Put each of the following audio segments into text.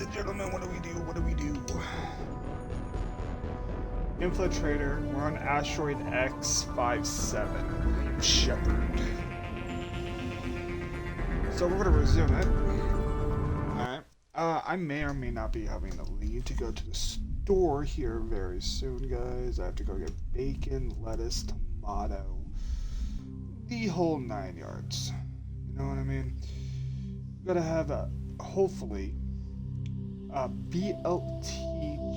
and gentlemen, what do we do? What do we do? Infiltrator, we're on asteroid X57. Shepard. So we're gonna resume it. Alright. I may or may not be having to leave to go to the store here very soon, guys. I have to go get bacon, lettuce, tomato, the whole 9 yards. You know what I mean? Gotta have a, hopefully, BLT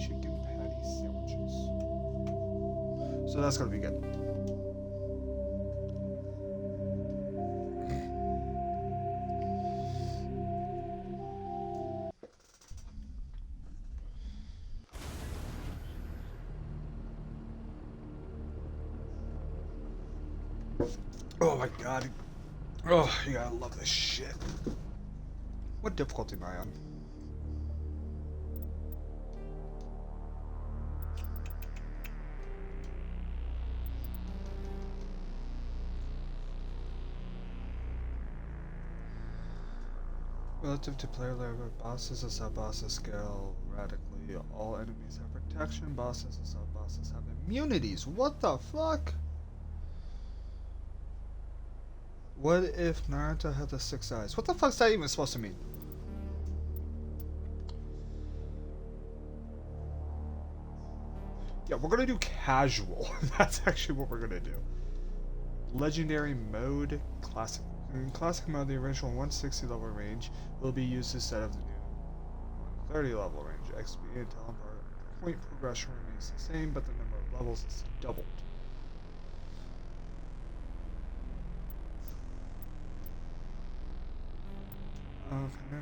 chicken patty sandwiches. So that's gonna be good. Oh my god. Oh, you gotta love this shit. What difficulty am I on? Relative to player level, bosses and sub-bosses scale radically. All enemies have protection, bosses and sub-bosses have immunities. What the fuck? What if Naruto had the 6 eyes? What the fuck's that even supposed to mean? Yeah, we're gonna do casual. That's actually what we're gonna do. Legendary mode, classic. In classic mode, the original 160 level range will be used instead of the new 130 level range. XP and teleport point progression remains the same, but the number of levels is doubled. Okay.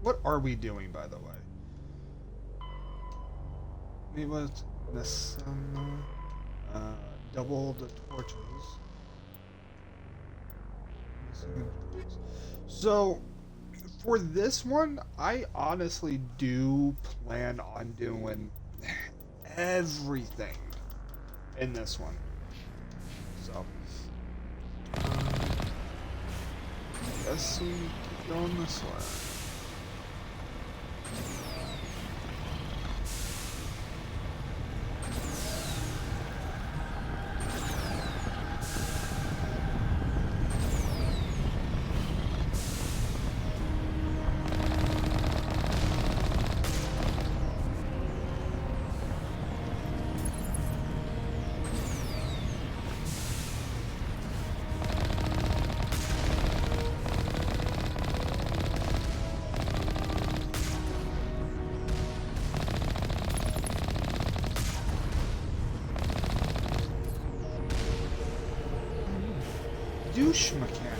What are we doing, by the way? We was this double the torches. So for this one, I honestly do plan on doing everything in this one. So let's see, keep going this way. Douche mechanic.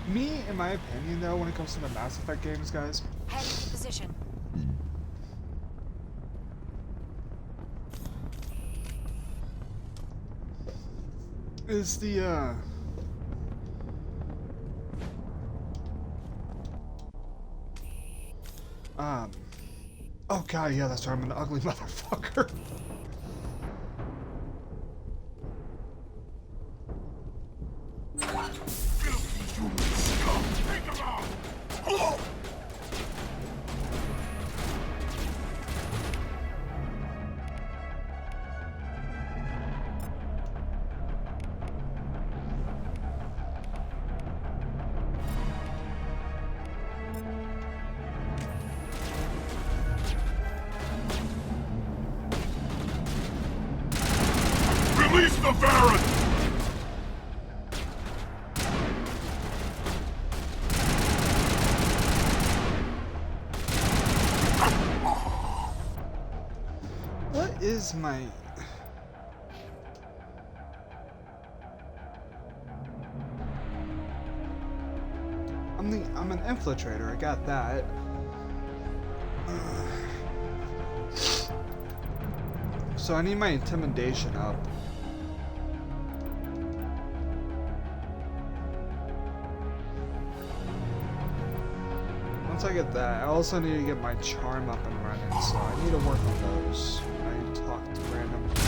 Me, in my opinion, though, when it comes to the Mass Effect games, guys, head into position. is the oh god, yeah, that's right, I'm an ugly motherfucker. Release the Baron! is my... I'm an infiltrator, I got that. So I need my intimidation up. Once I get that, I also need to get my charm up and running, so I need to work on those. I need to talk to random people.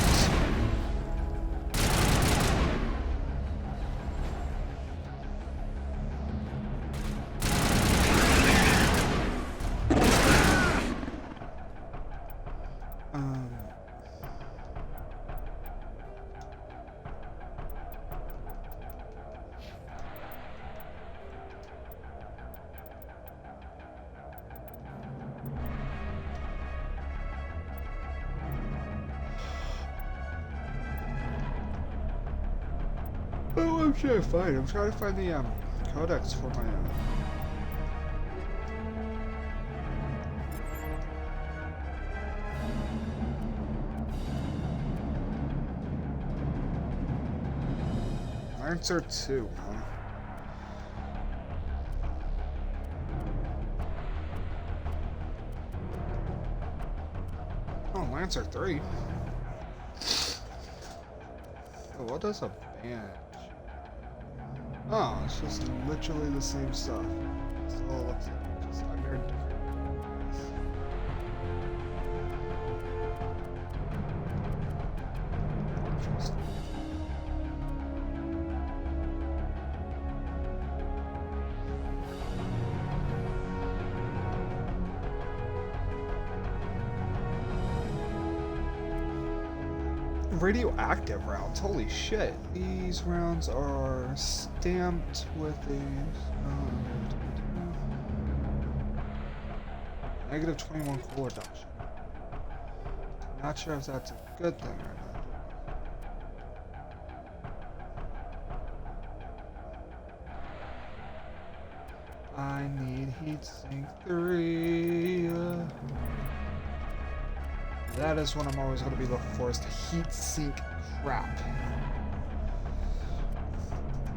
Oh, I'm trying to find. I'm trying to find the codex for my. Lancer 2, huh? Oh, Lancer 3. Oh, what does a badge? Oh, it's just literally the same stuff. That's all it looks like. Just under different. Interesting. Radioactive rounds, holy shit. These rounds are stamped with a negative 21 cool reduction. Not sure if that's a good thing or not. I need heatsink 3. That is what I'm always going to be looking for, is the heat sink crap.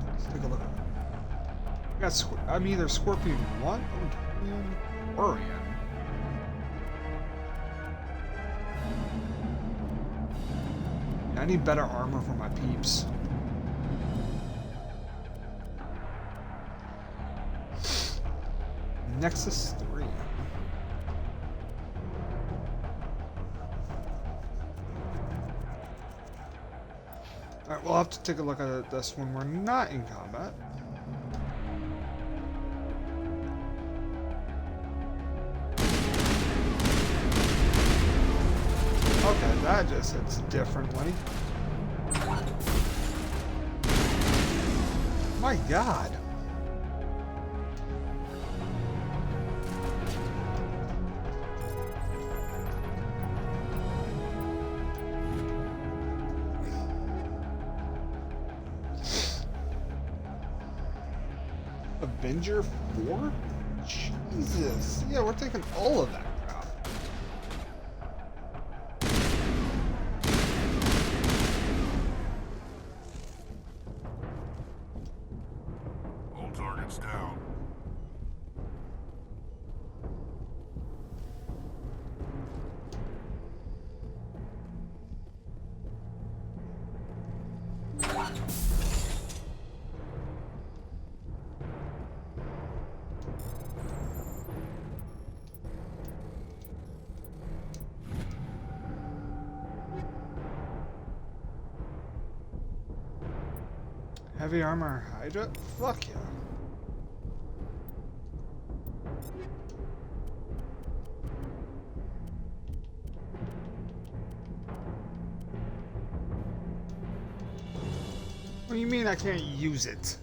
Let's take a look. I'm either Scorpion 1 or Orion. I need better armor for my peeps. Nexus 3. Alright, we'll have to take a look at this when we're not in combat. Okay, that just hits differently. My god. Avenger 4? Jesus. Yeah, we're taking all of that crap. All targets down. Heavy armor Hydra? Fuck yeah. What do you mean I can't use it?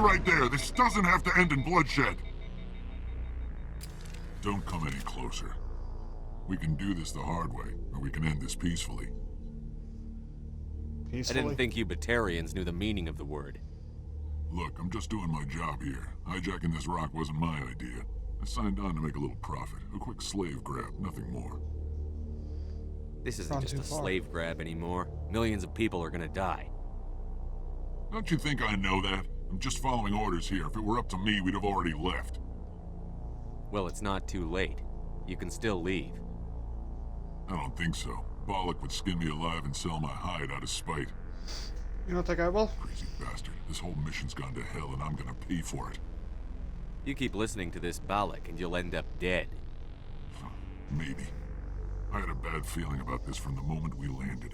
it right there. This doesn't have to end in bloodshed. Don't come any closer. We can do this the hard way, or we can end this peacefully. I Peacefully. didn't think you Batarians knew the meaning of the word. Look, I'm just doing my job here. Hijacking this rock wasn't my idea. I signed on to make a little profit. A quick slave grab, nothing more. This isn't Gone just too a far. slave grab anymore. Millions of people are gonna die. Don't you think I know that? I'm just following orders here. If it were up to me, we'd have already left. Well, it's not too late. You can still leave. I don't think so. Bollock would skin me alive and sell my hide out of spite. You don't think I will? Crazy bastard. This whole mission's gone to hell and I'm gonna pay for it. You keep listening to this Balak and you'll end up dead. Maybe. I had a bad feeling about this from the moment we landed.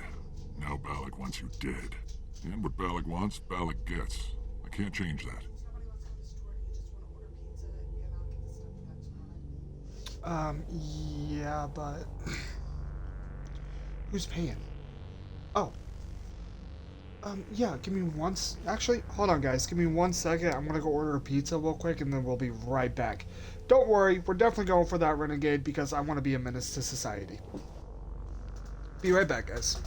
Now Balak wants you dead. And what Balak wants, Balak gets. I can't change that. Yeah, but who's paying? Oh. Yeah, give me actually, hold on guys, give me 1 second. I'm gonna go order a pizza real quick and then we'll be right back. Don't worry, we're definitely going for that renegade because I want to be a menace to society. Be right back, guys.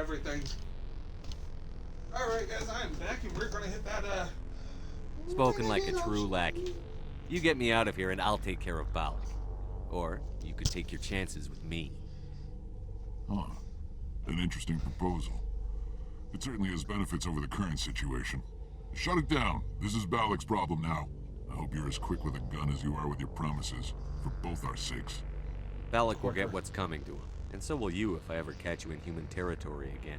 everything. Alright guys, I am back and we're gonna hit that Spoken like a true lackey. You get me out of here and I'll take care of Balak. Or you could take your chances with me. Huh. An interesting proposal. It certainly has benefits over the current situation. Shut it down. This is Balak's problem now. I hope you're as quick with a gun as you are with your promises, for both our sakes. Balak will get what's coming to him, and so will you if I ever catch you in human territory again.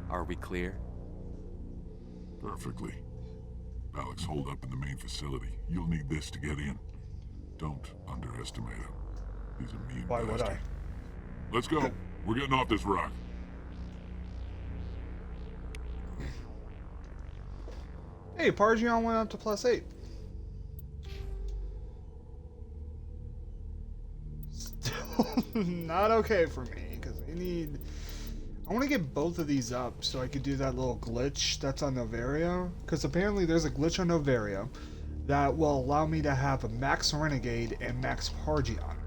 Are we clear? Perfectly. Balak's holed up in the main facility. You'll need this to get in. Don't underestimate him. He's a mean Why would bastard. I? Let's go. We're getting off this rock. Hey, Pargeon went up to +8. Still not okay for me, because I want to get both of these up so I could do that little glitch that's on Novaria. Because apparently there's a glitch on Novaria that will allow me to have a max Renegade and max Pargeon.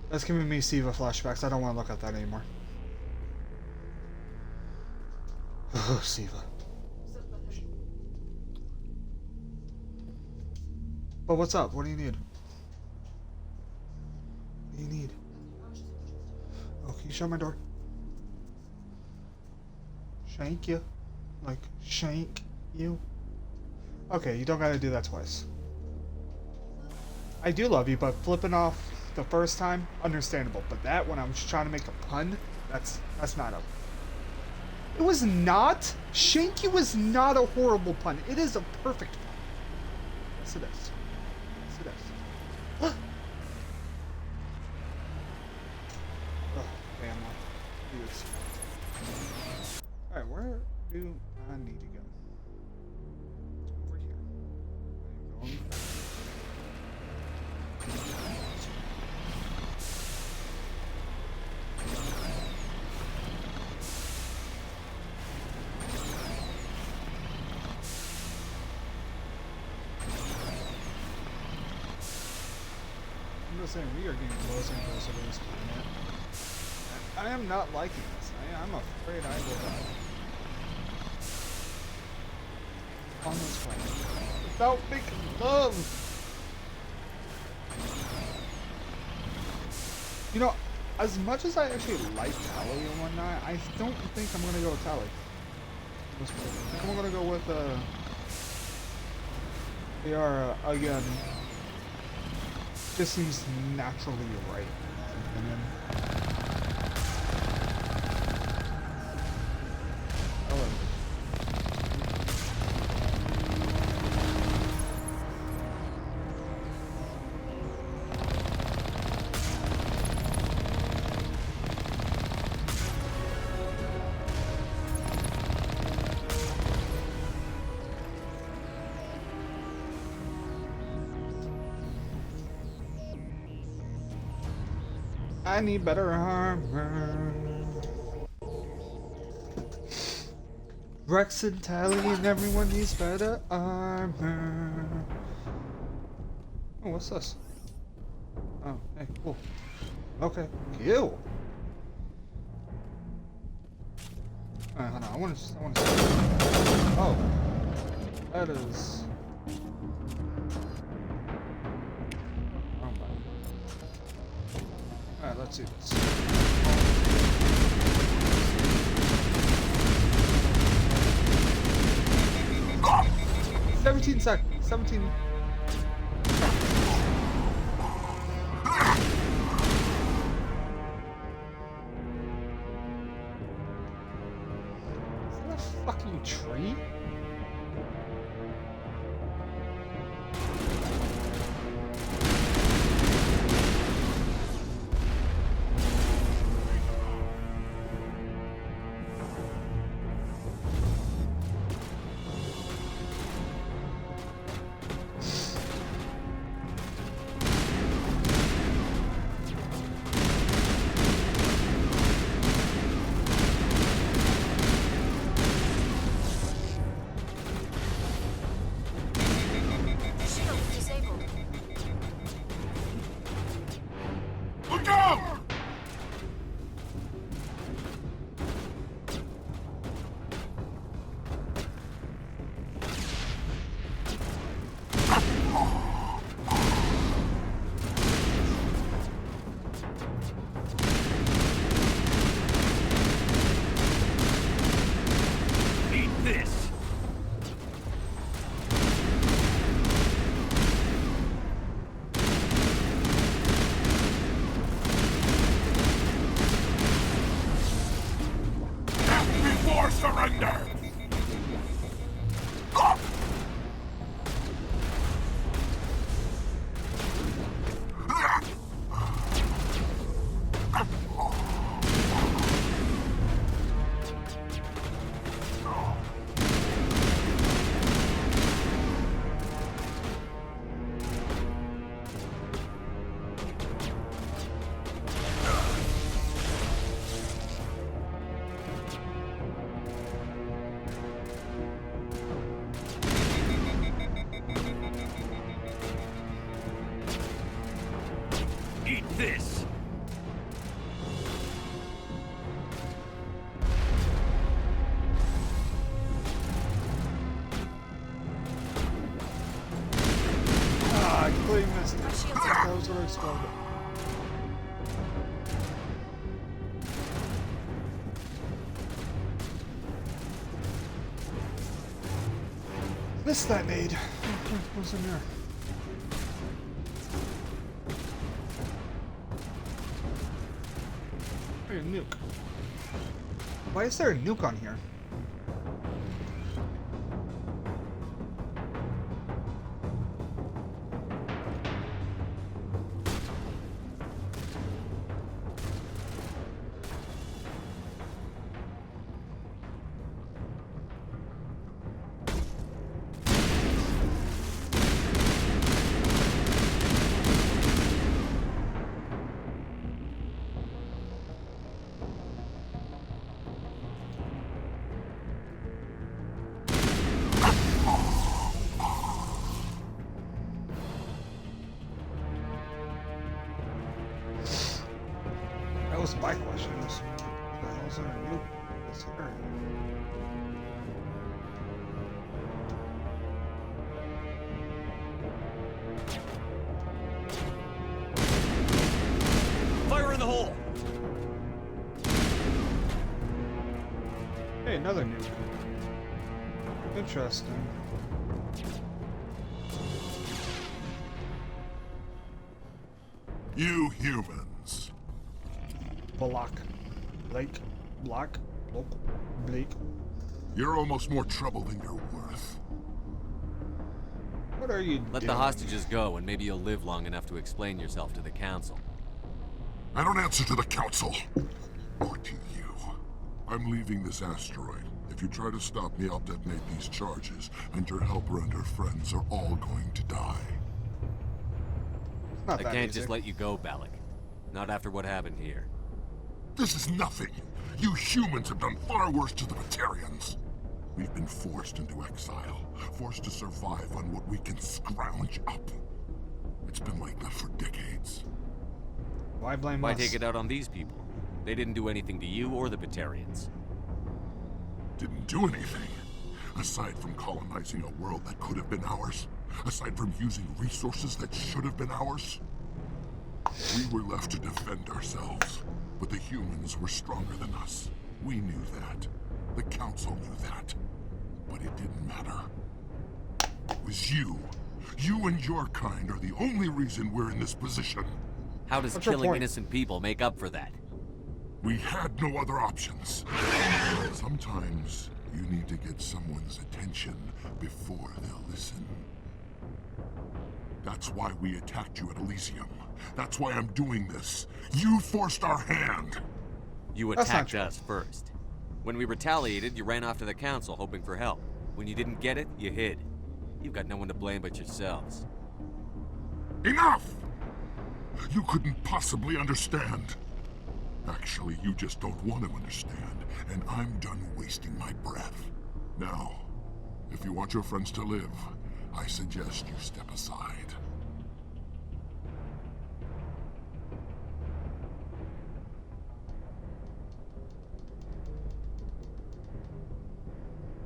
That's giving me Siva flashbacks. I don't want to look at that anymore. Oh, Siva. But what's up? What do you need? What do you need? Oh, can you shut my door? Shank you? Like, shank you? Okay, you don't gotta do that twice. I do love you, but flipping off the first time, understandable. But that, when I'm just trying to make a pun, that's not a... It was not. Shank you was not a horrible pun. It is a perfect pun. Yes, it is. Yes, it is. Oh, damn. Alright, where do I need to go? Over here. I am going back. I'm just saying, we are getting closer and closer to this planet. I am not liking this. I'm afraid I will die. On this planet. Without making love! You know, as much as I actually like Tally and whatnot, I don't think I'm gonna go with Tally. I think I'm gonna go with, again. Just seems naturally right. And then, I need better armor. Rex and Tally and everyone needs better armor. Oh, what's this? Oh, hey, cool. Okay, kill. Alright, hold on. I want to. Oh, that is. Alright, let's see this. 17 seconds. 17. Is that a fucking tree? it's gonna explode. Missed that nade. What's in there? Hey, a nuke. Why is there a nuke on here? That was my question. What the hell's in a nuke? What's here? Fire in the hole! Hey, another nuke. Interesting. You humans. Block. Blake. Block. Blake. You're almost more trouble than you're worth. What are you Let doing? the hostages go, and maybe you'll live long enough to explain yourself to the council. I don't answer to the council. Or to you. I'm leaving this asteroid. If you try to stop me, I'll detonate these charges, and your helper and her friends are all going to die. Not I that can't easy. just let you go, Balak. Not after what happened here. This is nothing. You humans have done far worse to the Batarians. We've been forced into exile, forced to survive on what we can scrounge up. It's been like that for decades. Why blame Why us? take it out on these people? They didn't do anything to you or the Batarians. Didn't do anything. Aside from colonizing a world that could have been ours. Aside from using resources that should have been ours. We were left to defend ourselves. But the humans were stronger than us. We knew that. The council knew that. But it didn't matter. It was you. You and your kind are the only reason we're in this position. How does What's your killing point? innocent people make up for that? We had no other options. Sometimes you need to get someone's attention before they'll listen. That's why we attacked you at Elysium. That's why I'm doing this. You forced our hand. You That's not attacked true. us first. When we retaliated, you ran off to the council hoping for help. When you didn't get it, you hid. You've got no one to blame but yourselves. Enough! You couldn't possibly understand. Actually, you just don't want to understand, and I'm done wasting my breath. Now, if you want your friends to live, I suggest you step aside.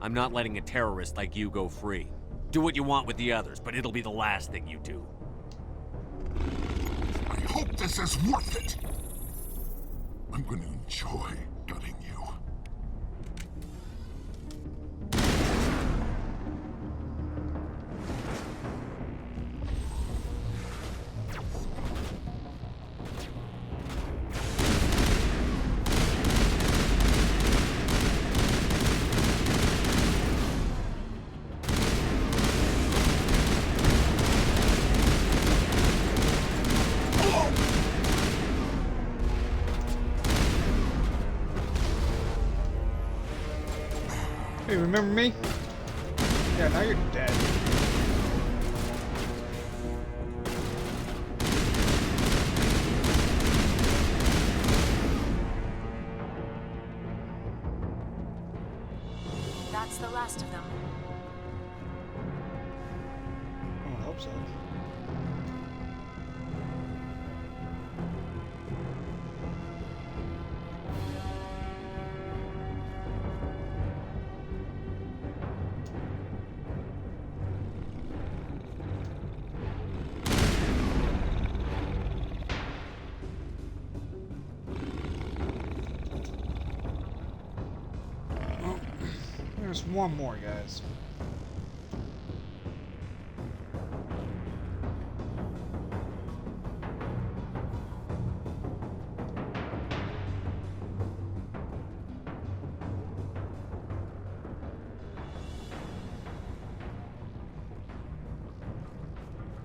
I'm not letting a terrorist like you go free. Do what you want with the others, but it'll be the last thing you do. I hope this is worth it! I'm going to enjoy gutting you. Hey, remember me? Yeah, now you're dead. That's the last of them. I hope so. Just one more, guys.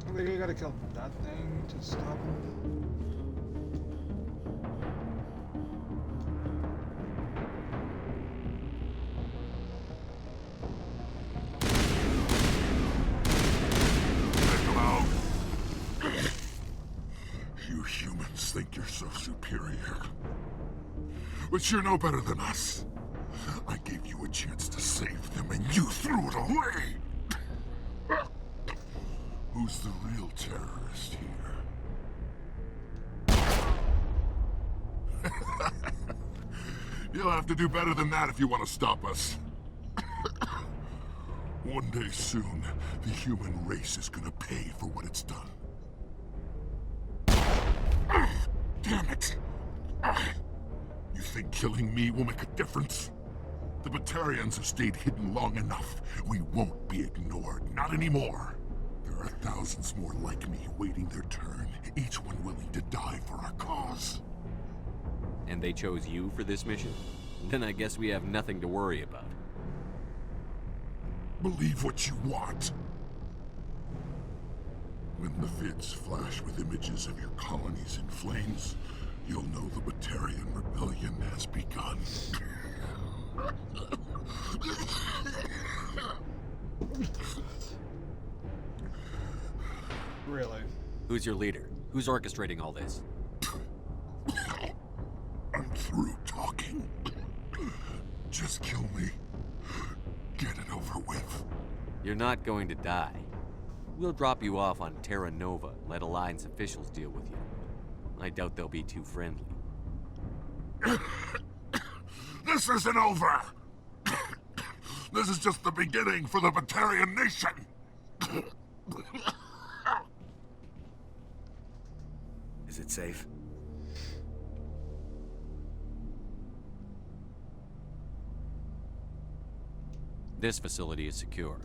I think I gotta kill that thing to stop him. You humans think you're so superior. But you're no better than us. I gave you a chance to save them and you threw it away! Who's the real terrorist here? You'll have to do better than that if you want to stop us. One day soon, the human race is gonna pay for what it's done. Damn it! You think killing me will make a difference? The Batarians have stayed hidden long enough. We won't be ignored, not anymore. There are thousands more like me waiting their turn, each one willing to die for our cause. And they chose you for this mission? Then I guess we have nothing to worry about. Believe what you want. When the vids flash with images of your colonies in flames, you'll know the Batarian rebellion has begun. Really? Who's your leader? Who's orchestrating all this? I'm through talking. Just kill me. Get it over with. You're not going to die. We'll drop you off on Terra Nova and let Alliance officials deal with you. I doubt they'll be too friendly. This isn't over! This is just the beginning for the Batarian nation! Is it safe? This facility is secure,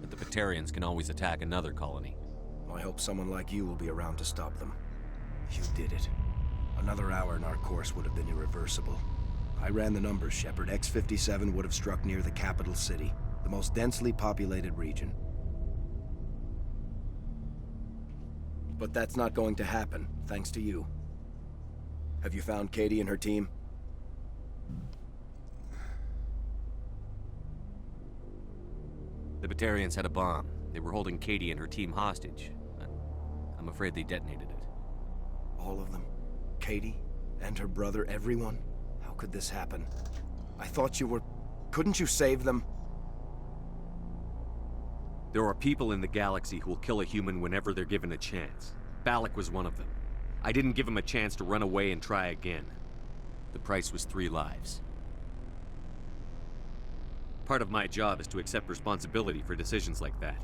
but the Batarians can always attack another colony. I hope someone like you will be around to stop them. You did it. Another hour and our course would have been irreversible. I ran the numbers, Shepard. X-57 would have struck near the capital city, the most densely populated region. But that's not going to happen, thanks to you. Have you found Katie and her team? The Batarians had a bomb. They were holding Katie and her team hostage. I'm afraid they detonated it. All of them? Katie? And her brother, everyone? How could this happen? I thought you were... Couldn't you save them? There are people in the galaxy who will kill a human whenever they're given a chance. Balak was one of them. I didn't give him a chance to run away and try again. The price was 3 lives. Part of my job is to accept responsibility for decisions like that.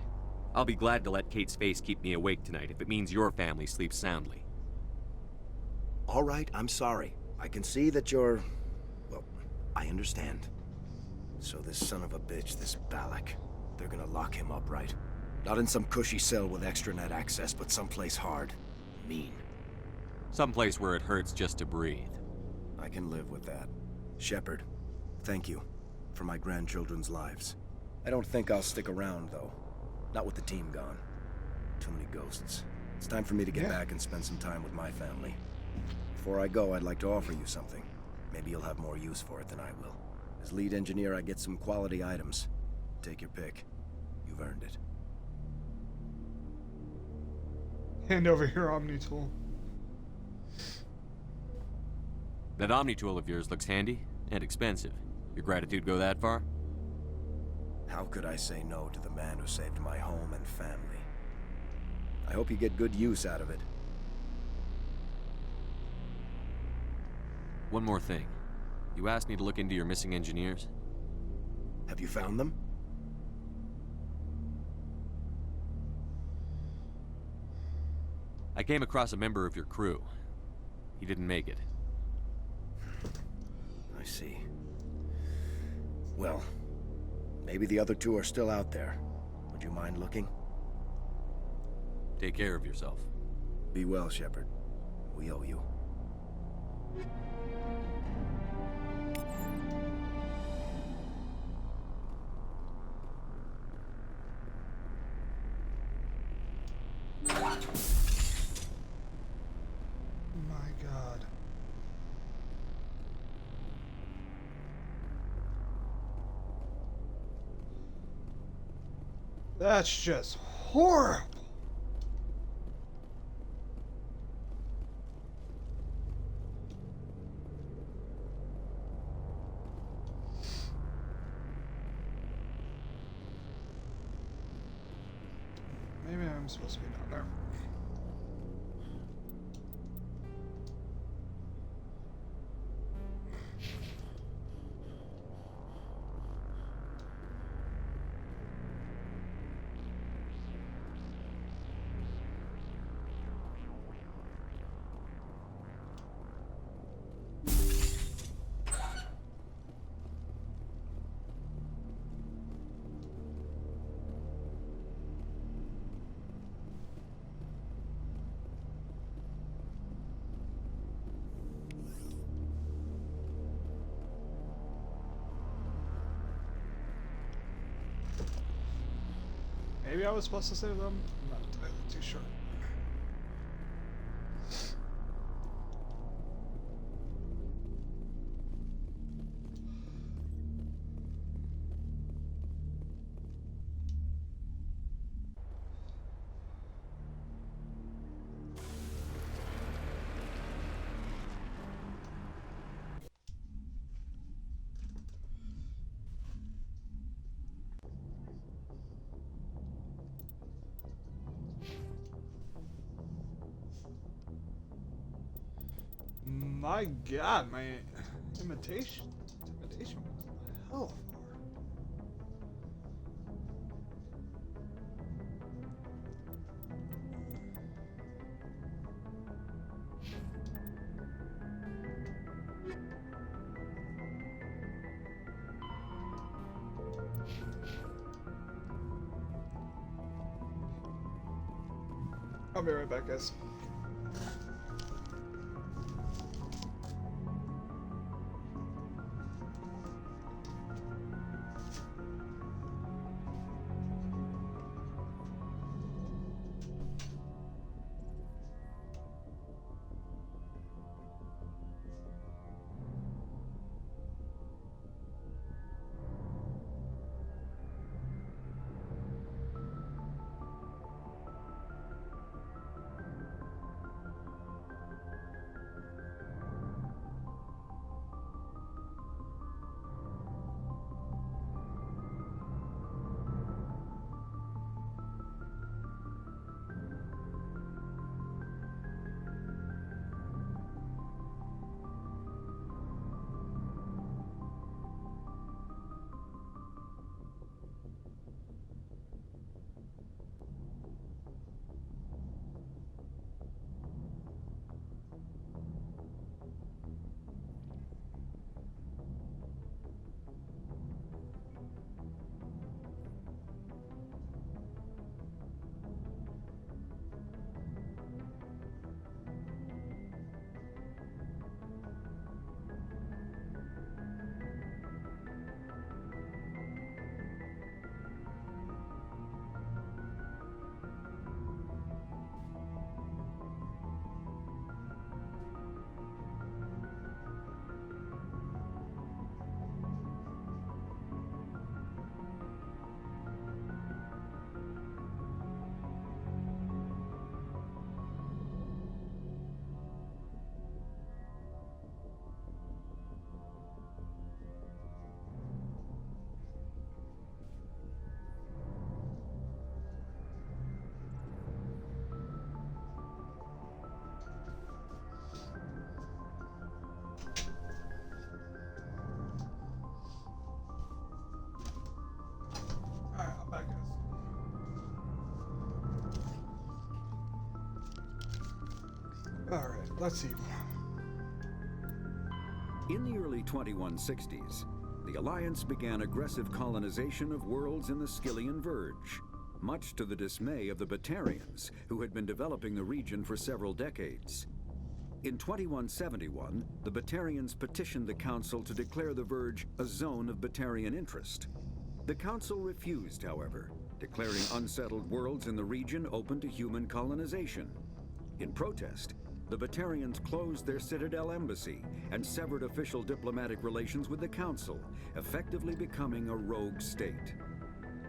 I'll be glad to let Kate's face keep me awake tonight if it means your family sleeps soundly. All right, I'm sorry. I can see that you're... Well, I understand. So this son of a bitch, this Balak, they're gonna lock him up, right? Not in some cushy cell with extranet access, but someplace hard. Mean. Someplace where it hurts just to breathe. I can live with that. Shepard, thank you for my grandchildren's lives. I don't think I'll stick around, though. Not with the team gone. Too many ghosts. It's time for me to get back and spend some time with my family. Before I go, I'd like to offer you something. Maybe you'll have more use for it than I will. As lead engineer, I get some quality items. Take your pick. You've earned it. Hand over your Omni tool. That Omni tool of yours looks handy and expensive. Your gratitude go that far? How could I say no to the man who saved my home and family? I hope you get good use out of it. One more thing. You asked me to look into your missing engineers? Have you found them? I came across a member of your crew. He didn't make it. I see. Well, Maybe the other two are still out there. Would you mind looking? Take care of yourself. Be well, Shepard. We owe you. My God. That's just horrible. Maybe I'm supposed to be down there. Maybe I was supposed to save them? I'm not entirely too sure. My God, my intimidation went hell far. I'll be right back, guys. Alright, I'm back, guys. Alright, let's see. In the early 2160s, the Alliance began aggressive colonization of worlds in the Skillian Verge, much to the dismay of the Batarians, who had been developing the region for several decades. In 2171, the Batarians petitioned the Council to declare the Verge a zone of Batarian interest. The Council refused, however, declaring unsettled worlds in the region open to human colonization. In protest, the Batarians closed their Citadel embassy and severed official diplomatic relations with the Council, effectively becoming a rogue state.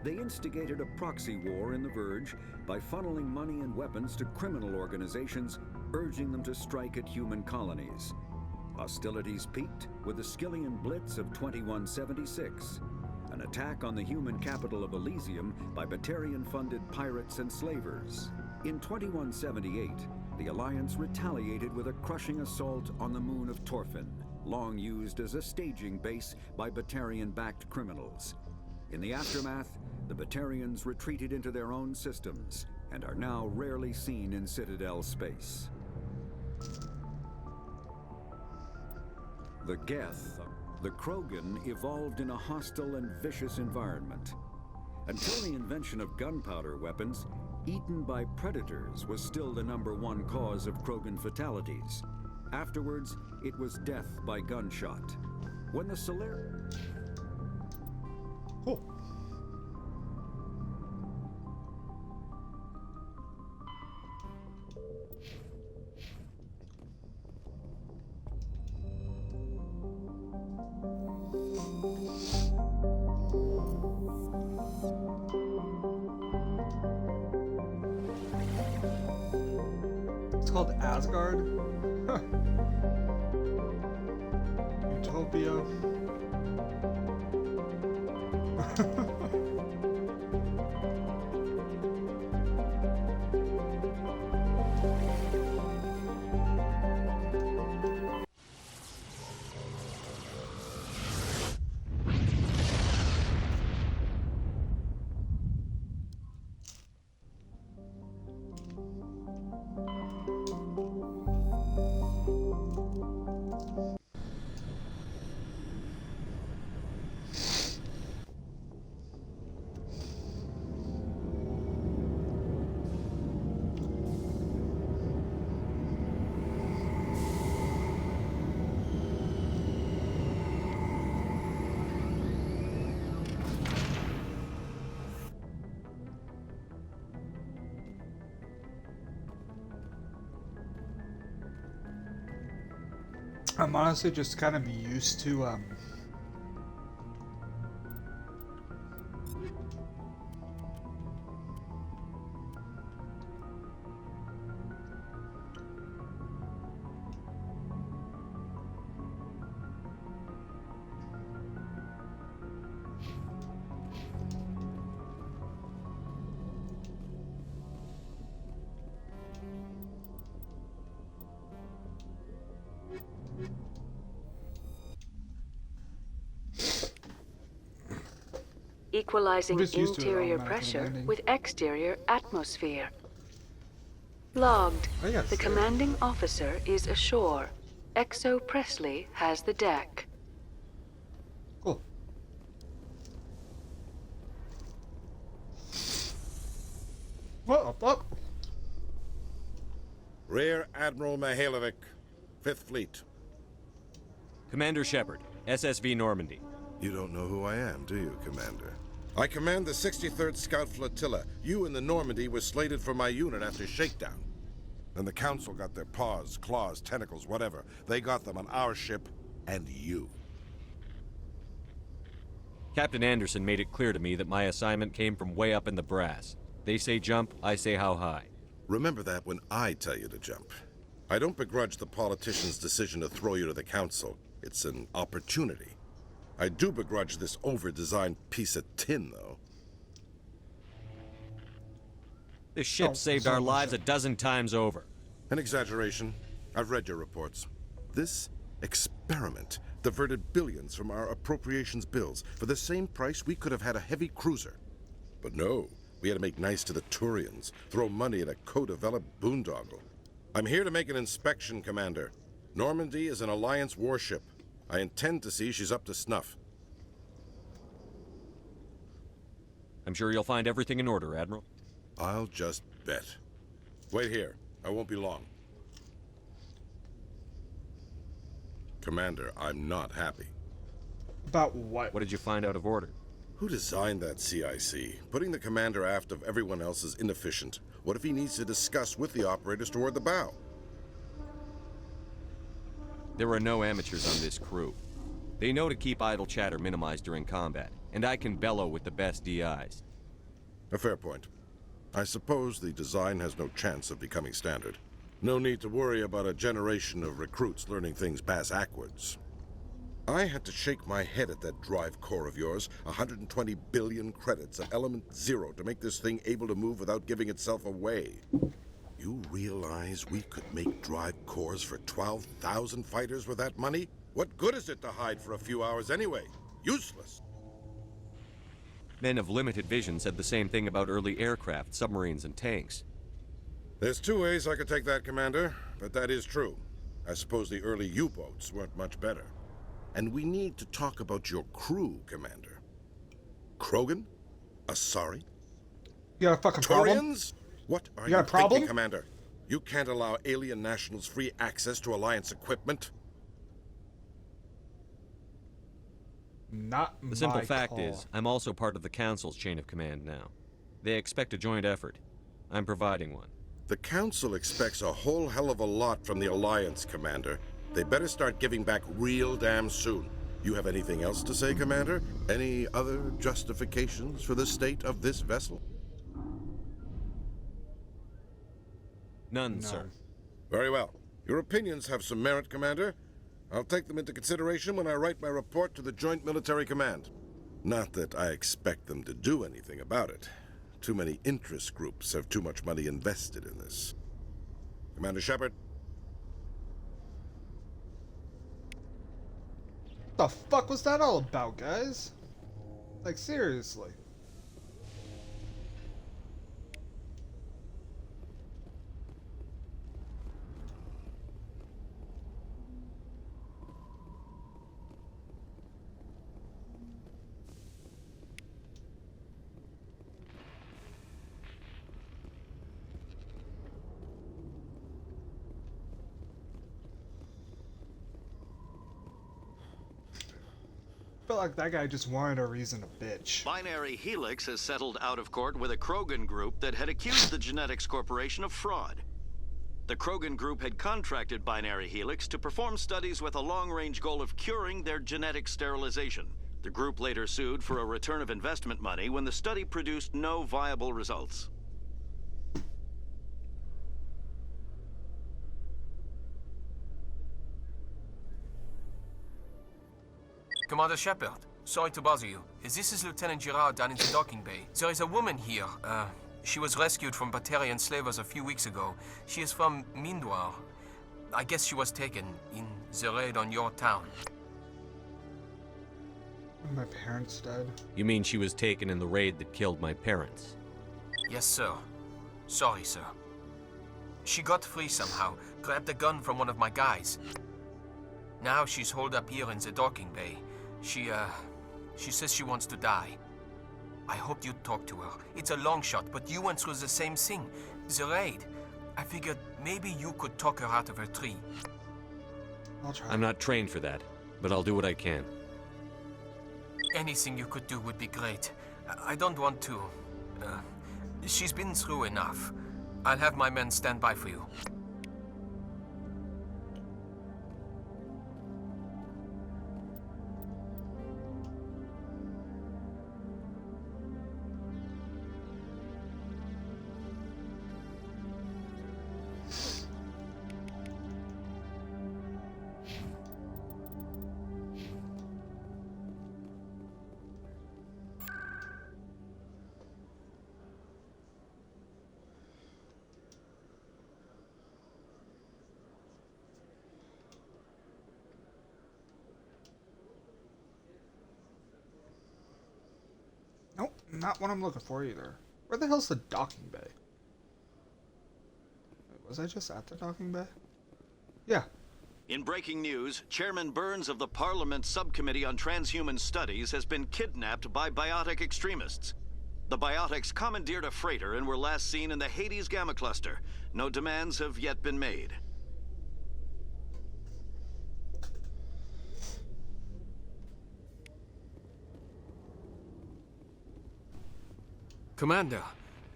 They instigated a proxy war in the Verge by funneling money and weapons to criminal organizations, urging them to strike at human colonies. Hostilities peaked with the Skillian Blitz of 2176, an attack on the human capital of Elysium by Batarian-funded pirates and slavers. In 2178, the Alliance retaliated with a crushing assault on the moon of Torfin, long used as a staging base by Batarian-backed criminals. In the aftermath, the Batarians retreated into their own systems and are now rarely seen in Citadel space. The Geth, the Krogan, evolved in a hostile and vicious environment. Until the invention of gunpowder weapons, eaten by predators was still the #1 cause of Krogan fatalities. Afterwards, it was death by gunshot. When the Cool. It's called Asgard. Huh. Utopia. I'm honestly just kind of used to Equalizing just used to it interior automatically pressure landing. with exterior atmosphere. Logged. I got The saved. commanding officer is ashore. Exo Presley has the deck. Cool. What up? Rear Admiral Mihailovic, 5th Fleet. Commander Shepard, SSV Normandy. You don't know who I am, do you, Commander? I command the 63rd Scout Flotilla. You and the Normandy were slated for my unit after shakedown. Then the Council got their paws, claws, tentacles, whatever. They got them on our ship and you. Captain Anderson made it clear to me that my assignment came from way up in the brass. They say jump, I say how high. Remember that when I tell you to jump. I don't begrudge the politician's decision to throw you to the Council. It's an opportunity. I do begrudge this over-designed piece of tin, though. This ship Oh, saved son our of a lives a ship. dozen times over. An exaggeration. I've read your reports. This experiment diverted billions from our appropriations bills. For the same price, we could have had a heavy cruiser. But no, we had to make nice to the Turians, throw money at a co-developed boondoggle. I'm here to make an inspection, Commander. Normandy is an Alliance warship. I intend to see she's up to snuff. I'm sure you'll find everything in order, Admiral. I'll just bet. Wait here. I won't be long. Commander, I'm not happy. About what? What did you find out of order? Who designed that CIC? Putting the commander aft of everyone else is inefficient. What if he needs to discuss with the operators toward the bow? There are no amateurs on this crew. They know to keep idle chatter minimized during combat, and I can bellow with the best DIs. A fair point. I suppose the design has no chance of becoming standard. No need to worry about a generation of recruits learning things bass-ackwards. I had to shake my head at that drive core of yours. 120 billion credits at element 0 to make this thing able to move without giving itself away. You realize we could make drive cores for 12,000 fighters with that money? What good is it to hide for a few hours anyway? Useless. Men of limited vision said the same thing about early aircraft, submarines, and tanks. There's two ways I could take that, Commander, but that is true. I suppose the early U-boats weren't much better. And we need to talk about your crew, Commander. Krogan? Asari? You got a fucking problem? Turians? What are You you got a problem? thinking, Commander? You can't allow alien nationals free access to Alliance equipment? Not The simple my fact call. is, I'm also part of the Council's chain of command now. They expect a joint effort. I'm providing one. The Council expects a whole hell of a lot from the Alliance, Commander. They better start giving back real damn soon. You have anything else to say, Commander? Any other justifications for the state of this vessel? None, sir. Very well. Your opinions have some merit, Commander. I'll take them into consideration when I write my report to the Joint Military Command. Not that I expect them to do anything about it. Too many interest groups have too much money invested in this. Commander Shepard? What the fuck was that all about, guys? Like, seriously. Felt like that guy just wanted a reason to bitch. Binary Helix has settled out of court with a Krogan group that had accused the Genetics Corporation of fraud. The Krogan group had contracted Binary Helix to perform studies with a long-range goal of curing their genetic sterilization. The group later sued for a return of investment money when the study produced no viable results. Commander Shepard, sorry to bother you. This is Lieutenant Girard down in the docking bay. There is a woman here. She was rescued from Batarian slavers a few weeks ago. She is from Mindwar. I guess she was taken in the raid on your town. My parents dead. You mean she was taken in the raid that killed my parents? Yes, sir. Sorry, sir. She got free somehow, grabbed a gun from one of my guys. Now she's holed up here in the docking bay. She says she wants to die. I hoped you'd talk to her. It's a long shot, but you went through the same thing. The raid. I figured maybe you could talk her out of her tree. I'll try. I'm not trained for that, but I'll do what I can. Anything you could do would be great. I don't want to... she's been through enough. I'll have my men stand by for you. Nope, not what I'm looking for either. Where the hell's the docking bay? Wait, was I just at the docking bay? Yeah. In breaking news, Chairman Burns of the Parliament Subcommittee on Transhuman Studies has been kidnapped by biotic extremists. The biotics commandeered a freighter and were last seen in the Hades Gamma Cluster. No demands have yet been made. Commander,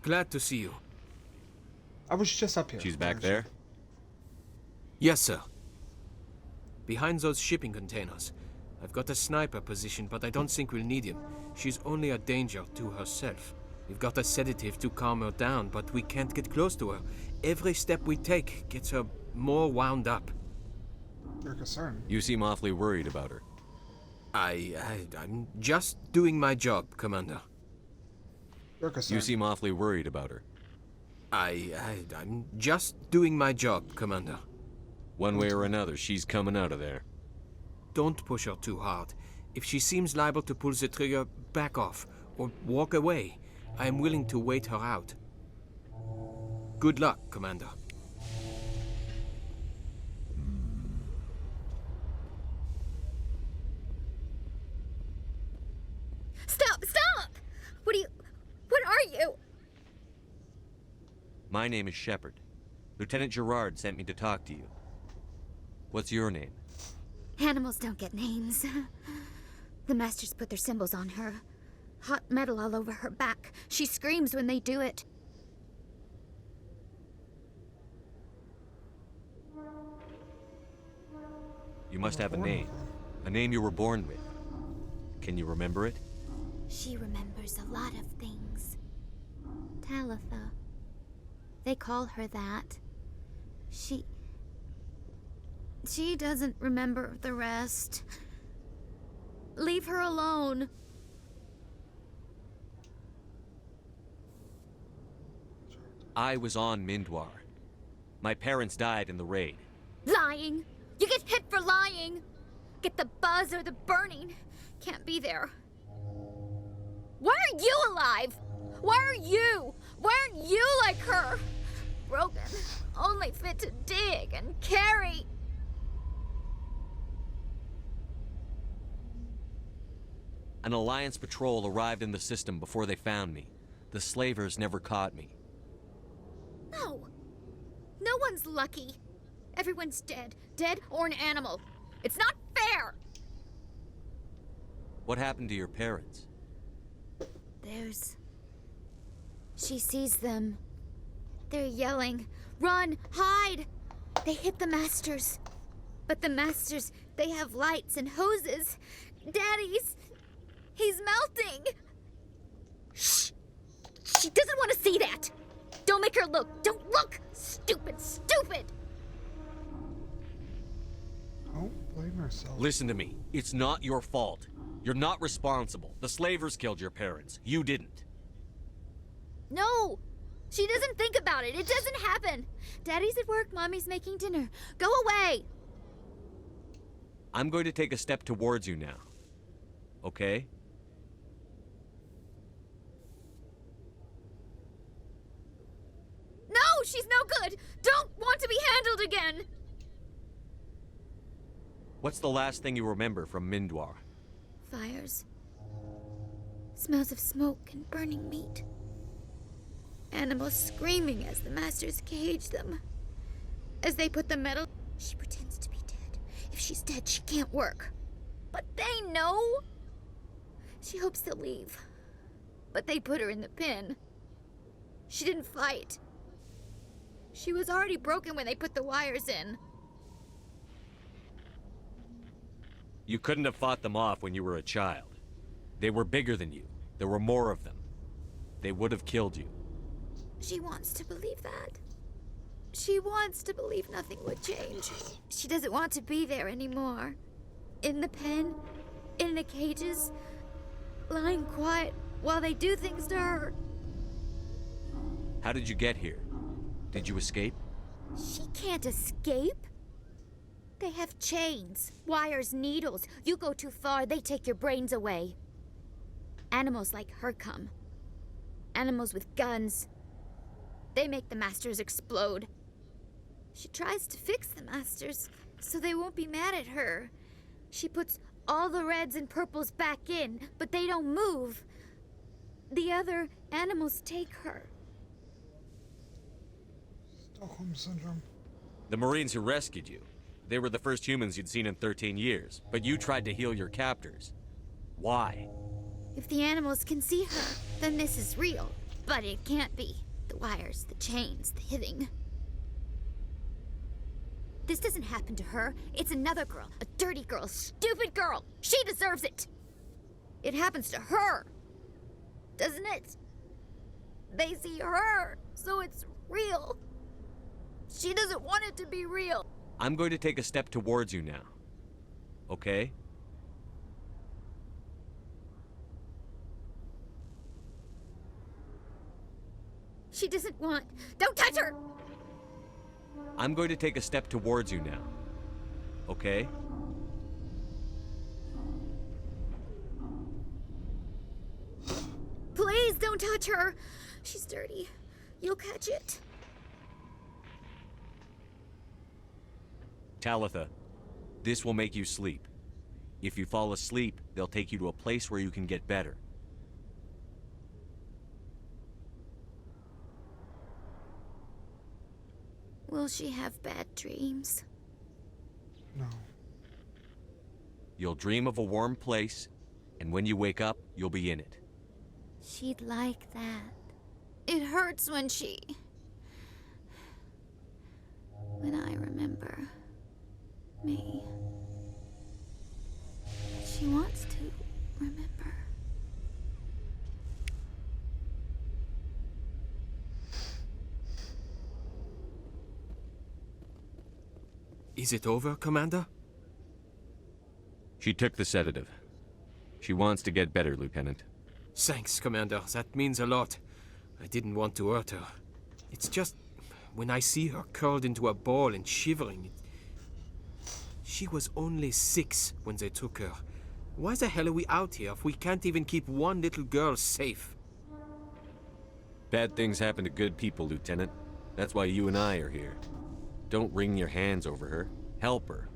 glad to see you. I was just up here. She's back there? Yes, sir. Behind those shipping containers. I've got a sniper position, but I don't think we'll need him. She's only a danger to herself. We've got a sedative to calm her down, but we can't get close to her. Every step we take gets her more wound up. You're concerned. You seem awfully worried about her. I'm just doing my job, Commander. You're concerned. You seem awfully worried about her. I'm just doing my job, Commander. One way or another, she's coming out of there. Don't push her too hard. If she seems liable to pull the trigger, back off, or walk away. I am willing to wait her out. Good luck, Commander. Stop! Stop! What are you? My name is Shepard. Lieutenant Gerard sent me to talk to you. What's your name? Animals don't get names. The Masters put their symbols on her. Hot metal all over her back. She screams when they do it. You must have a name. A name you were born with. Can you remember it? She remembers a lot of things. Talitha. They call her that. She doesn't remember the rest. Leave her alone. I was on Mindwar. My parents died in the raid. Lying. You get hit for lying. Get the buzz or the burning. Can't be there. Why are you alive? Why are you? Why aren't you like her? Broken. Only fit to dig and carry. An Alliance patrol arrived in the system before they found me. The slavers never caught me. No. No one's lucky. Everyone's dead. Dead or an animal. It's not fair! What happened to your parents? She sees them. They're yelling, "Run! Hide!" They hit the Masters. But the Masters, they have lights and hoses. He's melting! Shh! She doesn't want to see that! Don't make her look! Don't look! Stupid! Stupid! Don't blame herself. Listen to me. It's not your fault. You're not responsible. The slavers killed your parents. You didn't. No! She doesn't think about it. It doesn't happen. Daddy's at work. Mommy's making dinner. Go away! I'm going to take a step towards you now. Okay? No! She's no good! Don't want to be handled again! What's the last thing you remember from Mindwar? Fires. Smells of smoke and burning meat. Animals screaming as the Masters cage them. As they put the metal... She pretends to be dead. If she's dead, she can't work. But they know! She hopes they'll leave. But they put her in the pen. She didn't fight. She was already broken when they put the wires in. You couldn't have fought them off when you were a child. They were bigger than you. There were more of them. They would have killed you. She wants to believe that. She wants to believe nothing would change. She doesn't want to be there anymore. In the pen, in the cages, lying quiet while they do things to her. How did you get here? Did you escape? She can't escape. They have chains, wires, needles. You go too far, they take your brains away. Animals like her come. Animals with guns. They make the Masters explode. She tries to fix the Masters so they won't be mad at her. She puts all the reds and purples back in, but they don't move. The other animals take her. Stockholm Syndrome. The Marines who rescued you. They were the first humans you'd seen in 13 years, but you tried to heal your captors. Why? If the animals can see her, then this is real. But it can't be. The wires, the chains, the hitting. This doesn't happen to her. It's another girl. A dirty girl. A stupid girl. She deserves it. It happens to her. Doesn't it? They see her, so it's real. She doesn't want it to be real. I'm going to take a step towards you now. Okay? She doesn't want... Don't touch her! I'm going to take a step towards you now. Okay? Please don't touch her. She's dirty. You'll catch it. Talitha, this will make you sleep. If you fall asleep, they'll take you to a place where you can get better. Will she have bad dreams? No. You'll dream of a warm place, and when you wake up, you'll be in it. She'd like that. It hurts when she... When I remember... me. She wants to remember. Is it over, Commander? She took the sedative. She wants to get better, Lieutenant. Thanks, Commander. That means a lot. I didn't want to hurt her. It's just... when I see her curled into a ball and shivering... She was only 6 when they took her. Why the hell are we out here if we can't even keep one little girl safe? Bad things happen to good people, Lieutenant. That's why you and I are here. Don't wring your hands over her. Help her.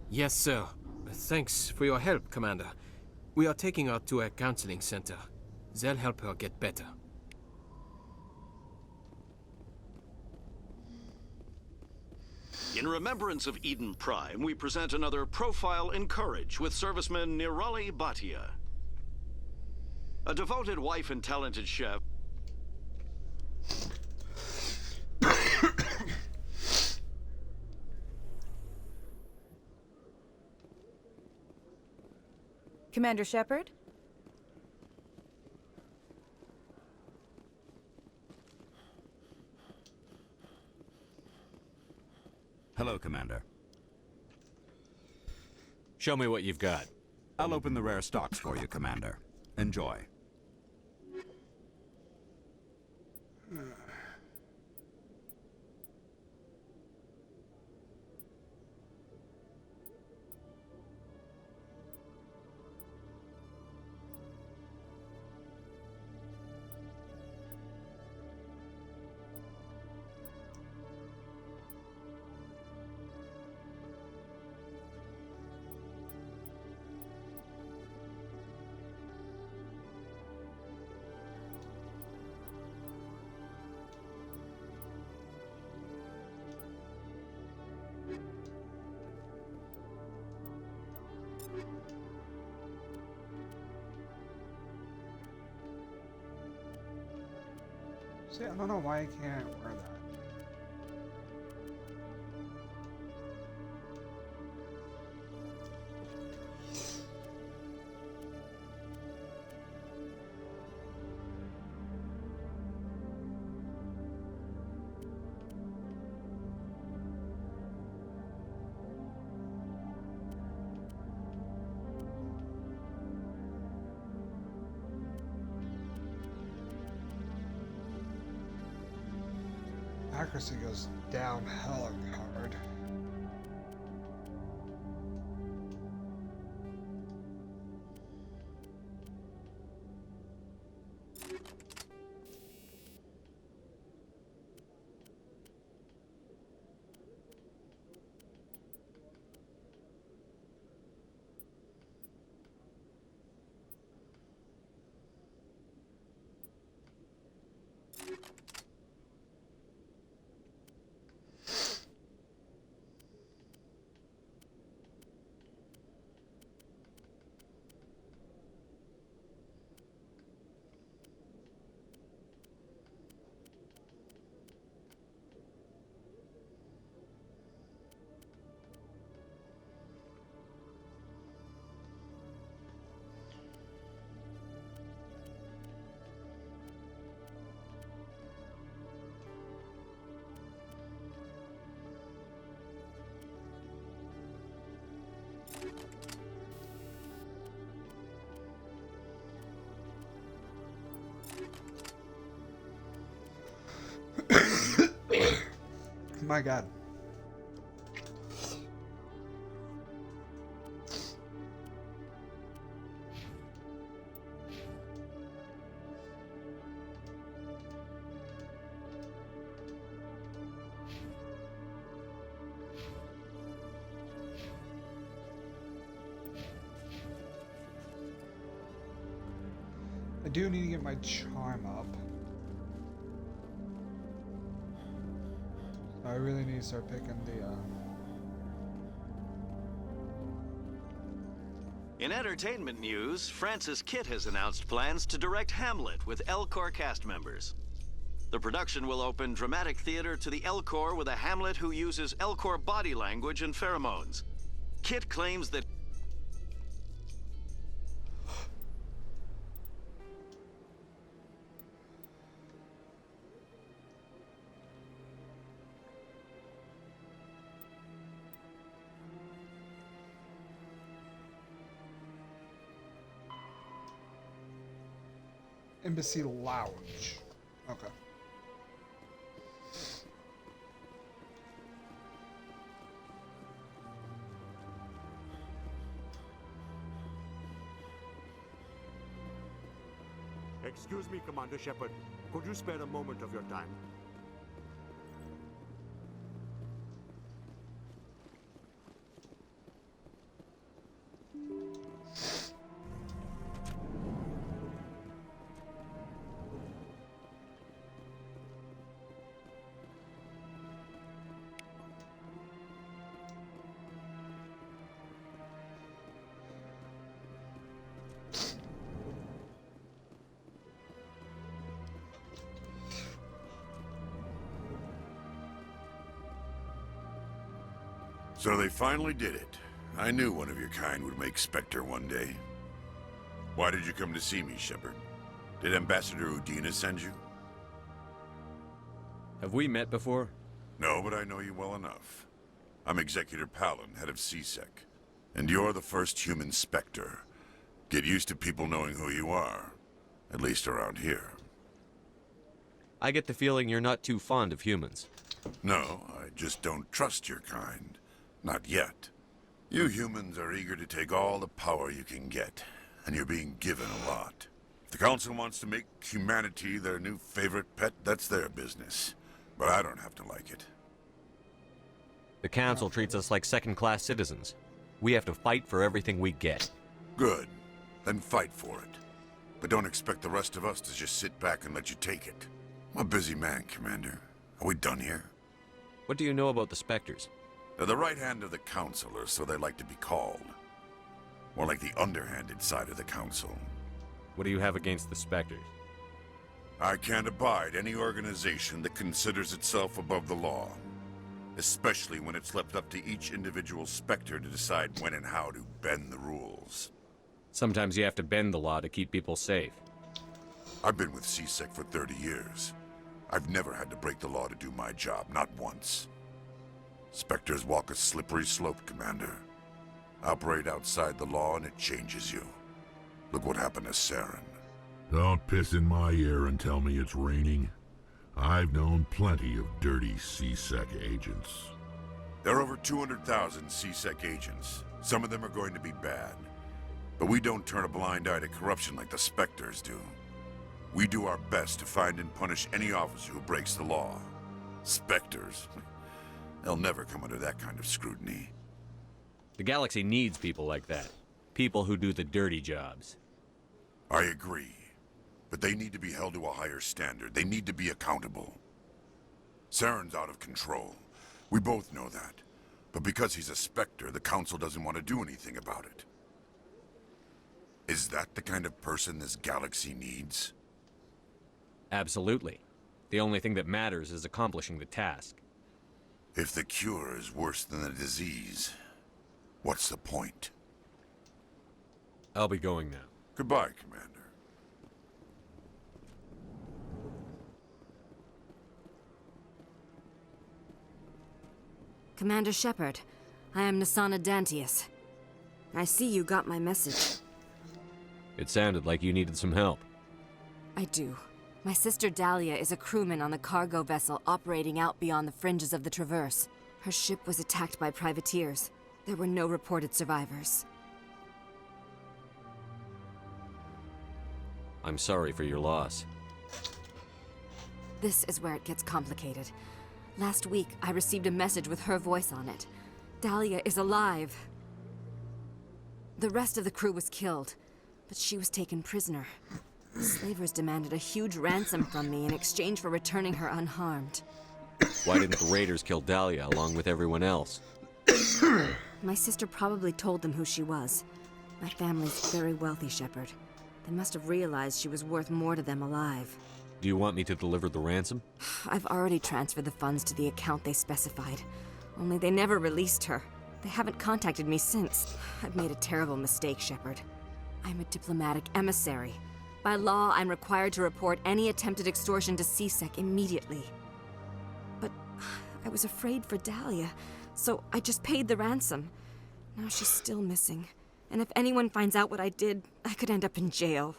Yes, sir. Thanks for your help, Commander. We are taking her to a counseling center. They'll help her get better. In remembrance of Eden Prime, we present another Profile in Courage with serviceman Nirali Bhatia. A devoted wife and talented chef. Commander Shepard? Hello, Commander. Show me what you've got. I'll open the rare stocks for you, Commander. Enjoy. See, I don't know why I can't wear that. Accuracy goes down hella hard. My God. I do need to get my charm up. I really need to start picking the, In entertainment news, Francis Kitt has announced plans to direct Hamlet with Elcor cast members. The production will open dramatic theater to the Elcor with a Hamlet who uses Elcor body language and pheromones. Kitt claims that Embassy Lounge. Okay. Excuse me, Commander Shepard. Could you spare a moment of your time? So they finally did it. I knew one of your kind would make Spectre one day. Why did you come to see me, Shepard? Did Ambassador Udina send you? Have we met before? No, but I know you well enough. I'm Executor Palin, head of CSEC. And you're the first human Spectre. Get used to people knowing who you are. At least around here. I get the feeling you're not too fond of humans. No, I just don't trust your kind. Not yet. You humans are eager to take all the power you can get, and you're being given a lot. If the Council wants to make humanity their new favorite pet, that's their business. But I don't have to like it. The Council treats us like second-class citizens. We have to fight for everything we get. Good. Then fight for it. But don't expect the rest of us to just sit back and let you take it. I'm a busy man, Commander. Are we done here? What do you know about the Spectres? They're the right hand of the Council, or so they like to be called. More like the underhanded side of the Council. What do you have against the Spectres? I can't abide any organization that considers itself above the law. Especially when it's left up to each individual Spectre to decide when and how to bend the rules. Sometimes you have to bend the law to keep people safe. I've been with CSEC for 30 years. I've never had to break the law to do my job, not once. Spectres walk a slippery slope, Commander. Operate outside the law and it changes you. Look what happened to Saren. Don't piss in my ear and tell me it's raining. I've known plenty of dirty CSEC agents. There are over 200,000 CSEC agents. Some of them are going to be bad. But we don't turn a blind eye to corruption like the Spectres do. We do our best to find and punish any officer who breaks the law. Spectres. They'll never come under that kind of scrutiny. The galaxy needs people like that. People who do the dirty jobs. I agree. But they need to be held to a higher standard. They need to be accountable. Saren's out of control. We both know that. But because he's a Spectre, the Council doesn't want to do anything about it. Is that the kind of person this galaxy needs? Absolutely. The only thing that matters is accomplishing the task. If the cure is worse than the disease, what's the point? I'll be going now. Goodbye, Commander. Commander Shepard, I am Nasana Dantius. I see you got my message. It sounded like you needed some help. I do. My sister Dahlia is a crewman on the cargo vessel operating out beyond the fringes of the Traverse. Her ship was attacked by privateers. There were no reported survivors. I'm sorry for your loss. This is where it gets complicated. Last week, I received a message with her voice on it. Dahlia is alive. The rest of the crew was killed, but she was taken prisoner. The slavers demanded a huge ransom from me in exchange for returning her unharmed. Why didn't the raiders kill Dahlia along with everyone else? My sister probably told them who she was. My family's very wealthy, Shepard. They must have realized she was worth more to them alive. Do you want me to deliver the ransom? I've already transferred the funds to the account they specified. Only they never released her. They haven't contacted me since. I've made a terrible mistake, Shepard. I'm a diplomatic emissary. By law, I'm required to report any attempted extortion to CSEC immediately. But I was afraid for Dahlia, so I just paid the ransom. Now she's still missing. And if anyone finds out what I did, I could end up in jail.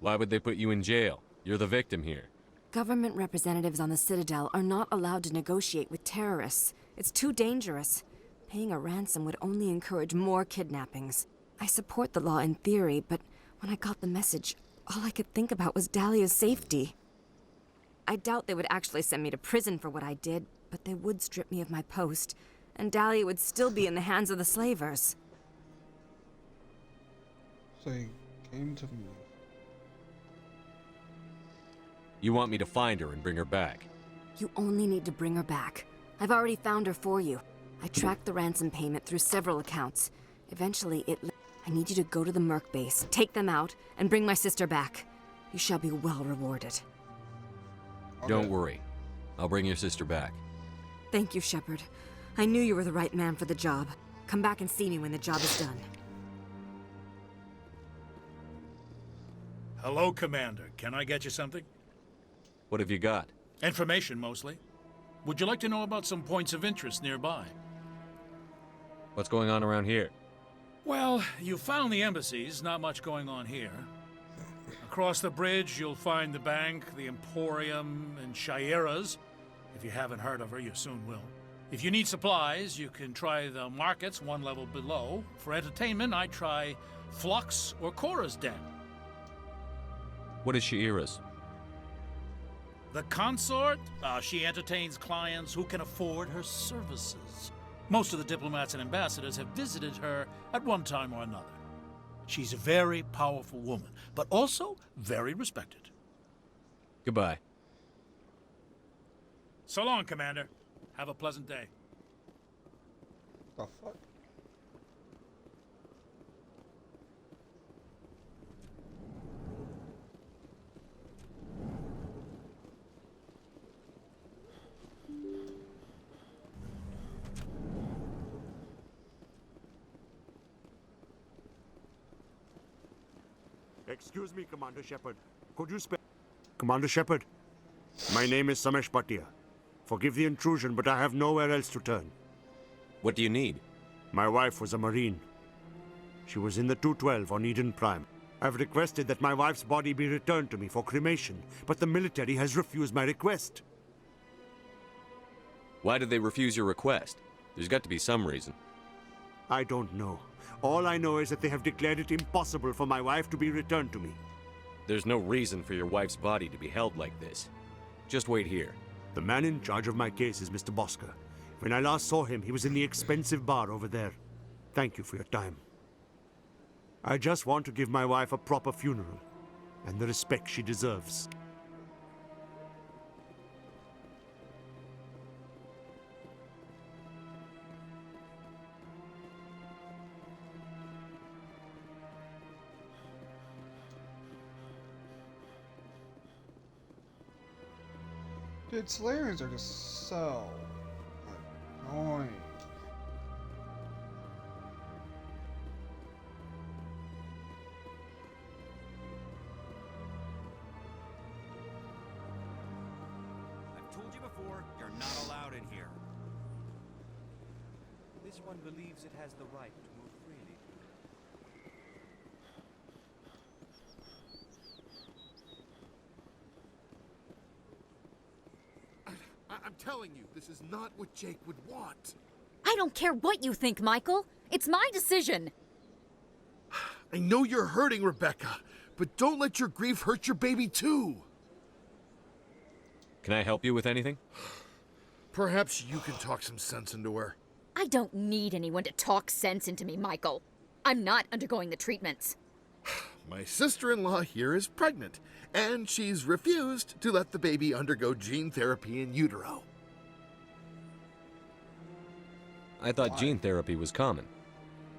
Why would they put you in jail? You're the victim here. Government representatives on the Citadel are not allowed to negotiate with terrorists. It's too dangerous. Paying a ransom would only encourage more kidnappings. I support the law in theory, but when I got the message, all I could think about was Dahlia's safety. I doubt they would actually send me to prison for what I did, but they would strip me of my post, and Dahlia would still be in the hands of the slavers. So he came to me. You want me to find her and bring her back? You only need to bring her back. I've already found her for you. I tracked the ransom payment through several accounts. Eventually, I need you to go to the Merc base, take them out, and bring my sister back. You shall be well rewarded. Okay. Don't worry. I'll bring your sister back. Thank you, Shepard. I knew you were the right man for the job. Come back and see me when the job is done. Hello, Commander. Can I get you something? What have you got? Information, mostly. Would you like to know about some points of interest nearby? What's going on around here? Well, you found the embassies, not much going on here. Across the bridge, you'll find the bank, the Emporium, and Shaira's. If you haven't heard of her, you soon will. If you need supplies, you can try the markets one level below. For entertainment, I'd try Flux or Cora's Den. What is Shaira's? The consort? She entertains clients who can afford her services. Most of the diplomats and ambassadors have visited her at one time or another. She's a very powerful woman, but also very respected. Goodbye. So long, Commander. Have a pleasant day. The fuck? Excuse me, Commander Shepard. Could you spare... Commander Shepard, my name is Samesh Bhatia. Forgive the intrusion, but I have nowhere else to turn. What do you need? My wife was a Marine. She was in the 212 on Eden Prime. I've requested that my wife's body be returned to me for cremation, but the military has refused my request. Why did they refuse your request? There's got to be some reason. I don't know. All I know is that they have declared it impossible for my wife to be returned to me. There's no reason for your wife's body to be held like this. Just wait here. The man in charge of my case is Mr. Bosker. When I last saw him, he was in the expensive bar over there. Thank you for your time. I just want to give my wife a proper funeral, and the respect she deserves. Dude, Slayers are just so annoying. I've told you before, you're not allowed in here. This one believes it has the right to move freely. I'm telling you, this is not what Jake would want. I don't care what you think, Michael. It's my decision. I know you're hurting, Rebecca, but don't let your grief hurt your baby too. Can I help you with anything? Perhaps you can talk some sense into her. I don't need anyone to talk sense into me, Michael. I'm not undergoing the treatments. My sister-in-law here is pregnant, and she's refused to let the baby undergo gene therapy in utero. I thought gene therapy was common.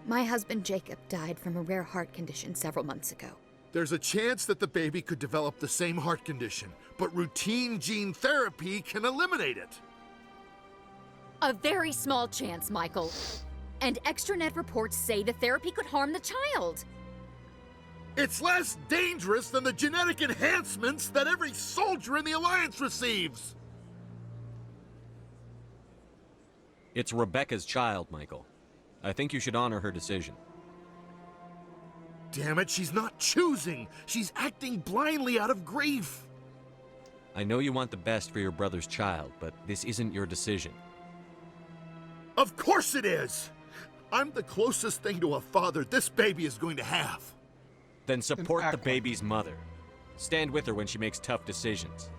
My husband Jacob died from a rare heart condition several months ago. There's a chance that the baby could develop the same heart condition, but routine gene therapy can eliminate it. A very small chance, Michael. And extranet reports say the therapy could harm the child. It's less dangerous than the genetic enhancements that every soldier in the Alliance receives. It's Rebecca's child, Michael. I think you should honor her decision. Damn it, she's not choosing. She's acting blindly out of grief. I know you want the best for your brother's child, but this isn't your decision. Of course it is! I'm the closest thing to a father this baby is going to have. Then support the baby's mother. Stand with her when she makes tough decisions.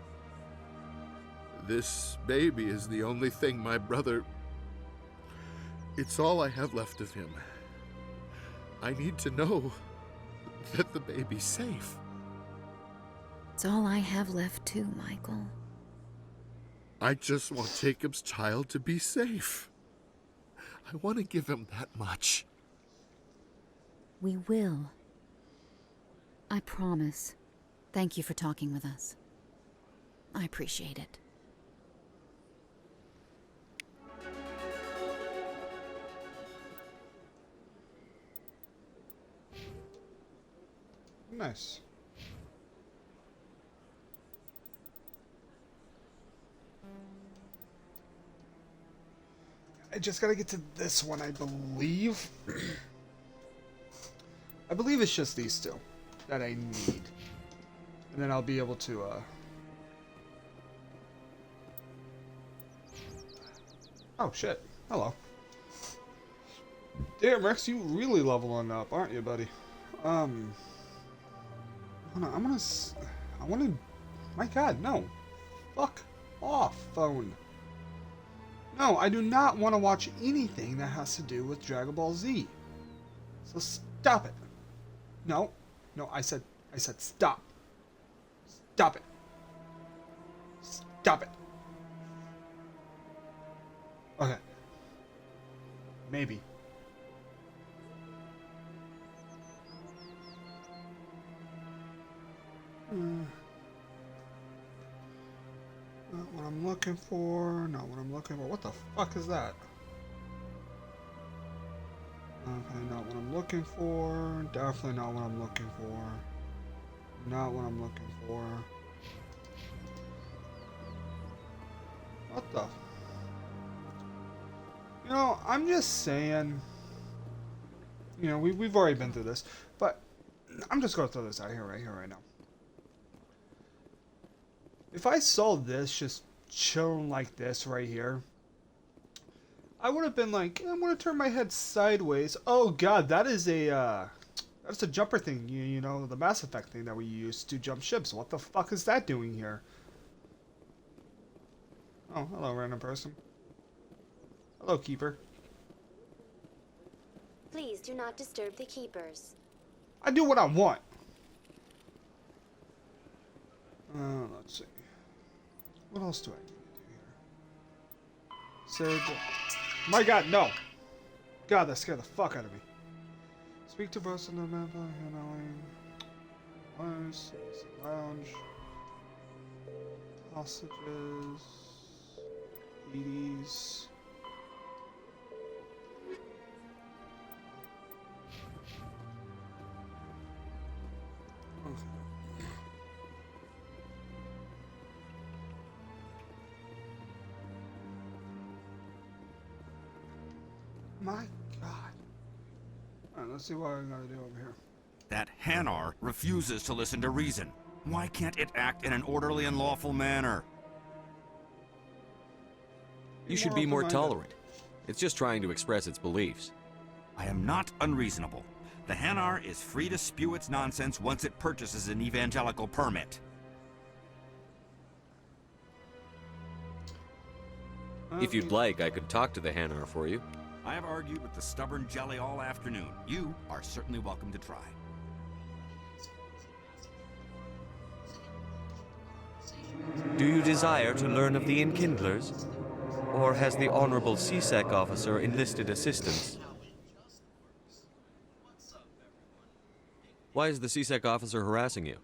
This baby is the only thing my brother... It's all I have left of him. I need to know that the baby's safe. It's all I have left too, Michael. I just want Jacob's child to be safe. I want to give him that much. We will. I promise. Thank you for talking with us. I appreciate it. Nice. I just gotta get to this one, I believe. I believe it's just these two that I need. And then I'll be able to, Oh, shit. Hello. Damn, Rex, you really leveling up, aren't you, buddy? I wanna... My god, no. Fuck off, phone. No, I do not want to watch anything that has to do with Dragon Ball Z. So stop it. No. No, I said stop. Stop it. Stop it. Okay. Maybe. Not what I'm looking for. Not what I'm looking for. What the fuck is that? Okay, not what I'm looking for. Definitely not what I'm looking for. Not what I'm looking for. What the? You know, I'm just saying. You know, we've already been through this, but I'm just gonna throw this out here, right now. If I saw this just chilling like this right here, I would have been like, I'm gonna turn my head sideways. Oh god, that is a that's a jumper thing. You know, the Mass Effect thing that we used to jump ships. What the fuck is that doing here? Oh, hello, random person. Hello, Keeper. Please do not disturb the keepers. I do what I want. Let's see. What else do I need to do here? Said, my god, no! God, that scared the fuck out of me. Speak to person of the lounge. Hostages. EDs. My god. Alright, let's see what I gotta do over here. That Hanar refuses to listen to reason. Why can't it act in an orderly and lawful manner? You should be more tolerant. It's just trying to express its beliefs. I am not unreasonable. The Hanar is free to spew its nonsense once it purchases an evangelical permit. If you'd like, I could talk to the Hanar for you. I have argued with the stubborn jelly all afternoon. You are certainly welcome to try. Do you desire to learn of the Enkindlers? Or has the Honorable CSEC officer enlisted assistance? Why is the CSEC officer harassing you?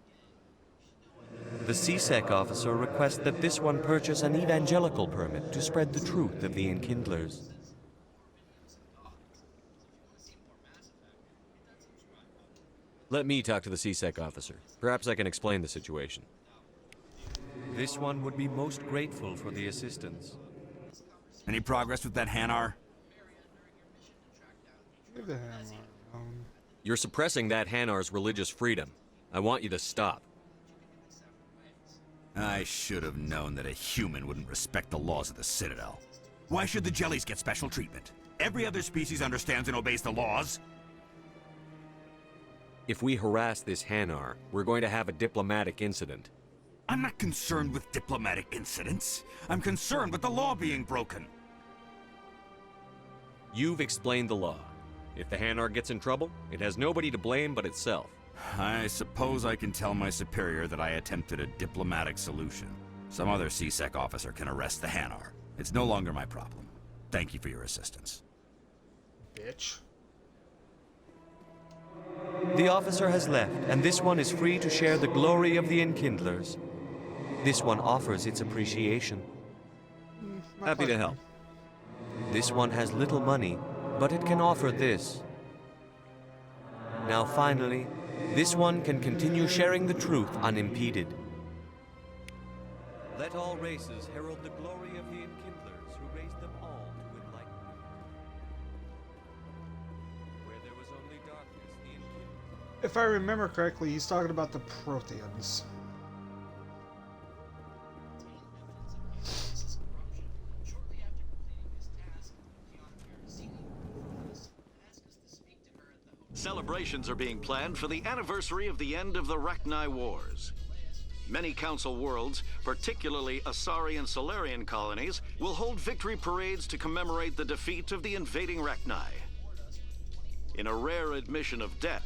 The CSEC officer requests that this one purchase an evangelical permit to spread the truth of the Enkindlers. Let me talk to the CSEC officer. Perhaps I can explain the situation. This one would be most grateful for the assistance. Any progress with that Hanar? Leave the Hanar alone. You're suppressing that Hanar's religious freedom. I want you to stop. I should have known that a human wouldn't respect the laws of the Citadel. Why should the jellies get special treatment? Every other species understands and obeys the laws. If we harass this Hanar, we're going to have a diplomatic incident. I'm not concerned with diplomatic incidents. I'm concerned with the law being broken. You've explained the law. If the Hanar gets in trouble, it has nobody to blame but itself. I suppose I can tell my superior that I attempted a diplomatic solution. Some other CSEC officer can arrest the Hanar. It's no longer my problem. Thank you for your assistance. Bitch. The officer has left, and this one is free to share the glory of the Enkindlers. This one offers its appreciation. Happy to help. This one has little money, but it can offer this. Now finally, this one can continue sharing the truth unimpeded. Let all races herald the glory of the Enkindlers who raised them all to enlightenment. Where there was only darkness, the Enkindlers... If I remember correctly, he's talking about the Protheans. Celebrations are being planned for the anniversary of the end of the Rachni Wars. Many Council worlds, particularly Asari and Solarian colonies, will hold victory parades to commemorate the defeat of the invading Rachni. In a rare admission of debt,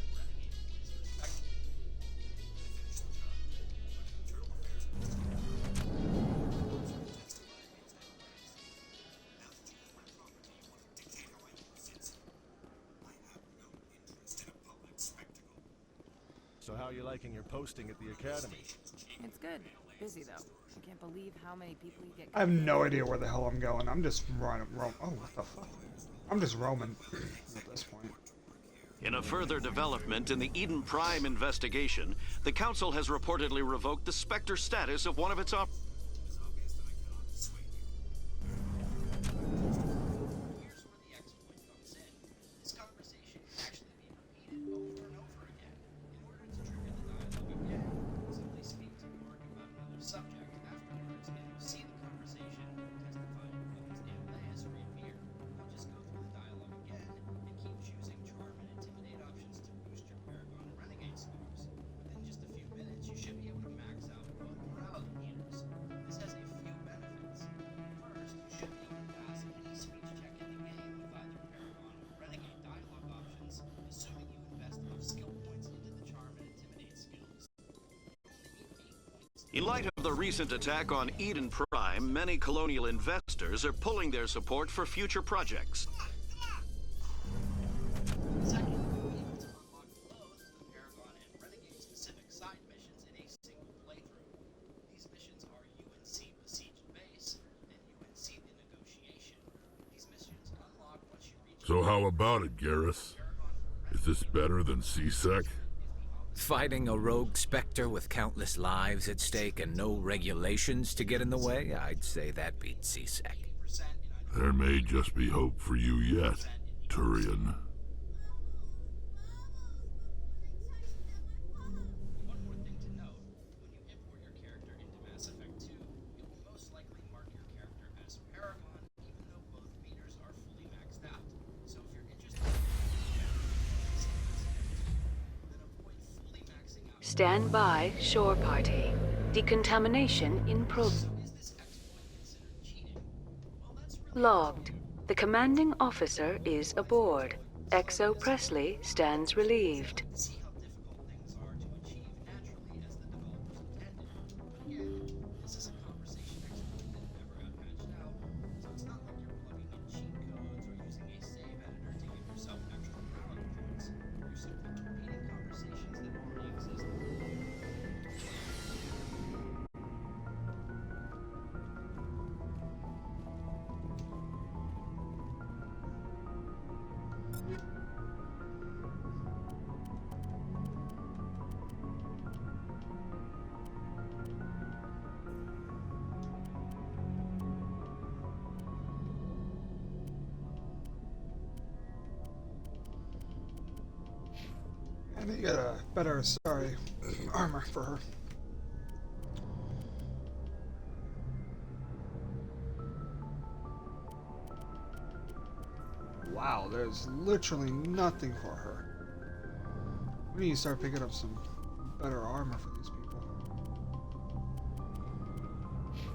So how are you liking your posting at the academy? It's good. Busy though. I can't believe how many people you get. I have no idea where the hell I'm going. I'm just running. Oh, what the fuck? I'm just roaming at this point. in a further development in the Eden Prime investigation, the Council has reportedly revoked the Spectre status of one of its operators. In light of the recent attack on Eden Prime, many colonial investors are pulling their support for future projects. So how about it, Garrus? Is this better than CSEC? Fighting a rogue Spectre with countless lives at stake and no regulations to get in the way? I'd say that beats CSEC. There may just be hope for you yet, Turian. Stand by, shore party. Decontamination in progress. Logged. The commanding officer is aboard. XO Presley stands relieved. And they get a better, armor for her. Wow, there's literally nothing for her. We need to start picking up some better armor for these people.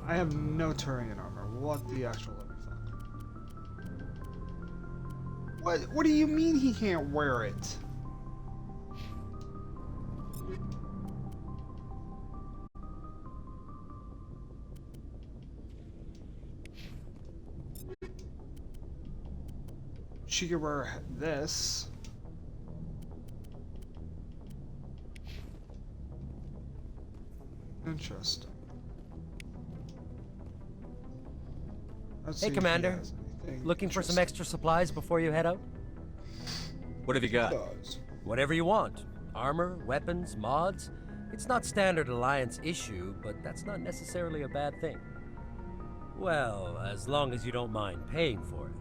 I have no Turian armor. What the actual living fuck? What do you mean he can't wear it? She could wear this. Interesting. Hey, Commander. Looking for some extra supplies before you head out? What have you got? Whatever you want. Armor, weapons, mods. It's not standard Alliance issue, but that's not necessarily a bad thing. Well, as long as you don't mind paying for it.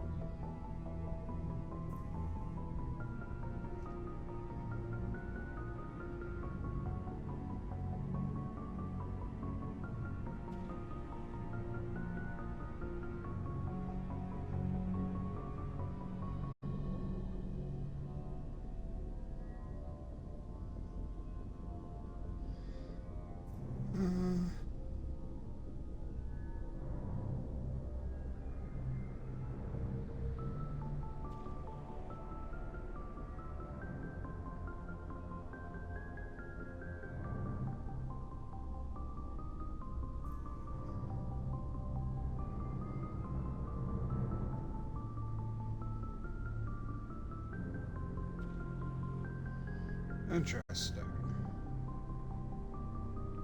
Interesting.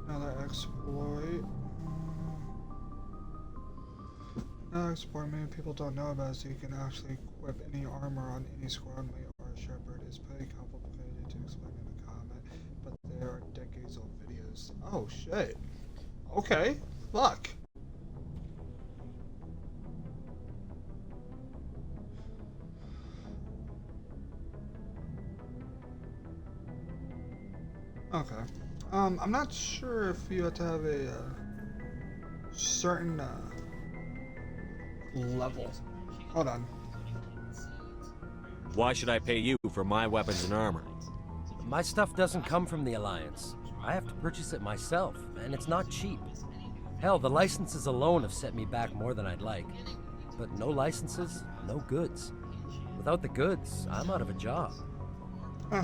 Another exploit. Another exploit many people don't know about is you can actually equip any armor on any squad mate or shepherd. It's pretty complicated to explain in a comment, but there are decades old videos. Oh shit. Okay. Fuck. Okay. I'm not sure if you have to have a certain level. Hold on. Why should I pay you for my weapons and armor? My stuff doesn't come from the Alliance. I have to purchase it myself, and it's not cheap. Hell, the licenses alone have set me back more than I'd like. But no licenses, no goods. Without the goods, I'm out of a job.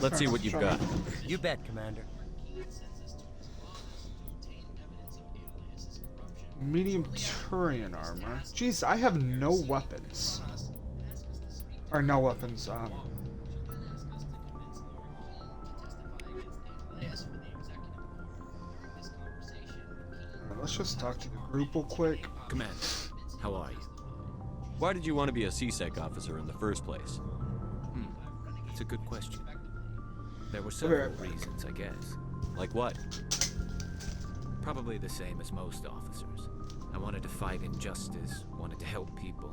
Let's see what you've got. You bet, Commander. Medium Turian armor. Jeez, I have no weapons. Or no weapons, let's just talk to the group real quick. Commander, how are you? Why did you want to be a CSEC officer in the first place? That's a good question. There were several reasons, I guess. Like what? Probably the same as most officers. I wanted to fight injustice, wanted to help people.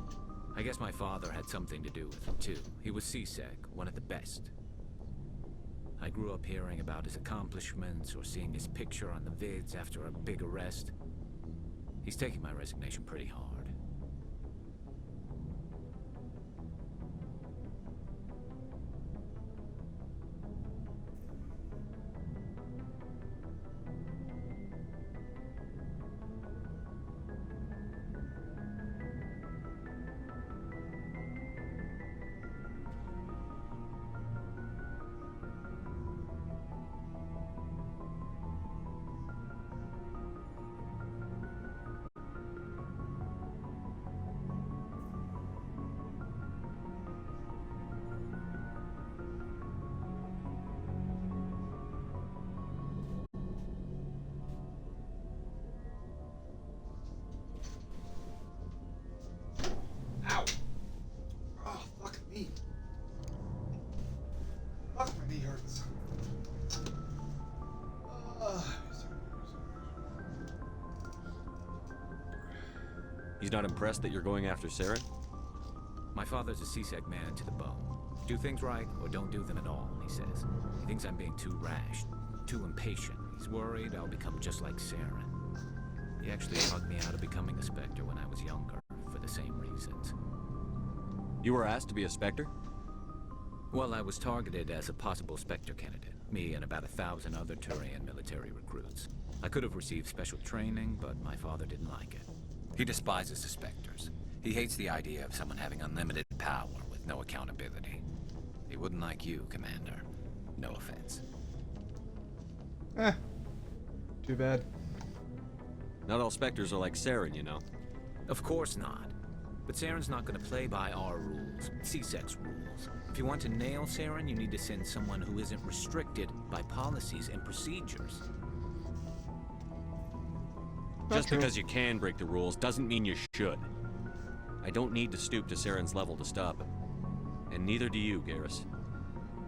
I guess my father had something to do with it, too. He was CSEC, one of the best. I grew up hearing about his accomplishments or seeing his picture on the vids after a big arrest. He's taking my resignation pretty hard. He's not impressed that you're going after Saren? My father's a CSEC man to the bone. Do things right, or don't do them at all, he says. He thinks I'm being too rash, too impatient. He's worried I'll become just like Saren. He actually talked me out of becoming a Spectre when I was younger, for the same reasons. You were asked to be a Spectre? Well, I was targeted as a possible Spectre candidate. Me and about 1,000 other Turian military recruits. I could have received special training, but my father didn't like it. He despises the Spectres. He hates the idea of someone having unlimited power with no accountability. He wouldn't like you, Commander. No offense. Too bad. Not all Spectres are like Saren, you know. Of course not. But Saren's not going to play by our rules, CSEC's rules. If you want to nail Saren, you need to send someone who isn't restricted by policies and procedures. Just because you can break the rules doesn't mean you should. I don't need to stoop to Saren's level to stop him. And neither do you, Garrus.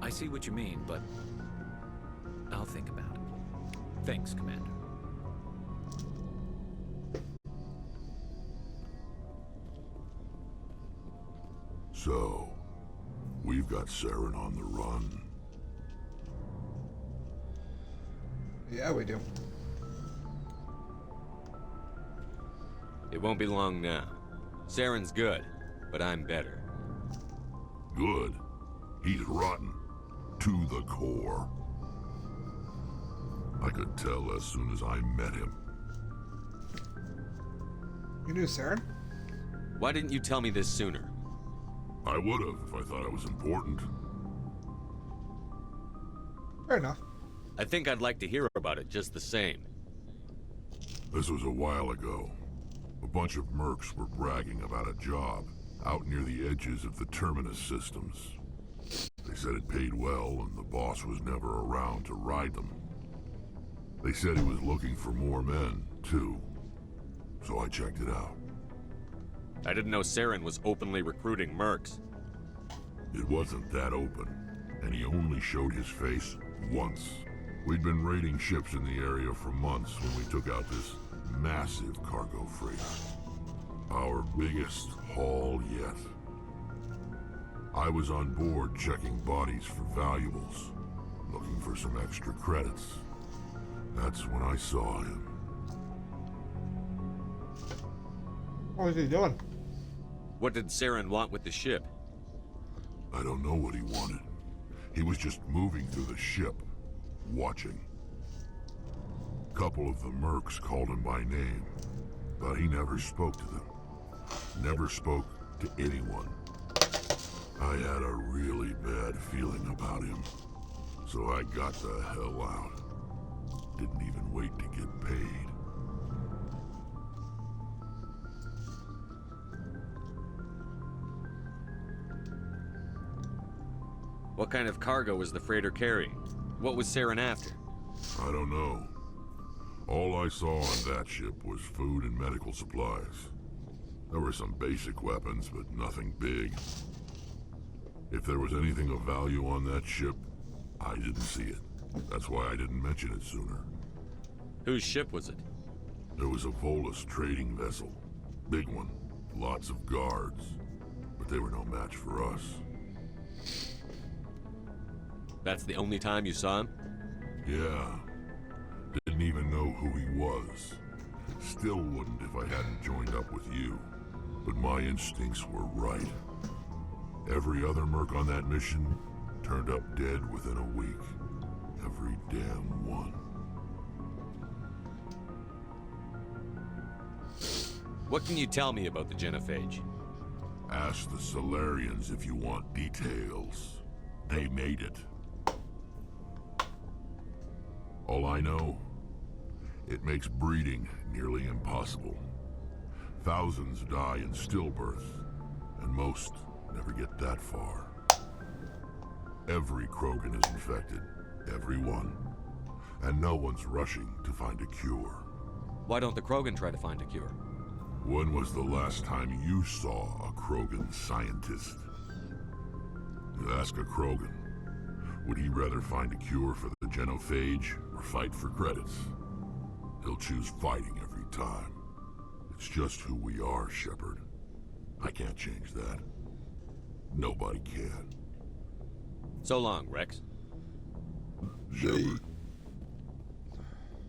I see what you mean, but I'll think about it. Thanks, Commander. So, we've got Saren on the run. Yeah, we do. It won't be long now. Saren's good, but I'm better. Good? He's rotten. To the core. I could tell as soon as I met him. You knew Saren? Why didn't you tell me this sooner? I would have if I thought it was important. Fair enough. I think I'd like to hear about it just the same. This was a while ago. A bunch of mercs were bragging about a job out near the edges of the Terminus systems. They said it paid well and the boss was never around to ride them. They said he was looking for more men, too. So I checked it out. I didn't know Saren was openly recruiting mercs. It wasn't that open, and he only showed his face once. We'd been raiding ships in the area for months when we took out this massive cargo freighter. Our biggest haul yet. I was on board checking bodies for valuables, looking for some extra credits. That's when I saw him. What was he doing? What did Saren want with the ship? I don't know what he wanted. He was just moving through the ship, watching. A couple of the mercs called him by name, but he never spoke to them. Never spoke to anyone. I had a really bad feeling about him, so I got the hell out. Didn't even wait to get paid. What kind of cargo was the freighter carrying? What was Saren after? I don't know. All I saw on that ship was food and medical supplies. There were some basic weapons, but nothing big. If there was anything of value on that ship, I didn't see it. That's why I didn't mention it sooner. Whose ship was it? There was a Volus trading vessel. Big one. Lots of guards. But they were no match for us. That's the only time you saw him? Yeah. Didn't even know who he was. Still wouldn't if I hadn't joined up with you. But my instincts were right. Every other merc on that mission turned up dead within a week. Every damn one. What can you tell me about the genophage? Ask the Solarians if you want details. They made it. All I know, it makes breeding nearly impossible. Thousands die in stillbirth, and most never get that far. Every Krogan is infected, every one. And no one's rushing to find a cure. Why don't the Krogan try to find a cure? When was the last time you saw a Krogan scientist? You ask a Krogan, would he rather find a cure for the genophage or fight for credits? He'll choose fighting every time. It's just who we are, Shepard. I can't change that. Nobody can. So long, Rex. Shepard.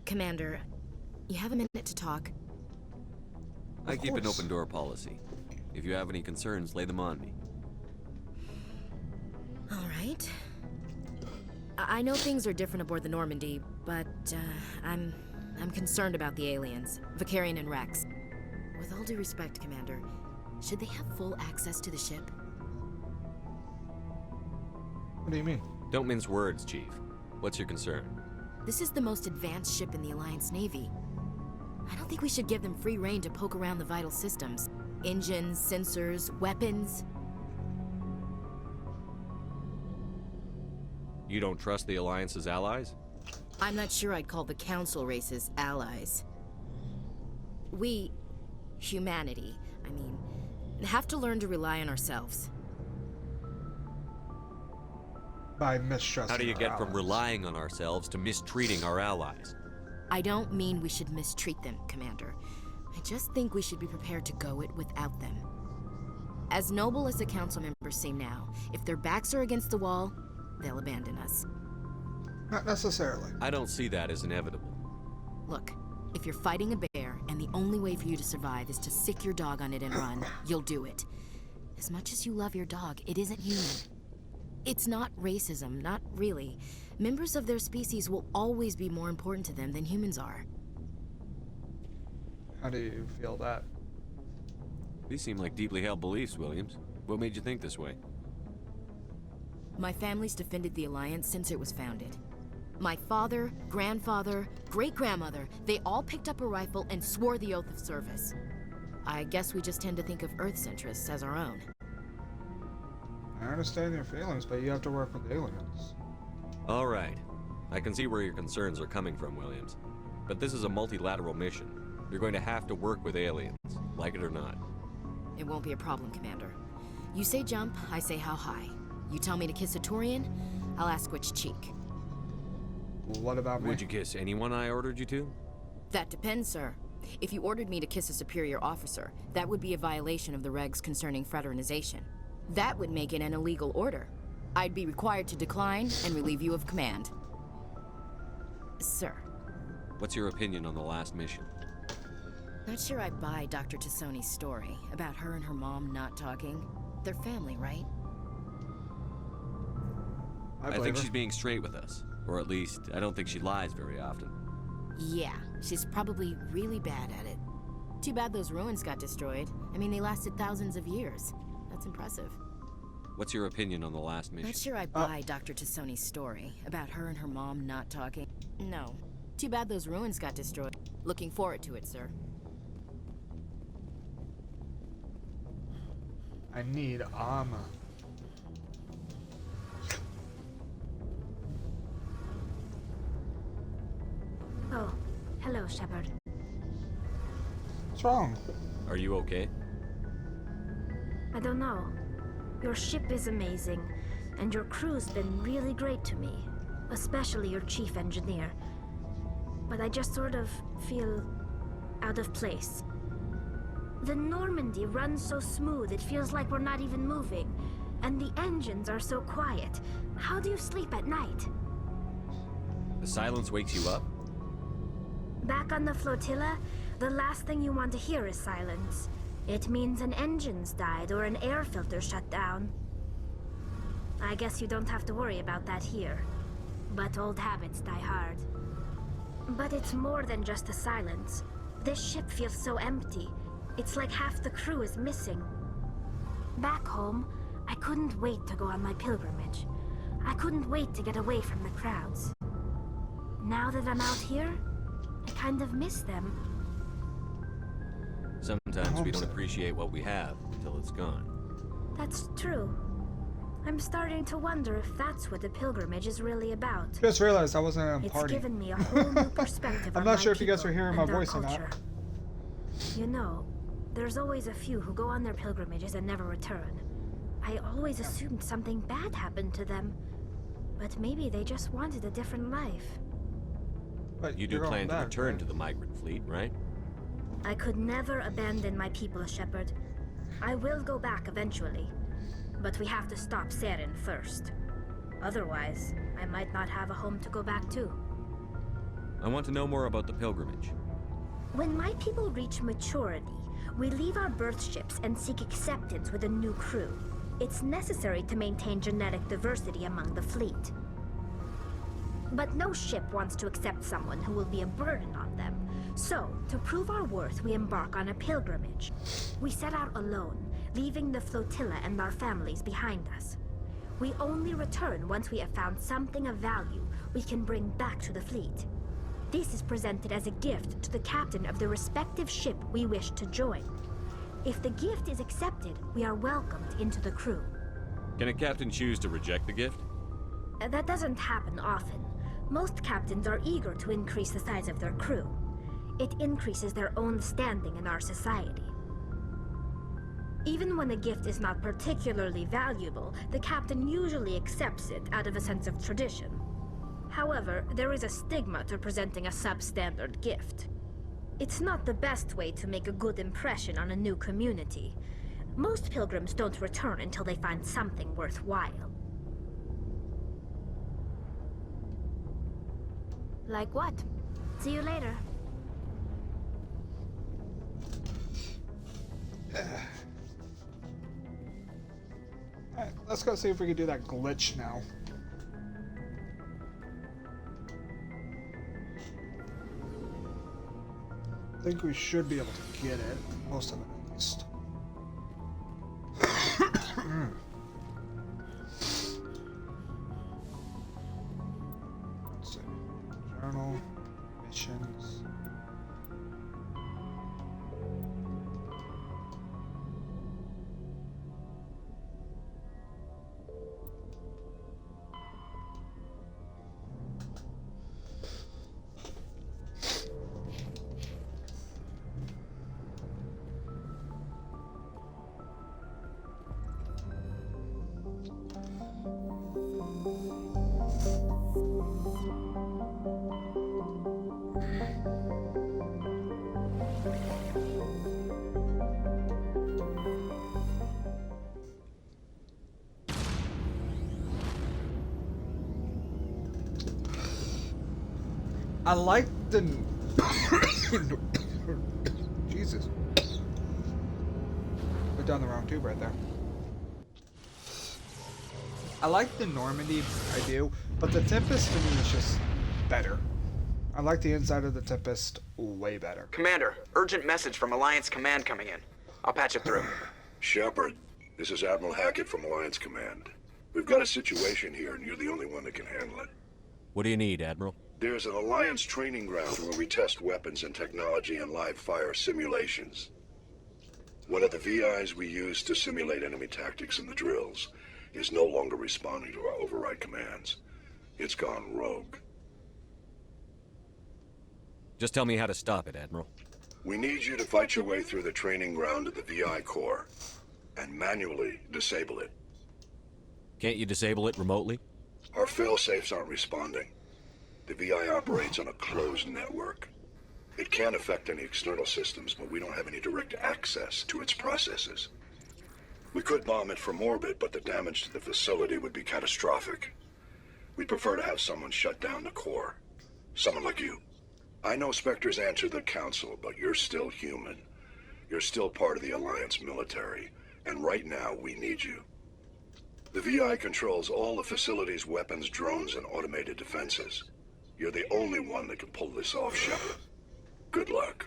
Commander, you have a minute to talk? I keep an open door policy. If you have any concerns, lay them on me. All right. I know things are different aboard the Normandy, but I'm concerned about the aliens, Vicarian and Rex. With all due respect, Commander, should they have full access to the ship? What do you mean? Don't mince words, Chief. What's your concern? This is the most advanced ship in the Alliance Navy. I don't think we should give them free rein to poke around the vital systems. Engines, sensors, weapons. You don't trust the Alliance's allies? I'm not sure I'd call the Council races allies. We, humanity, I mean, have to learn to rely on ourselves. By mistrusting How do you our get from allies. relying on ourselves to mistreating our allies? I don't mean we should mistreat them, Commander. I just think we should be prepared to go it without them. As noble as the Council members seem now, if their backs are against the wall, they'll abandon us. Not necessarily. I don't see that as inevitable. Look, if you're fighting a bear and the only way for you to survive is to sick your dog on it and run, you'll do it. As much as you love your dog, it isn't human. It's not racism, not really. Members of their species will always be more important to them than humans are. How do you feel that? These seem like deeply held beliefs, Williams. What made you think this way? My family's defended the Alliance since it was founded. My father, grandfather, great-grandmother, they all picked up a rifle and swore the oath of service. I guess we just tend to think of Earth's interests as our own. I understand your feelings, but you have to work with aliens. All right. I can see where your concerns are coming from, Williams. But this is a multilateral mission. You're going to have to work with aliens, like it or not. It won't be a problem, Commander. You say jump, I say how high. You tell me to kiss a Turian, I'll ask which cheek. What about me? Would you kiss anyone I ordered you to? That depends, sir. If you ordered me to kiss a superior officer, that would be a violation of the regs concerning fraternization. That would make it an illegal order. I'd be required to decline and relieve you of command. Sir. What's your opinion on the last mission? Not sure I buy Dr. Tassoni's story about her and her mom not talking. They're family, right? I think she's being straight with us. Or at least, I don't think she lies very often. Yeah, she's probably really bad at it. Too bad those ruins got destroyed. I mean, they lasted thousands of years. That's impressive. What's your opinion on the last mission? Not sure I buy Dr. Tassoni's story about her and her mom not talking. No. Too bad those ruins got destroyed. Looking forward to it, sir. I need armor. Oh, hello, Shepard. What's wrong? Are you okay? I don't know. Your ship is amazing, and your crew's been really great to me, especially your chief engineer. But I just sort of feel out of place. The Normandy runs so smooth it feels like we're not even moving, and the engines are so quiet. How do you sleep at night? The silence wakes you up? Back on the flotilla, the last thing you want to hear is silence. It means an engine's died or an air filter shut down. I guess you don't have to worry about that here. But old habits die hard. But it's more than just the silence. This ship feels so empty. It's like half the crew is missing. Back home, I couldn't wait to go on my pilgrimage. I couldn't wait to get away from the crowds. Now that I'm out here, I kind of miss them. Sometimes we don't appreciate what we have until it's gone. That's true. I'm starting to wonder if that's what the pilgrimage is really about. Just realized I wasn't at a It's party. given me a whole new perspective I'm on not my sure if you guys were people hearing my and their voice or not. culture. You know, there's always a few who go on their pilgrimages and never return. I always assumed something bad happened to them. But maybe they just wanted a different life. But You do plan to return to the migrant fleet, right? I could never abandon my people, Shepard. I will go back eventually, but we have to stop Saren first. Otherwise, I might not have a home to go back to. I want to know more about the pilgrimage. When my people reach maturity, we leave our birth ships and seek acceptance with a new crew. It's necessary to maintain genetic diversity among the fleet. But no ship wants to accept someone who will be a burden on them. So, to prove our worth, we embark on a pilgrimage. We set out alone, leaving the flotilla and our families behind us. We only return once we have found something of value we can bring back to the fleet. This is presented as a gift to the captain of the respective ship we wish to join. If the gift is accepted, we are welcomed into the crew. Can a captain choose to reject the gift? That doesn't happen often. Most captains are eager to increase the size of their crew. It increases their own standing in our society. Even when a gift is not particularly valuable, the captain usually accepts it out of a sense of tradition. However, there is a stigma to presenting a substandard gift. It's not the best way to make a good impression on a new community. Most pilgrims don't return until they find something worthwhile. Like what? See you later. Alright, let's go see if we can do that glitch now. I think we should be able to get it. Most of it, at least. Let's see. Journal. Missions. I like the... Jesus. Put down the wrong tube right there. I like the Normandy, I do, but the Tempest to me is just better. I like the inside of the Tempest way better. Commander, urgent message from Alliance Command coming in. I'll patch it through. Shepard, this is Admiral Hackett from Alliance Command. We've got a situation here, and you're the only one that can handle it. What do you need, Admiral? There's an Alliance training ground where we test weapons and technology in live fire simulations. One of the VIs we use to simulate enemy tactics in the drills is no longer responding to our override commands. It's gone rogue. Just tell me how to stop it, Admiral. We need you to fight your way through the training ground to the VI core and manually disable it. Can't you disable it remotely? Our fail-safes aren't responding. The VI operates on a closed network. It can affect any external systems, but we don't have any direct access to its processes. We could bomb it from orbit, but the damage to the facility would be catastrophic. We'd prefer to have someone shut down the core. Someone like you. I know Spectres answer the Council, but you're still human. You're still part of the Alliance military, and right now we need you. The VI controls all the facility's weapons, drones, and automated defenses. You're the only one that can pull this off, Shepard. Good luck.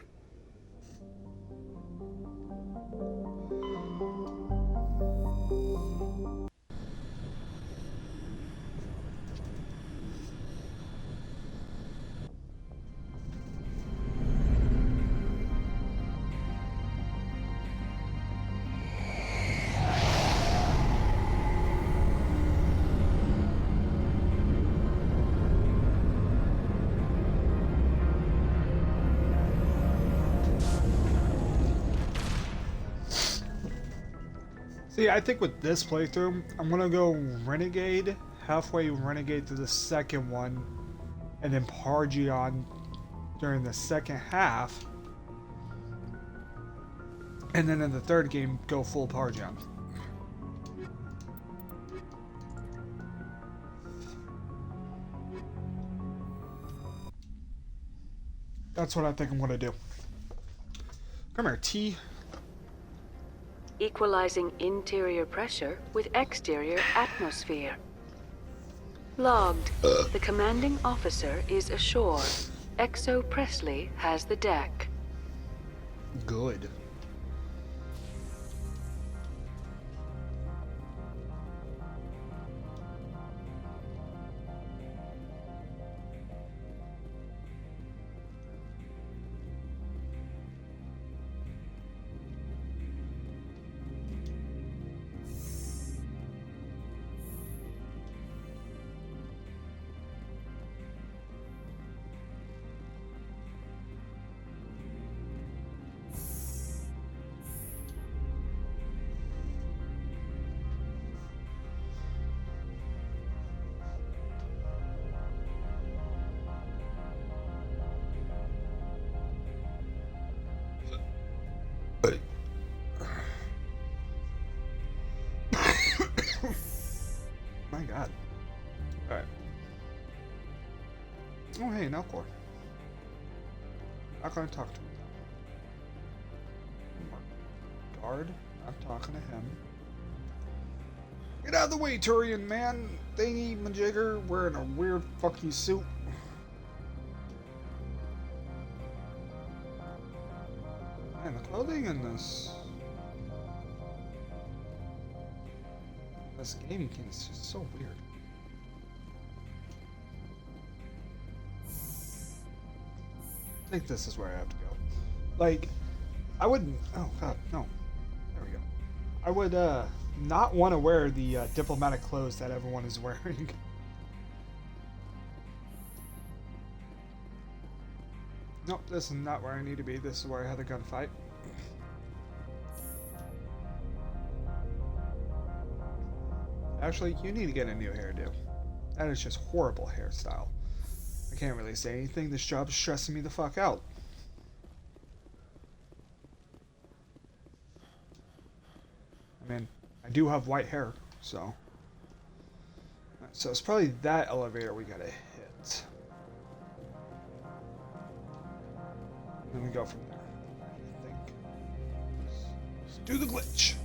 See, I think with this playthrough, I'm gonna go Renegade, halfway Renegade to the second one, and then Pargeon during the second half, And then in the third game, go full power jam. That's what I think I'm gonna do. Come here, T. Equalizing interior pressure with exterior atmosphere. Logged. The commanding officer is ashore. Exo Presley has the deck. Good. My God. Alright. Oh, hey, Nelcor. Not gonna talk to him. Guard. Not talking to him. Get out of the way, Turian man! Thingy majigger wearing a weird fucking suit. Man, the clothing in this game is just so weird. I think this is where I have to go. Like, I wouldn't. Oh God, no. There we go. I would not want to wear the diplomatic clothes that everyone is wearing. Nope, this is not where I need to be. This is where I had the gunfight. Actually, you need to get a new hairdo. That is just horrible hairstyle. I can't really say anything. This job is stressing me the fuck out. I mean, I do have white hair, so. So it's probably that elevator we gotta hit. And then we go from there. I think. Let's do the glitch.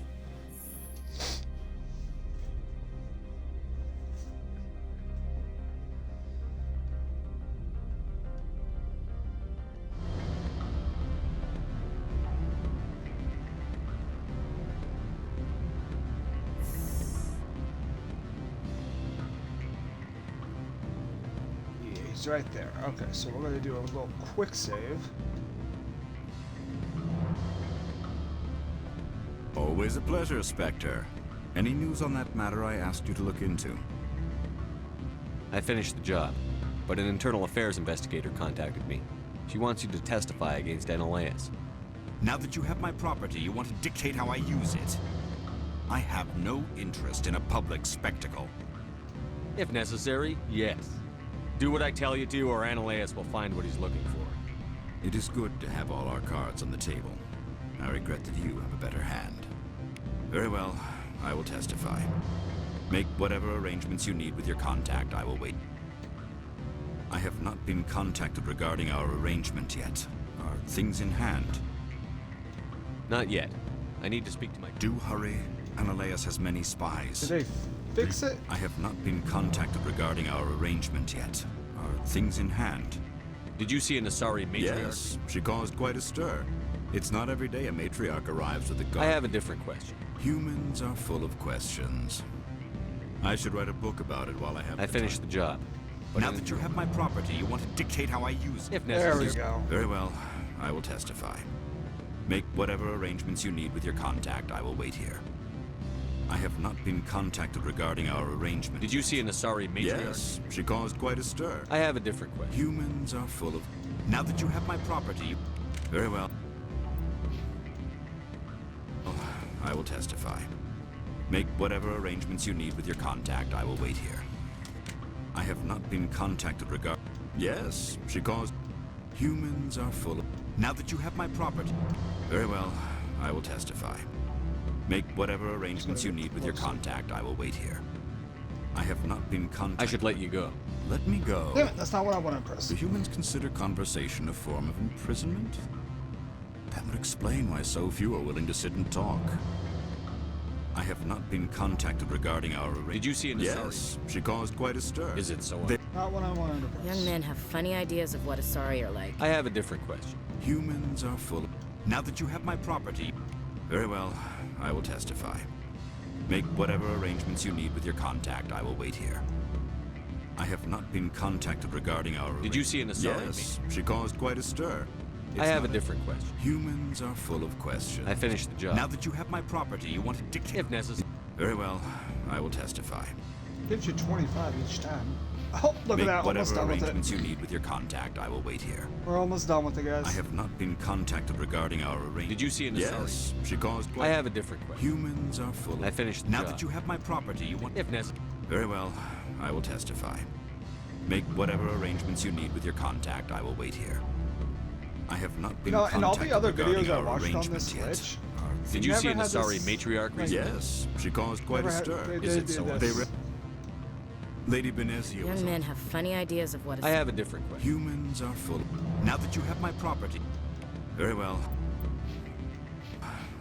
Right there. Okay, so we're going to do a little quick save. Always a pleasure, Spectre. Any news on that matter I asked you to look into? I finished the job, but an internal affairs investigator contacted me. She wants you to testify against Ananias. Now that you have my property, you want to dictate how I use it. I have no interest in a public spectacle. If necessary, yes. Do what I tell you to, or Ananias will find what he's looking for. It is good to have all our cards on the table. I regret that you have a better hand. Very well, I will testify. Make whatever arrangements you need with your contact. I will wait. I have not been contacted regarding our arrangement yet. Are things in hand? Not yet. I need to speak to my... Do hurry. Ananias has many spies. Did they fix it? I have not been contacted regarding our arrangement yet. Are things in hand? Did you see an Asari matriarch? Yes, she caused quite a stir. It's not every day a matriarch arrives with a guard. I have a different question. Humans are full of questions. I should write a book about it while I have I finished the job. But now that you have my property, you want to dictate how I use it. If necessary. There we go. Very well, I will testify. Make whatever arrangements you need with your contact. I will wait here. I have not been contacted regarding our arrangement. Did you see an Asari matriarch? Yes, she caused quite a stir. I have a different question. Humans are full of... Now that you have my property... Very well. I will testify. Make whatever arrangements you need with your contact. I will wait here. I have not been contacted regarding... Yes, she caused... Humans are full of... Now that you have my property... Very well, I will testify. Make whatever arrangements you need with your contact. I will wait here. I have not been contacted. I should let you go. Let me go. Damn it, that's not what I want to press. Do humans consider conversation a form of imprisonment? That would explain why so few are willing to sit and talk. I have not been contacted regarding our arrangement. Did you see an Asari? Yes, she caused quite a stir. Is it so? Not what I wanted to press. Young men have funny ideas of what Asari are like. I have a different question. Humans are full of... Now that you have my property... Very well, I will testify. Make whatever arrangements you need with your contact. I will wait here. I have not been contacted regarding our... Did you see an Asari? Yes, she caused quite a stir. I have a different question. Humans are full of questions. I finished the job. Now that you have my property, you want to dictate... If necessary. Very well, I will testify. Gives you 25 each time. Oh, look at that. Almost done with it. Make whatever arrangements you need with your contact. I will wait here. We're almost done with it, guys. I have not been contacted regarding our arrangement. Did you see an Asari? Yes, she caused... I have a different question. Humans are full of... I finished the Now job. that you have my property, you want... If necessary. Very well, I will testify. Make whatever arrangements you need with your contact. I will wait here. I have not been in all the other regarding videos I our watched on arrangement this yet. Switch, Did you see an Asari matriarch recently? Yes, she caused quite a stir. Is it so? Lady Benezio. Young men have funny ideas of what I have a different question. Humans are full. Now that you have my property. Very well.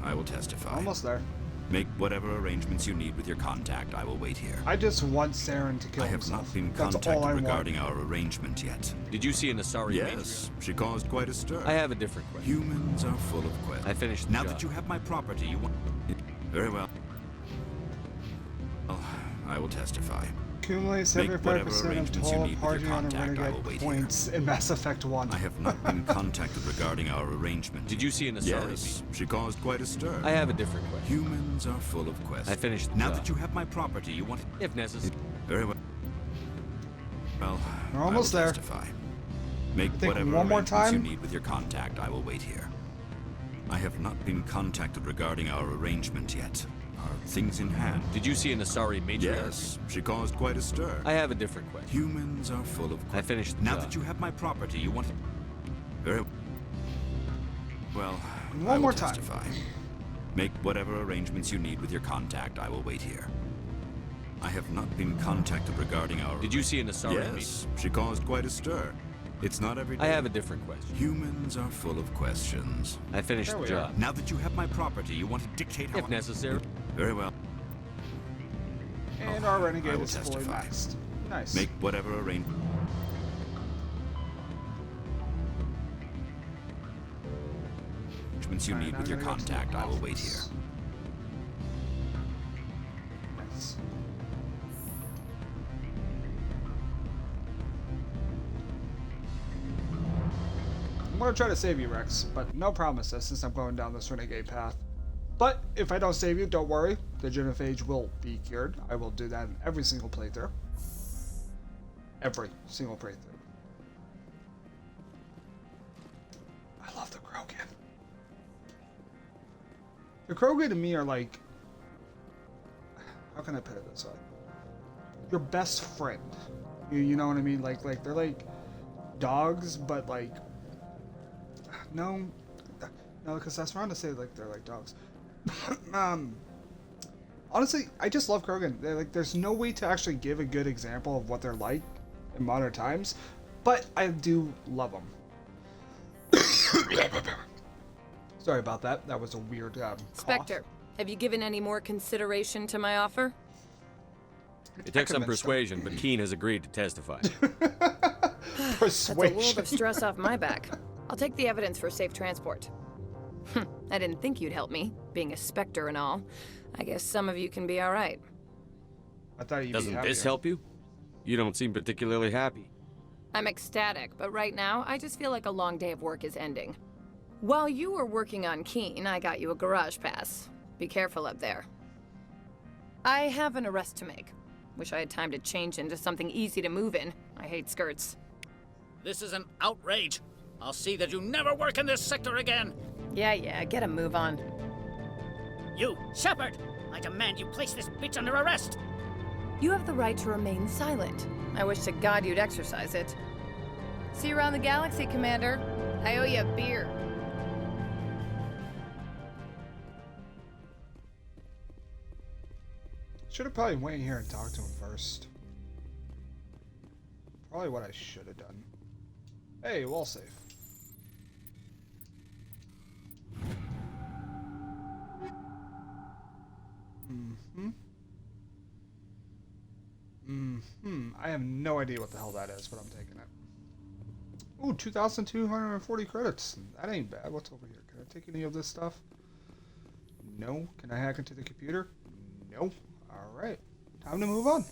I will testify. Almost there. Make whatever arrangements you need with your contact. I will wait here. I just want Saren to kill I have himself. not been That's all contacted I regarding our arrangement yet. Did you see an Asari Yes, she caused quite a stir. I have a different question. Humans are full of questions. I finished the Now job. that you have my property, you want... Very well. Well, I will testify. Accumulates Make 75% whatever of arrangements you total need with party your on a contact. I will renegade wait points in Mass Effect 1. I have not been contacted regarding our arrangement. Did you see an Asari? Yes, she caused quite a stir. I have a different question. Humans are full of questions. I finished the Now job. that you have my property, you want... If necessary. Very well. Well, We're almost I will there. testify. Make I think whatever one more arrangements time. you need with your contact. I will wait here. I have not been contacted regarding our arrangement yet. Our things in hand. Did you see an Asari matriarch? Yes, she caused quite a stir. I have a different question. Humans are full of... I finished the Now job. that you have my property, you want... Very well. One I will more time. testify. Make whatever arrangements you need with your contact. I will wait here. I have not been contacted regarding our... Did you see an Asari Yes, she caused quite a stir. It's not every day. I have a different question. Humans are full of questions. I finished There the we job. Now that you have my property, you want to dictate how... If necessary. Very well. And our I renegade will is fully testify. maxed. Nice. Make whatever arrangements you need with your contact. I will wait here. Nice. I'm gonna try to save you, Rex, but no promises since I'm going down this renegade path. But if I don't save you, don't worry. The genophage will be cured. I will do that in every single playthrough. Every single playthrough. I love the Krogan. The Krogan to me are like... How can I put it this way? Your best friend. You know what I mean? Like they're like dogs, but like... No, because that's wrong to say like they're like dogs. Honestly, I just love Krogan. They're like, there's no way to actually give a good example of what they're like in modern times, but I do love them. Sorry about that. That was a weird cough. Spectre, have you given any more consideration to my offer? It takes some persuasion, but Keen has agreed to testify. That's a world of stress off my back. I'll take the evidence for safe transport. I didn't think you'd help me, being a Spectre and all. I guess some of you can be alright. I thought you'd Doesn't this help you? You don't seem particularly happy. I'm ecstatic, but right now, I just feel like a long day of work is ending. While you were working on Keen, I got you a garage pass. Be careful up there. I have an arrest to make. Wish I had time to change into something easy to move in. I hate skirts. This is an outrage. I'll see that you never work in this sector again. Yeah, get a move on. You, Shepard! I demand you place this bitch under arrest! You have the right to remain silent. I wish to God you'd exercise it. See you around the galaxy, Commander. I owe you a beer. Should have probably went here and talked to him first. Probably what I should have done. Hey, wall safe. I have no idea what the hell that is, but I'm taking it. Ooh, 2,240 credits. That ain't bad. What's over here? Can I take any of this stuff? No. Can I hack into the computer? No. Alright. Time to move on.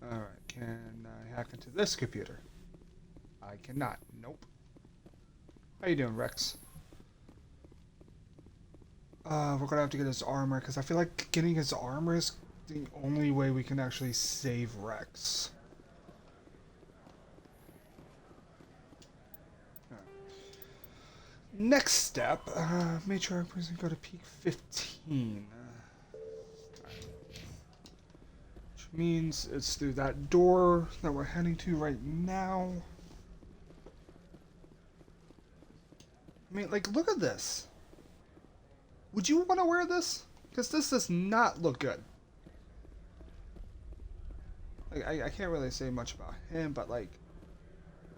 Alright. Can I hack into this computer? I cannot. Nope. How you doing, Rex? We're gonna have to get his armor, because I feel like getting his armor is the only way we can actually save Rex. Next step, Matriarch Prison, go to peak 15. Which means it's through that door that we're heading to right now. I mean, like, look at this. Would you want to wear this? Because this does not look good. Like, I can't really say much about him, but like,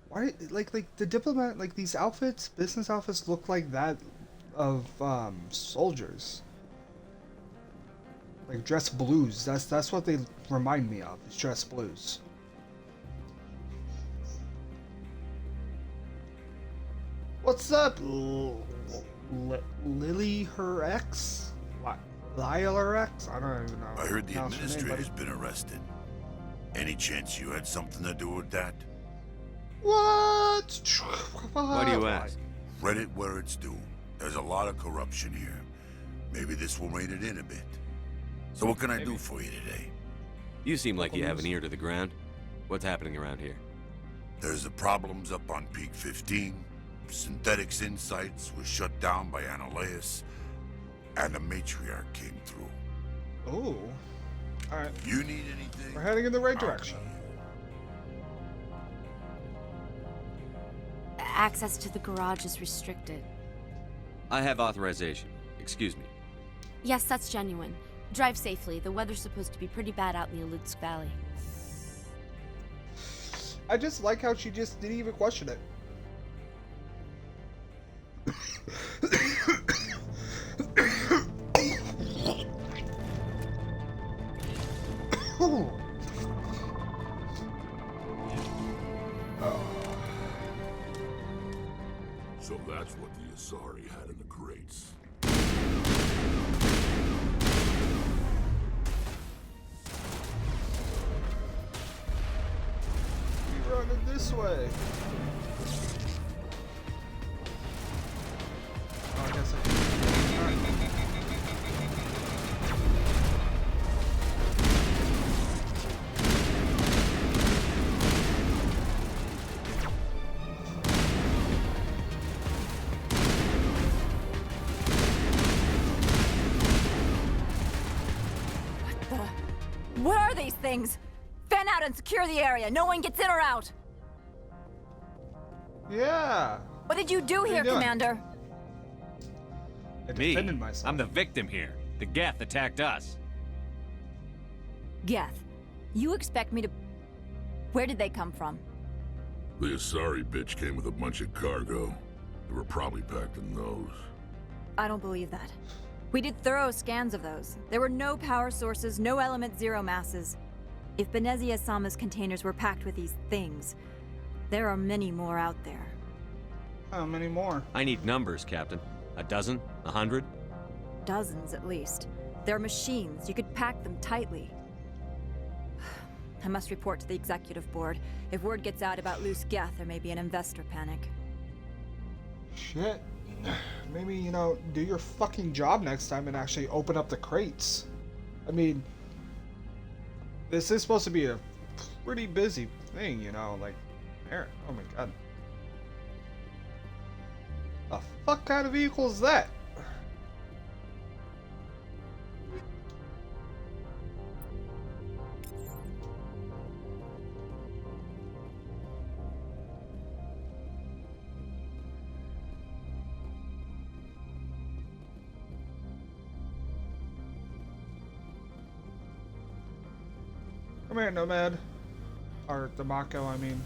why, like the diplomat, like these outfits, business outfits look like that of soldiers. Like dress blues. That's what they remind me of. Is dress blues. What's up, Lily, her ex? Lyle, her ex? I don't even know. I heard the administrator's been arrested. Any chance you had something to do with that? What? Why do you ask? Credit where it's due. There's a lot of corruption here. Maybe this will rein it in a bit. So what can I do for you today? You seem like you have an ear to the ground. What's happening around here? There's the problems up on Peak 15. Synthetics Insights was shut down by Annaleus. And the Matriarch came through. Oh. Alright. You need anything? We're heading in the right direction. Access to the garage is restricted. I have authorization. Excuse me. Yes, that's genuine. Drive safely. The weather's supposed to be pretty bad out in the Alutsk Valley. I just like how she just didn't even question it. So that's what the Asari had in the crates. We're running this way. Oh, I guess I can. What are these things? Fan out and secure the area. No one gets in or out. Yeah. What did you do here, Commander? I Me? defended myself. I'm the victim here. The Geth attacked us. Geth, you expect me to... Where did they come from? The Asari bitch came with a bunch of cargo. They were probably packed in those. I don't believe that. We did thorough scans of those. There were no power sources, no element zero masses. If Benezia Sama's containers were packed with these things, there are many more out there. How many more? I need numbers, Captain. A dozen? 100? Dozens, at least. They're machines. You could pack them tightly. I must report to the executive board. If word gets out about loose Geth, there may be an investor panic. Shit. Maybe, you know, do your fucking job next time and actually open up the crates. I mean, this is supposed to be a pretty busy thing, you know, like, there. Oh my god. The fuck kind of vehicle is that? Come here, Nomad. Or Demako, I mean.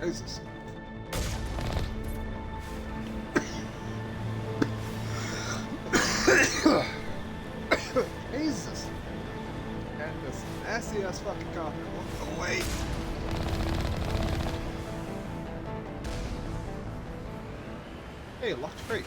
Jesus. Jesus. And this nasty ass fucking cough won't go away. Hey, locked crate.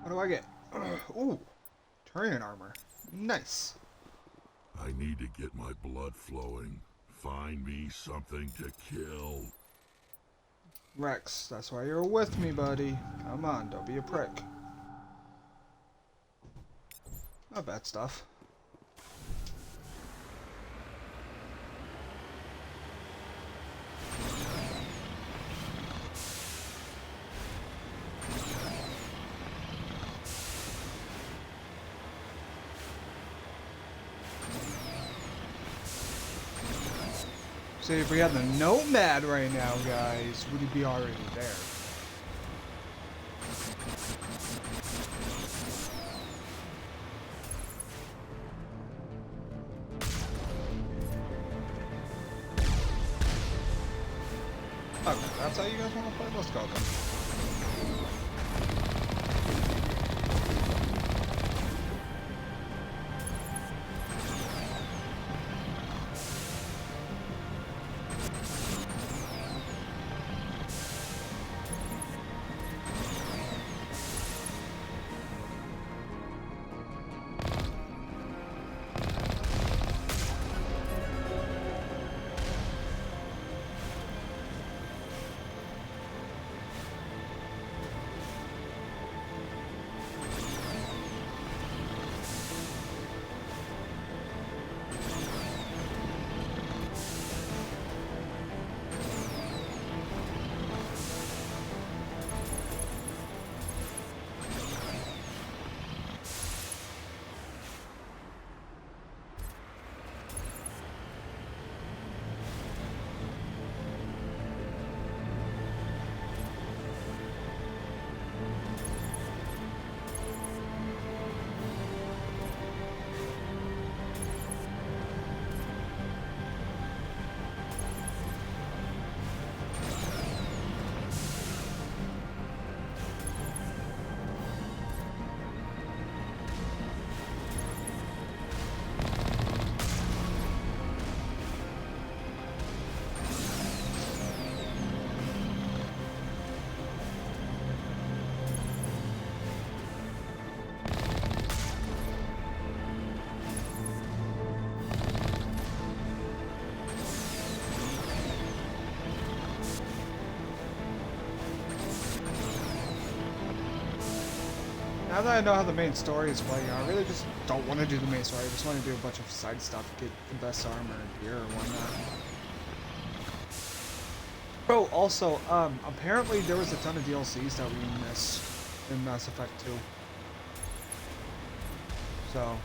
What do I get? Ooh, Turian armor. Nice. I need to get my blood flowing. Find me something to kill. Rex, that's why you're with me, buddy. Come on, don't be a prick. Not bad stuff. See, if we had the Nomad right now, guys, would he be already there? Okay, that's how you guys want to play? Let's go then. Now that I know how the main story is playing out, I really just don't want to do the main story. I just want to do a bunch of side stuff, get the best armor and gear or whatnot. Oh, also, apparently there was a ton of DLCs that we missed in Mass Effect 2. So...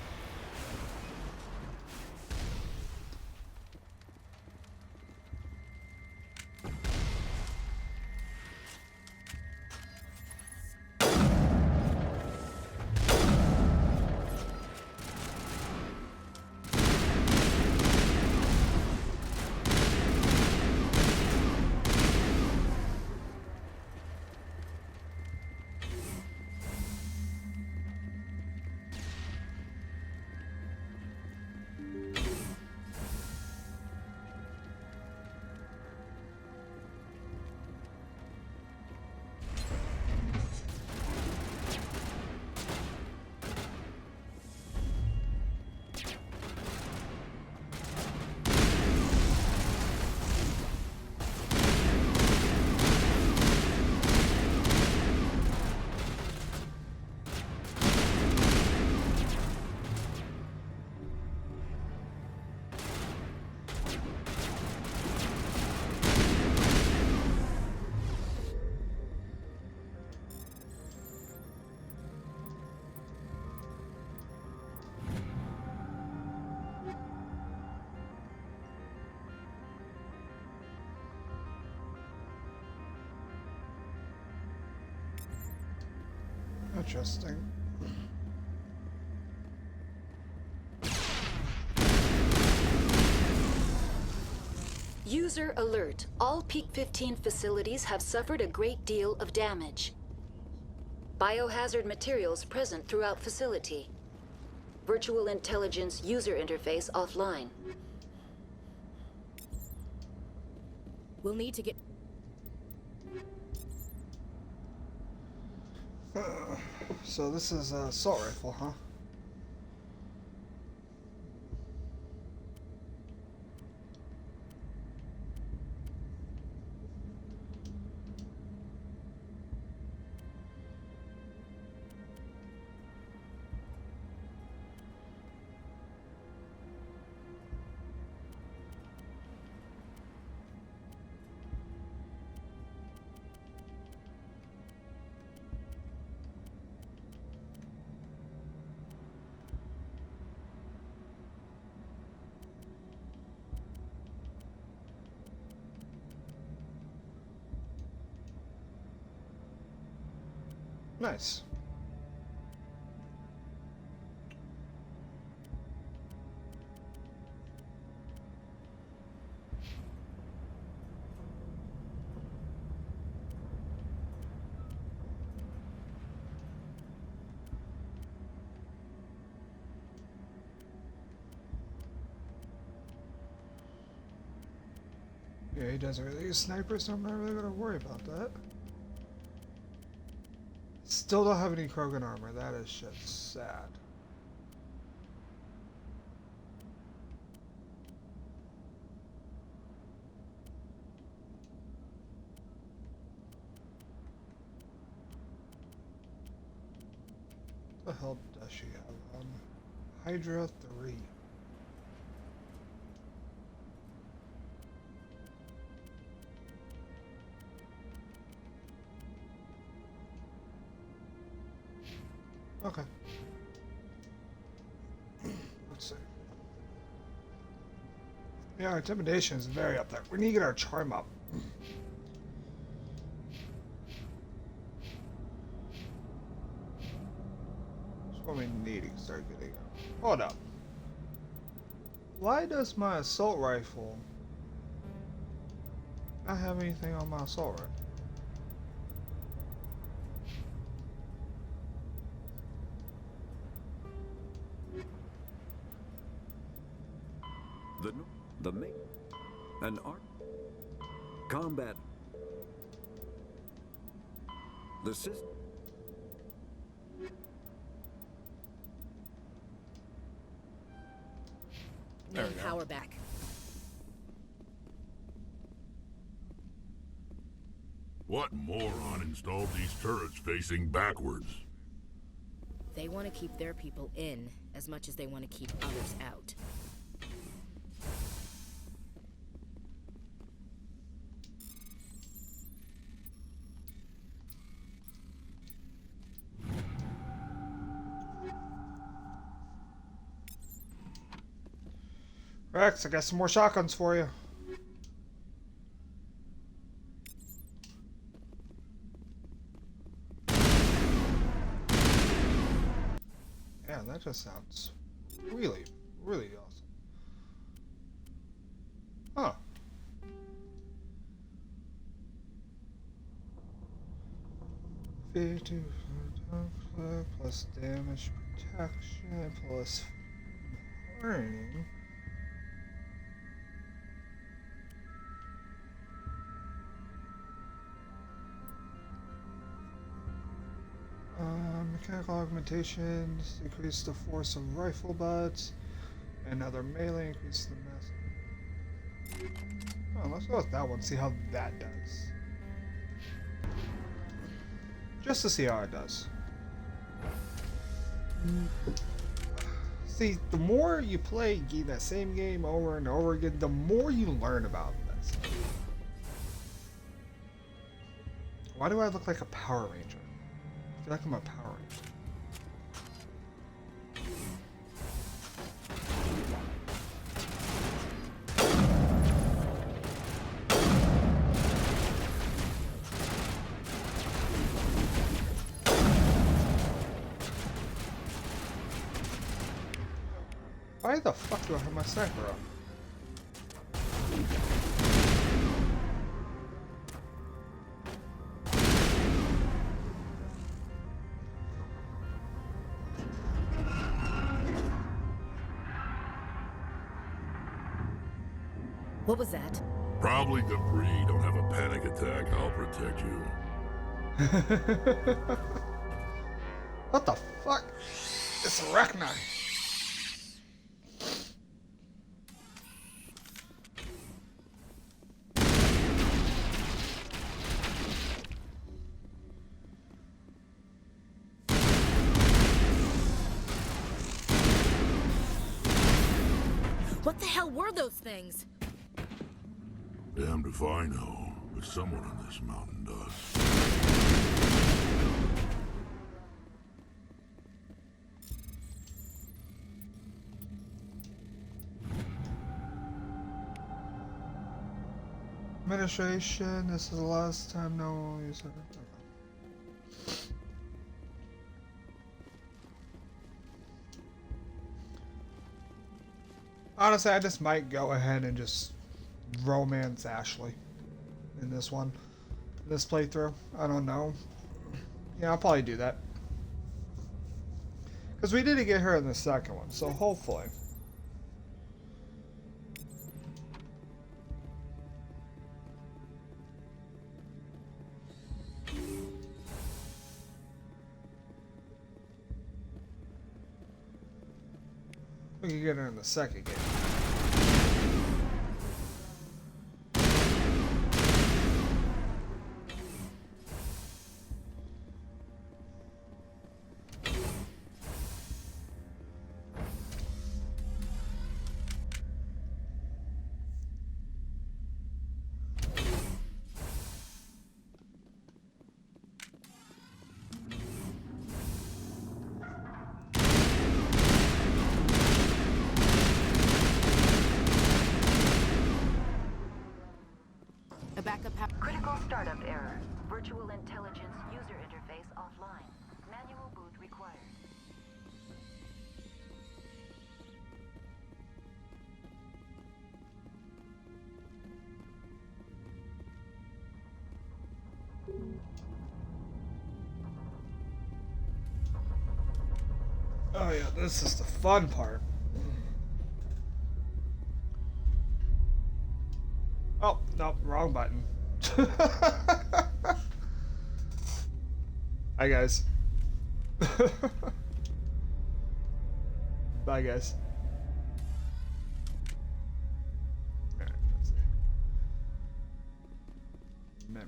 Interesting. User alert. All Peak 15 facilities have suffered a great deal of damage. Biohazard materials present throughout facility. Virtual intelligence user interface offline. We'll need to get... So this is a assault rifle, huh? Nice. Yeah, he doesn't really use snipers, so I'm not really gonna worry about that. Still don't have any Krogan armor. That is shit sad. What the hell does she have on? Hydra 3. Okay. Let's see. Yeah, our intimidation is very up there. We need to get our charm up. That's what we need to start getting up. Hold up. Why does my assault rifle not have anything on my assault rifle? The mate, an art, combat, the system. Main power back. What moron installed these turrets facing backwards? They want to keep their people in as much as they want to keep others out. Rex, I got some more shotguns for you. Yeah, that just sounds really, really awesome. Huh. Plus damage protection plus warning. Mechanical augmentations decrease the force of rifle butts. Another melee increases the mass. Oh, let's go with that one. See how that does. Just to see how it does. See, the more you play that same game over and over again, the more you learn about this. Why do I look like a Power Ranger? I feel like I'm a Power Ranger. Why the fuck do I have my sniper up? What was that? Probably debris. Don't have a panic attack. I'll protect you. What the fuck? It's Arachni. What the hell were those things? Damned if I know, but someone on this mountain does. Administration, this is the last time no use it. Honestly, I just might go ahead and just romance Ashley in this one. This playthrough. I don't know. Yeah, I'll probably do that. Because we didn't get her in the second one, so hopefully. We can get her in the second game. Critical startup error. Virtual intelligence user interface offline. Manual boot required. Oh yeah, this is the fun part. Oh, no, wrong button. Hi guys. Bye guys. Alright, let's see. Memory.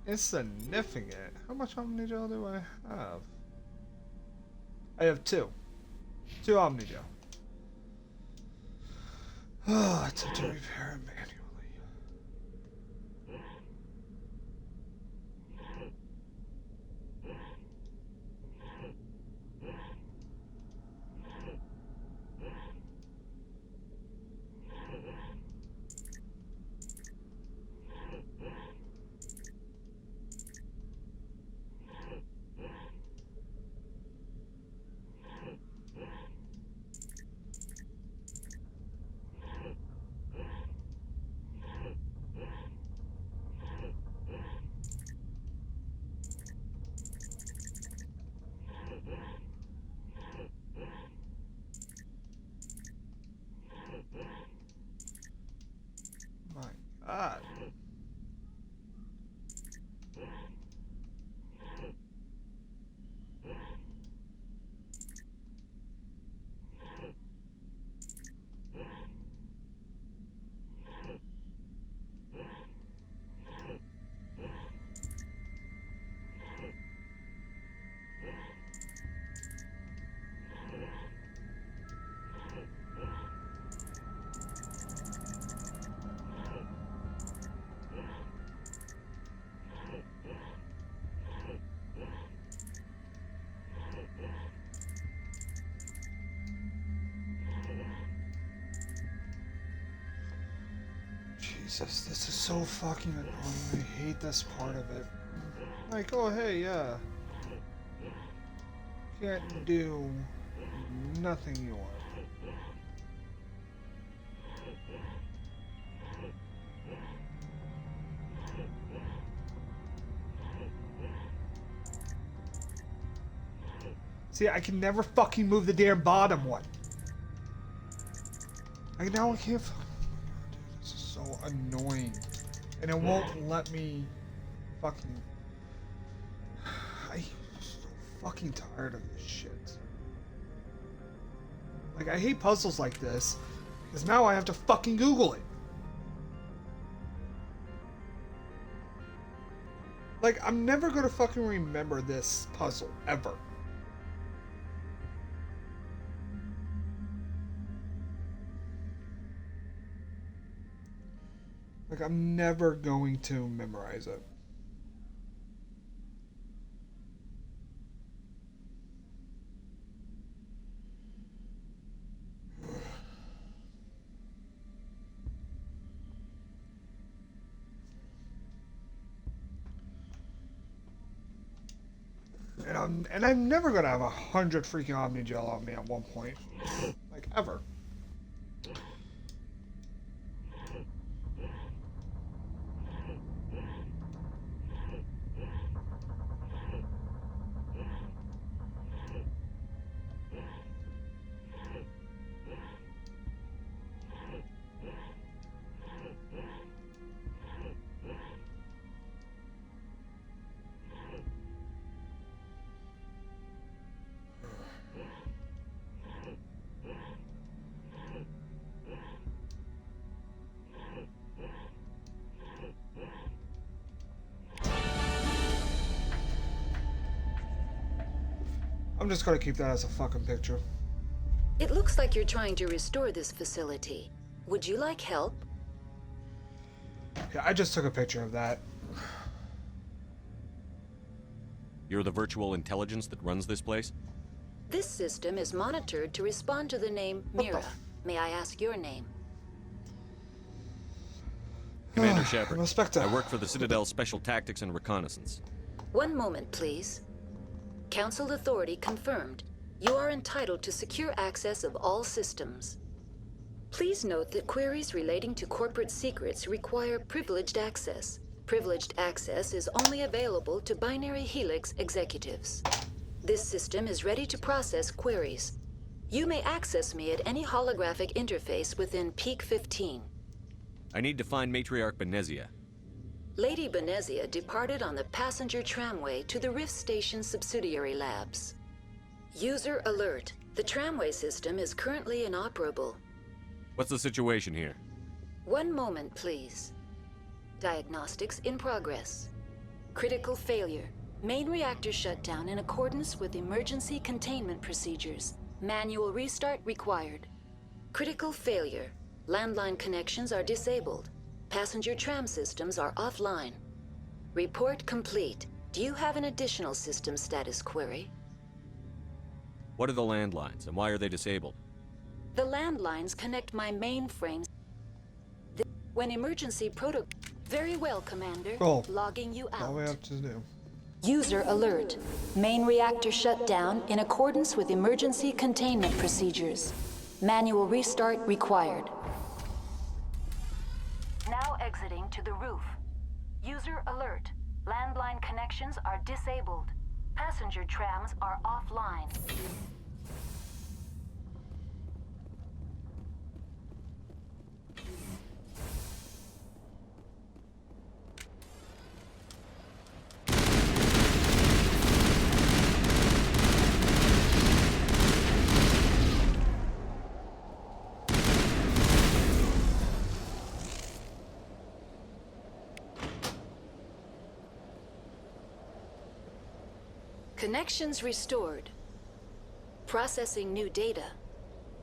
insignificant. How much Omnigel do I have? I have 2. 2 Omnigel. Oh, it's have to repair it manually. My God. Jesus, this is so fucking annoying. I hate this part of it. Like, oh hey, yeah. Can't do nothing you want. See, I can never fucking move the damn bottom one. I now can't. This is so annoying, and it won't let me. Fucking. I'm so fucking tired of this shit. Like, I hate puzzles like this, because now I have to fucking Google it. Like, I'm never gonna fucking remember this puzzle, ever. Like, I'm never going to memorize it. And I'm never gonna have 100 freaking Omnigel on me at one point. Like, ever. I'm just gonna keep that as a fucking picture. It looks like you're trying to restore this facility. Would you like help? Yeah, I just took a picture of that. You're the virtual intelligence that runs this place? This system is monitored to respond to the name Mira. May I ask your name? Commander Shepard. Inspector. I work for the Citadel Special Tactics and Reconnaissance. One moment, please. Council authority confirmed. You are entitled to secure access of all systems. Please note that queries relating to corporate secrets require privileged access. Privileged access is only available to Binary Helix executives. This system is ready to process queries. You may access me at any holographic interface within Peak 15. I need to find Matriarch Benezia. Lady Benezia departed on the passenger tramway to the Rift Station subsidiary labs. User alert. The tramway system is currently inoperable. What's the situation here? One moment, please. Diagnostics in progress. Critical failure. Main reactor shut down in accordance with emergency containment procedures. Manual restart required. Critical failure. Landline connections are disabled. Passenger tram systems are offline. Report complete. Do you have an additional system status query? What are the landlines, and why are they disabled? The landlines connect my mainframes. When emergency protocol... Very well, Commander. Cool. Logging you out. All we have to do. User alert. Main reactor shut down in accordance with emergency containment procedures. Manual restart required. Now exiting to the roof. User alert. Landline connections are disabled. Passenger trams are offline. Connections restored. Processing new data.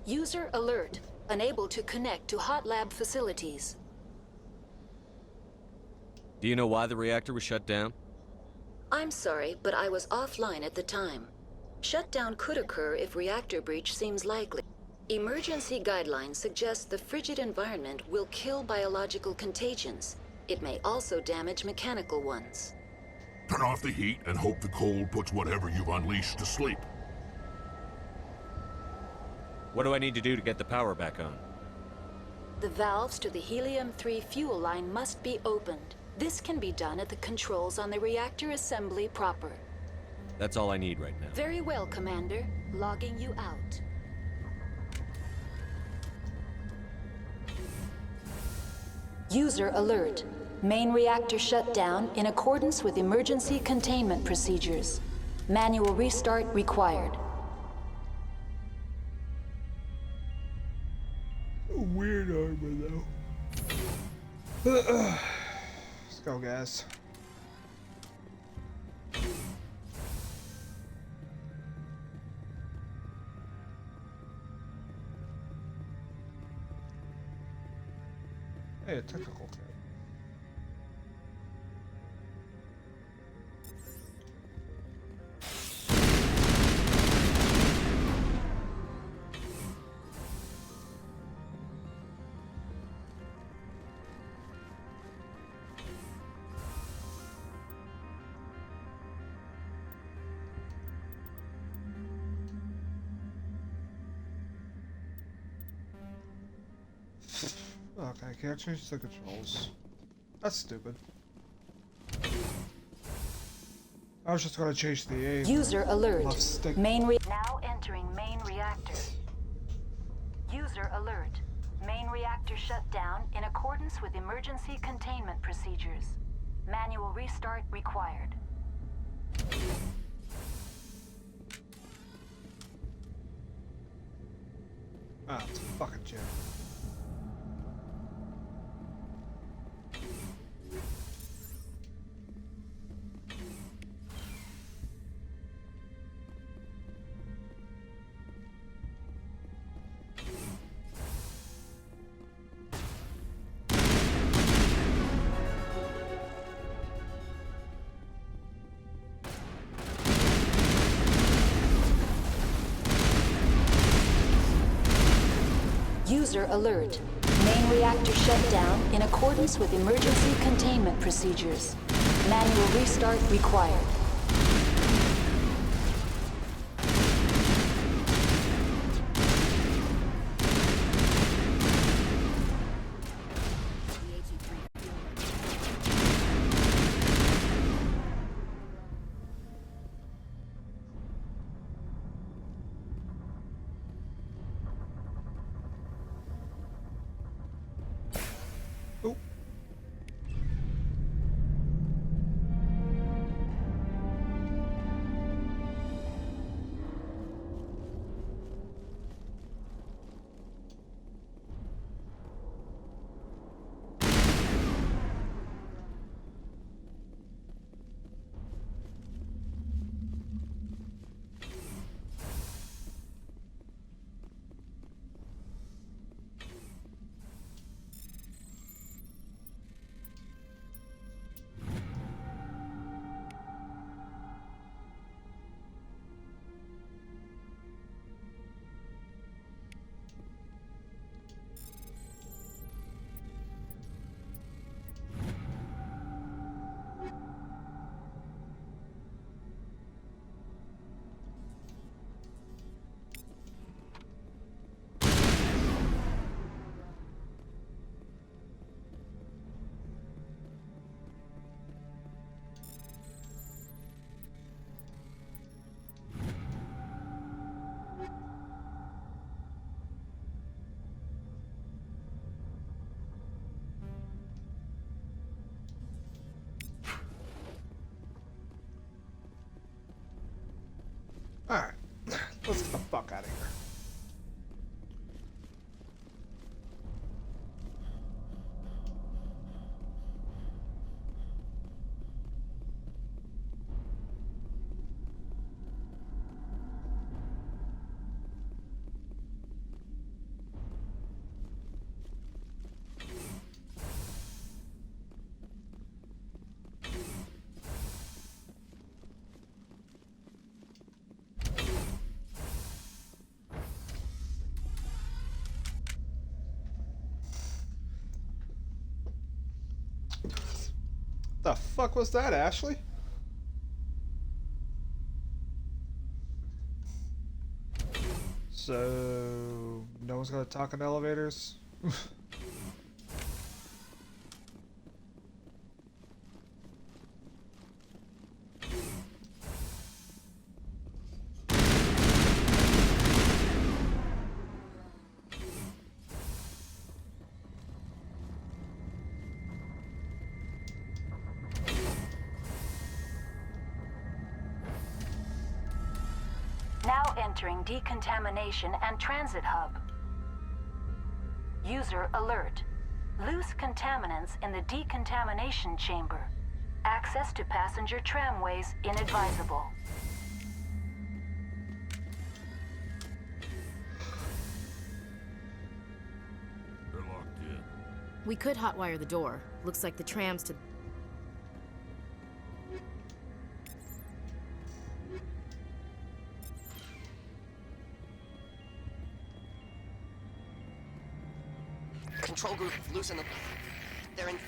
User alert. Unable to connect to hot lab facilities. Do you know why the reactor was shut down? I'm sorry, but I was offline at the time. Shutdown could occur if reactor breach seems likely. Emergency guidelines suggest the frigid environment will kill biological contagions. It may also damage mechanical ones. Turn off the heat and hope the cold puts whatever you've unleashed to sleep. What do I need to do to get the power back on? The valves to the helium-3 fuel line must be opened. This can be done at the controls on the reactor assembly proper. That's all I need right now. Very well, Commander. Logging you out. User alert. Main reactor shut down in accordance with emergency containment procedures. Manual restart required. Weird armor, though. Let's go, guys. Hey, a technical kit. Okay, I can't change the controls. That's stupid. I was just gonna change the aim. User alert. Left stick. Now entering main reactor. User alert. Main reactor shut down in accordance with emergency containment procedures. Manual restart required. Ah, it's a fucking jam. User alert. Main reactor shut down in accordance with emergency containment procedures. Manual restart required. Alright. Let's get the fuck out of here. The fuck was that, Ashley? So, no one's gonna talk in elevators? Now entering decontamination and transit hub. User alert. Loose contaminants in the decontamination chamber. Access to passenger tramways inadvisable. They're locked in. We could hotwire the door. Looks like the tram's to... Control group, loosen them. They're in...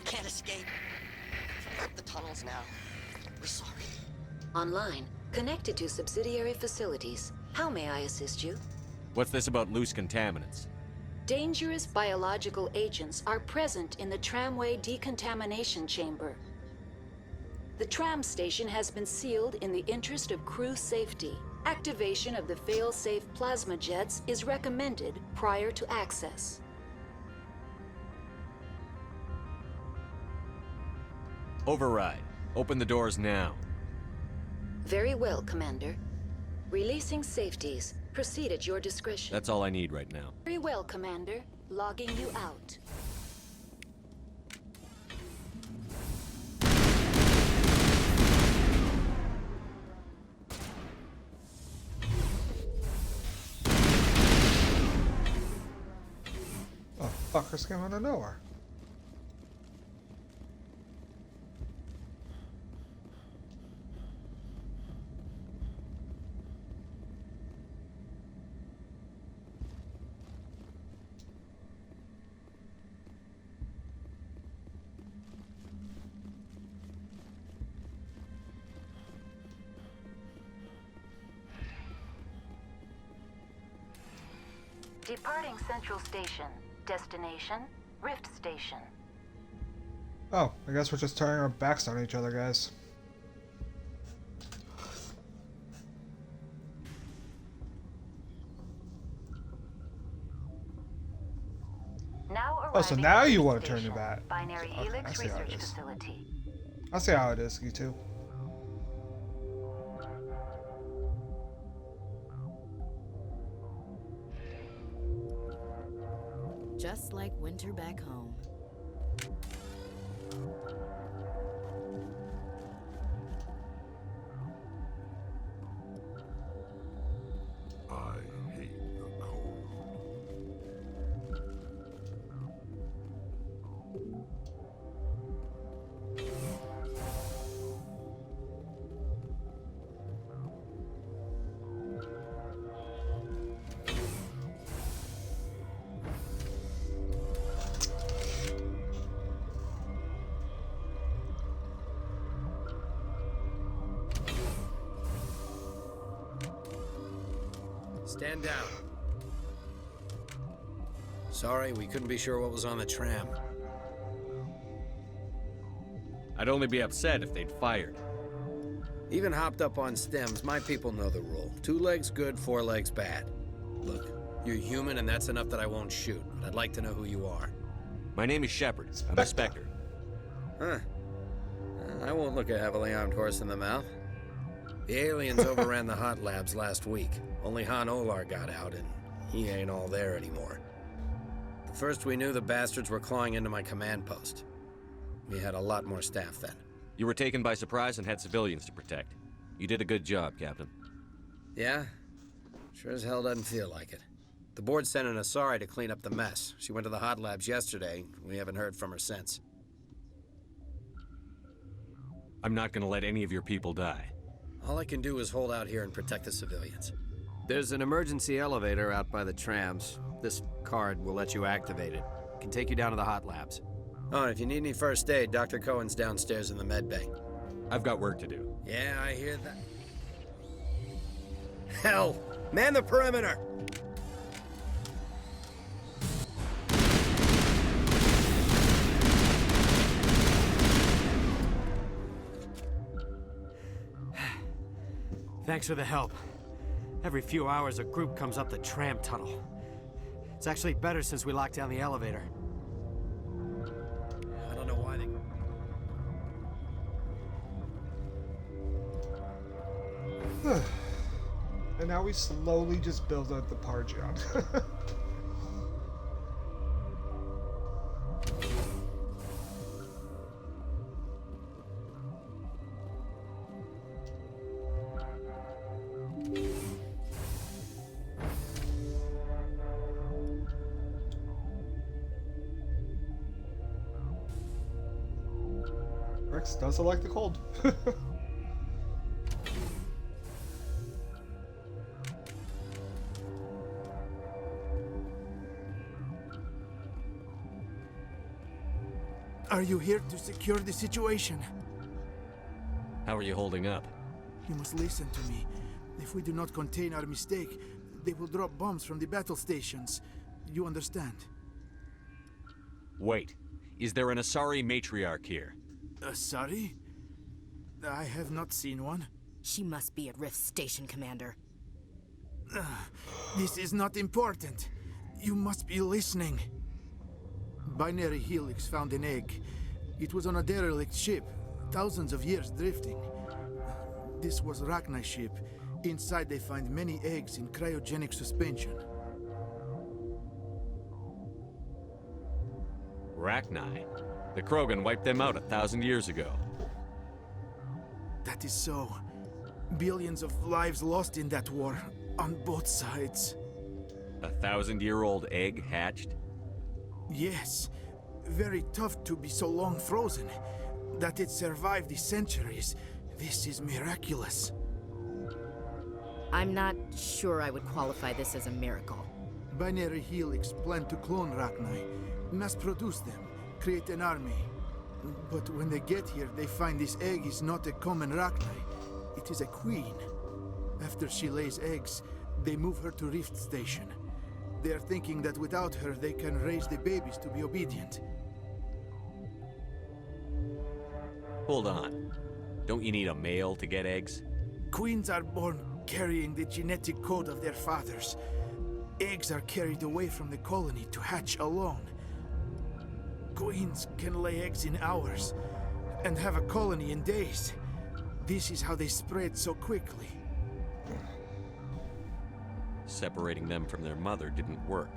Can't escape. The tunnels now. We're sorry. Online. Connected to subsidiary facilities. How may I assist you? What's this about loose contaminants? Dangerous biological agents are present in the tramway decontamination chamber. The tram station has been sealed in the interest of crew safety. Activation of the fail-safe plasma jets is recommended prior to access. Override. Open the doors now. Very well, Commander. Releasing safeties. Proceed at your discretion. That's all I need right now. Very well, Commander. Logging you out. Oh, fuckers came out of nowhere. Departing Central Station. Destination, Rift Station. Oh, I guess we're just turning our backs on each other, guys. Now Oh, so arriving now at you Rift want to turn Station, your back. Binary Okay, I Helix see how it Research is. Facility. I see how it is, you two. Just like winter back home. I hate the cold. Stand down. Sorry, we couldn't be sure what was on the tram. I'd only be upset if they'd fired. Even hopped up on stems, my people know the rule. 2 legs good, 4 legs bad. Look, you're human and that's enough that I won't shoot, but I'd like to know who you are. My name is Shepard. I'm a Spectre. Huh. I won't look a heavily armed horse in the mouth. The aliens overran the hot labs last week. Only Han Olar got out, and he ain't all there anymore. The first we knew, the bastards were clawing into my command post. We had a lot more staff then. You were taken by surprise and had civilians to protect. You did a good job, Captain. Yeah? Sure as hell doesn't feel like it. The board sent an Asari to clean up the mess. She went to the hot labs yesterday. We haven't heard from her since. I'm not gonna let any of your people die. All I can do is hold out here and protect the civilians. There's an emergency elevator out by the trams. This card will let you activate it. It can take you down to the hot labs. Oh, and if you need any first aid, Dr. Cohen's downstairs in the med bay. I've got work to do. Yeah, I hear that. Hell! Man the perimeter! Thanks for the help. Every few hours, a group comes up the tram tunnel. It's actually better since we locked down the elevator. I don't know why they... And now we slowly just build up the Pargeon. Rex doesn't like the cold. Are you here to secure the situation? How are you holding up? You must listen to me. If we do not contain our mistake, they will drop bombs from the battle stations. You understand? Wait. Is there an Asari matriarch here? Asari? I have not seen one. She must be at Rift Station, Commander. This is not important. You must be listening. Binary Helix found an egg. It was on a derelict ship, thousands of years drifting. This was Rachni's ship. Inside they find many eggs in cryogenic suspension. Rachni? The Krogan wiped them out 1,000 years ago. That is so. Billions of lives lost in that war, on both sides. A 1,000-year-old egg hatched? Yes. Very tough to be so long frozen. That it survived the centuries. This is miraculous. I'm not sure I would qualify this as a miracle. Binary Helix planned to clone Rachni, mass-produce them, create an army. But when they get here, they find this egg is not a common Rachni. It is a queen. After she lays eggs, they move her to Rift Station. They are thinking that without her, they can raise the babies to be obedient. Hold on. Don't you need a male to get eggs? Queens are born carrying the genetic code of their fathers. Eggs are carried away from the colony to hatch alone. Queens can lay eggs in hours and have a colony in days. This is how they spread so quickly. Separating them from their mother didn't work.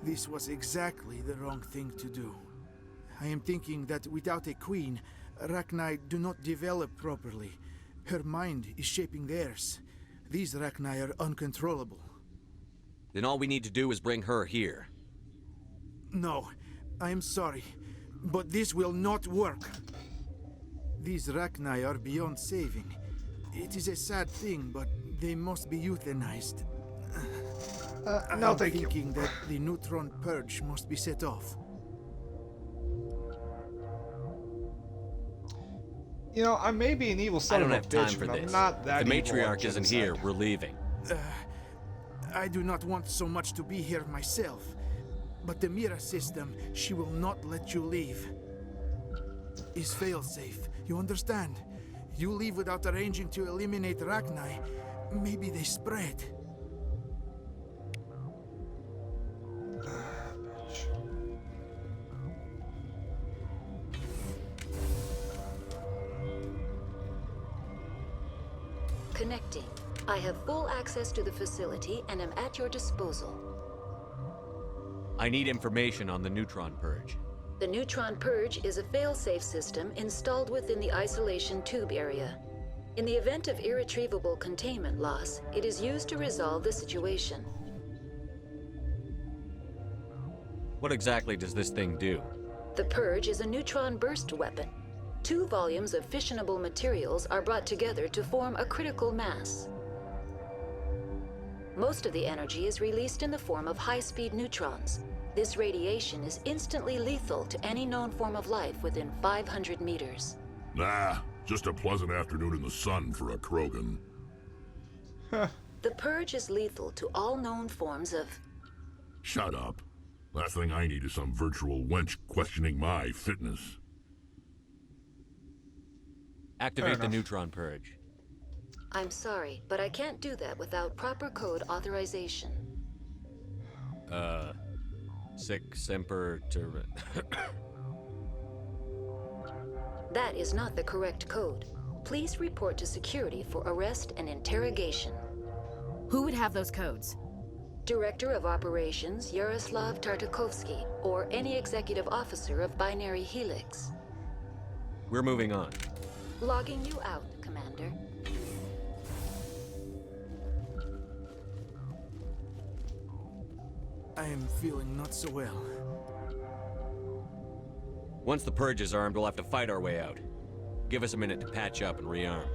This was exactly the wrong thing to do. I am thinking that without a queen, Rachni do not develop properly. Her mind is shaping theirs. These Rachni are uncontrollable. Then all we need to do is bring her here. No, I am sorry, but this will not work. These Rachni are beyond saving. It is a sad thing, but they must be euthanized. No, thank you. I'm thinking that the neutron purge must be set off. You know, I may be an evil son I don't of a have time bitch, for but I'm this. not that If the evil matriarch on isn't genocide. here, we're leaving. I do not want so much to be here myself, but the Mira system, she will not let you leave. Is failsafe, you understand? You leave without arranging to eliminate Rachni, maybe they spread. Connecting. I have full access to the facility and am at your disposal. I need information on the neutron purge. The neutron purge is a fail-safe system installed within the isolation tube area. In the event of irretrievable containment loss, it is used to resolve the situation. What exactly does this thing do? The purge is a neutron burst weapon. 2 volumes of fissionable materials are brought together to form a critical mass. Most of the energy is released in the form of high-speed neutrons. This radiation is instantly lethal to any known form of life within 500 meters. Nah, just a pleasant afternoon in the sun for a Krogan. The purge is lethal to all known forms of... Shut up. Last thing I need is some virtual wench questioning my fitness. Activate the neutron purge. I'm sorry, but I can't do that without proper code authorization. Sic semper ter... That is not the correct code. Please report to security for arrest and interrogation. Who would have those codes? Director of Operations Yaroslav Tartakovsky, or any executive officer of Binary Helix. We're moving on. Logging you out, Commander. I am feeling not so well. Once the purge is armed, we'll have to fight our way out. Give us a minute to patch up and rearm.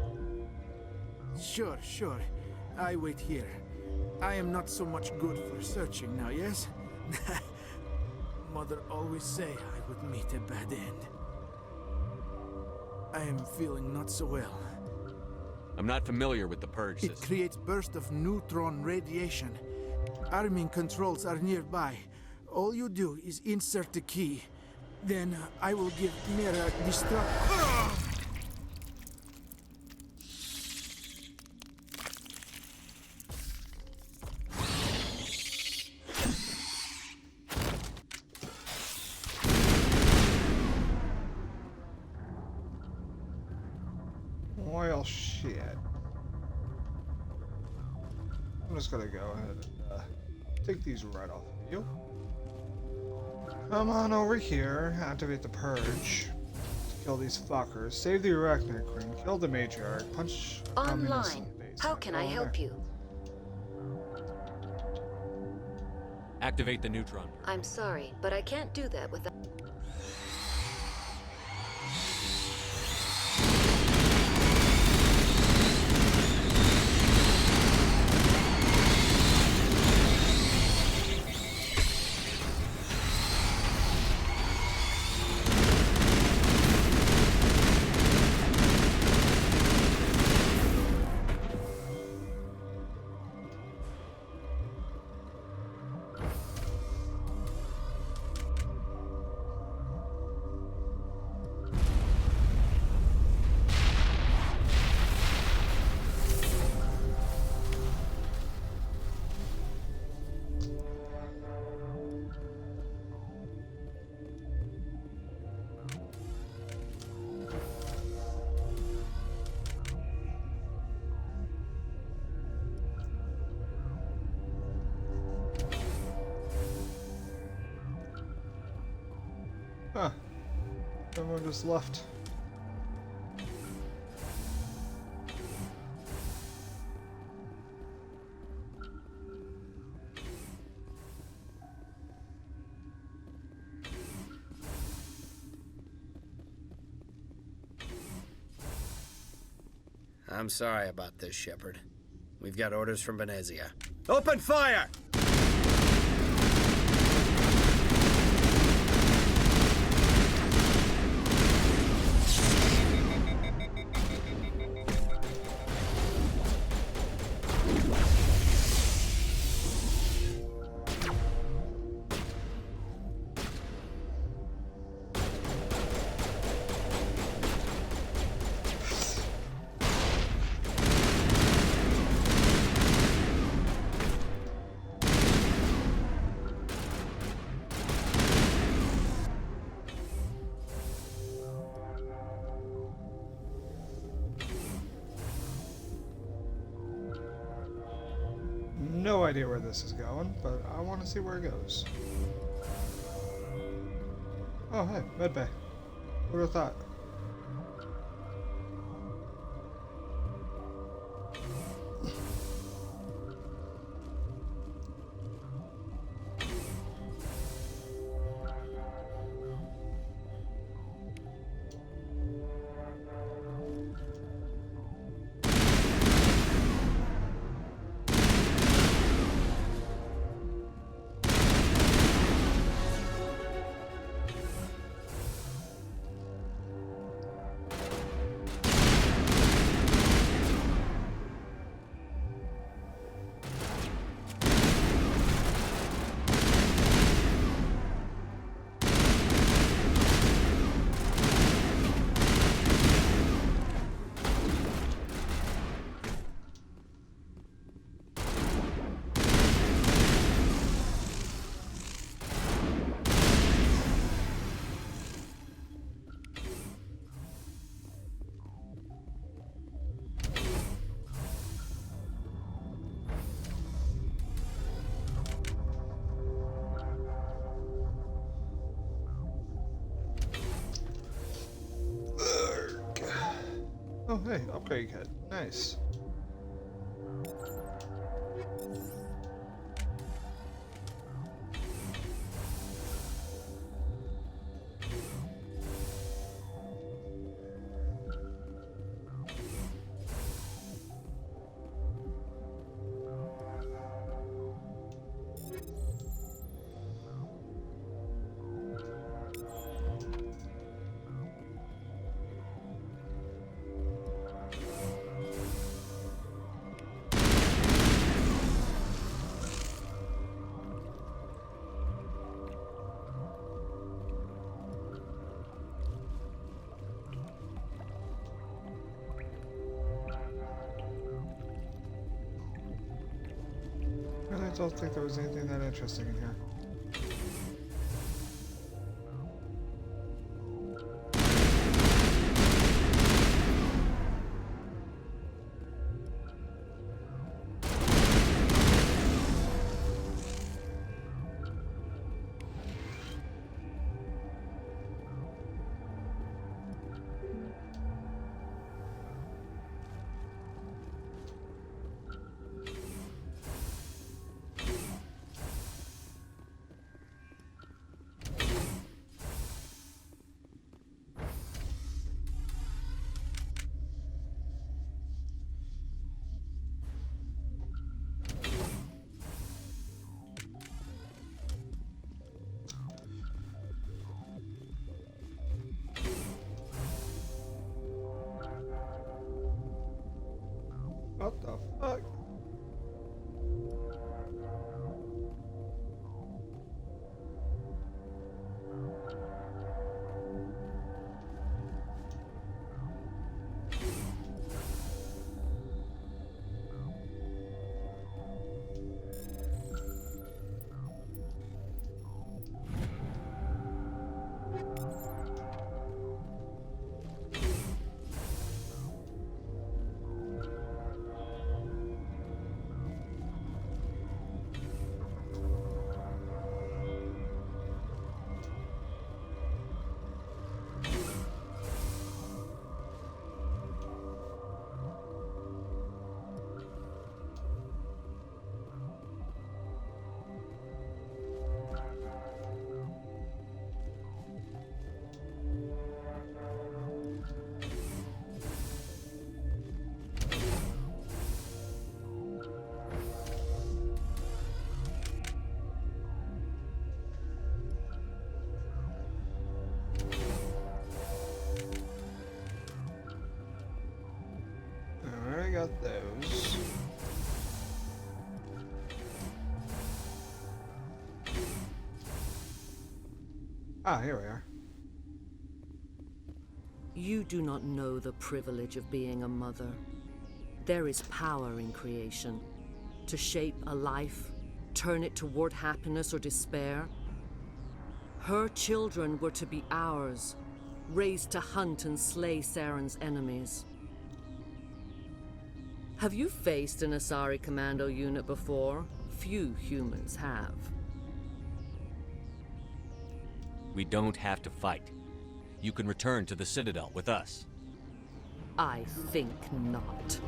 Sure, sure. I wait here. I am not so much good for searching now, yes? Mother always say I would meet a bad end. I am feeling not so well. I'm not familiar with the purge It system. creates burst of neutron radiation. Arming controls are nearby. All you do is insert the key. Then I will give Mira destruct... Well, shit. I'm just gonna go ahead and take these right off of you. Come on over here, activate the purge. Kill these fuckers, save the Arachnid Queen, kill the matriarch, punch communists in Online. the face. How can I help you? Activate the neutron. I'm sorry, but I can't do that without... Huh. Everyone just left. I'm sorry about this, Shepard. We've got orders from Venezia. Open fire! no idea where this is going, but I want to see where it goes. Oh, hey, medbay. Who would have thought? Oh, hey, upgrade kit. Nice. I don't think there was anything that interesting in here. What the fuck? I got those. Ah, here we are. You do not know the privilege of being a mother. There is power in creation. To shape a life, turn it toward happiness or despair. Her children were to be ours, raised to hunt and slay Saren's enemies. Have you faced an Asari commando unit before? few humans have. We don't have to fight. You can return to the Citadel with us. I think not.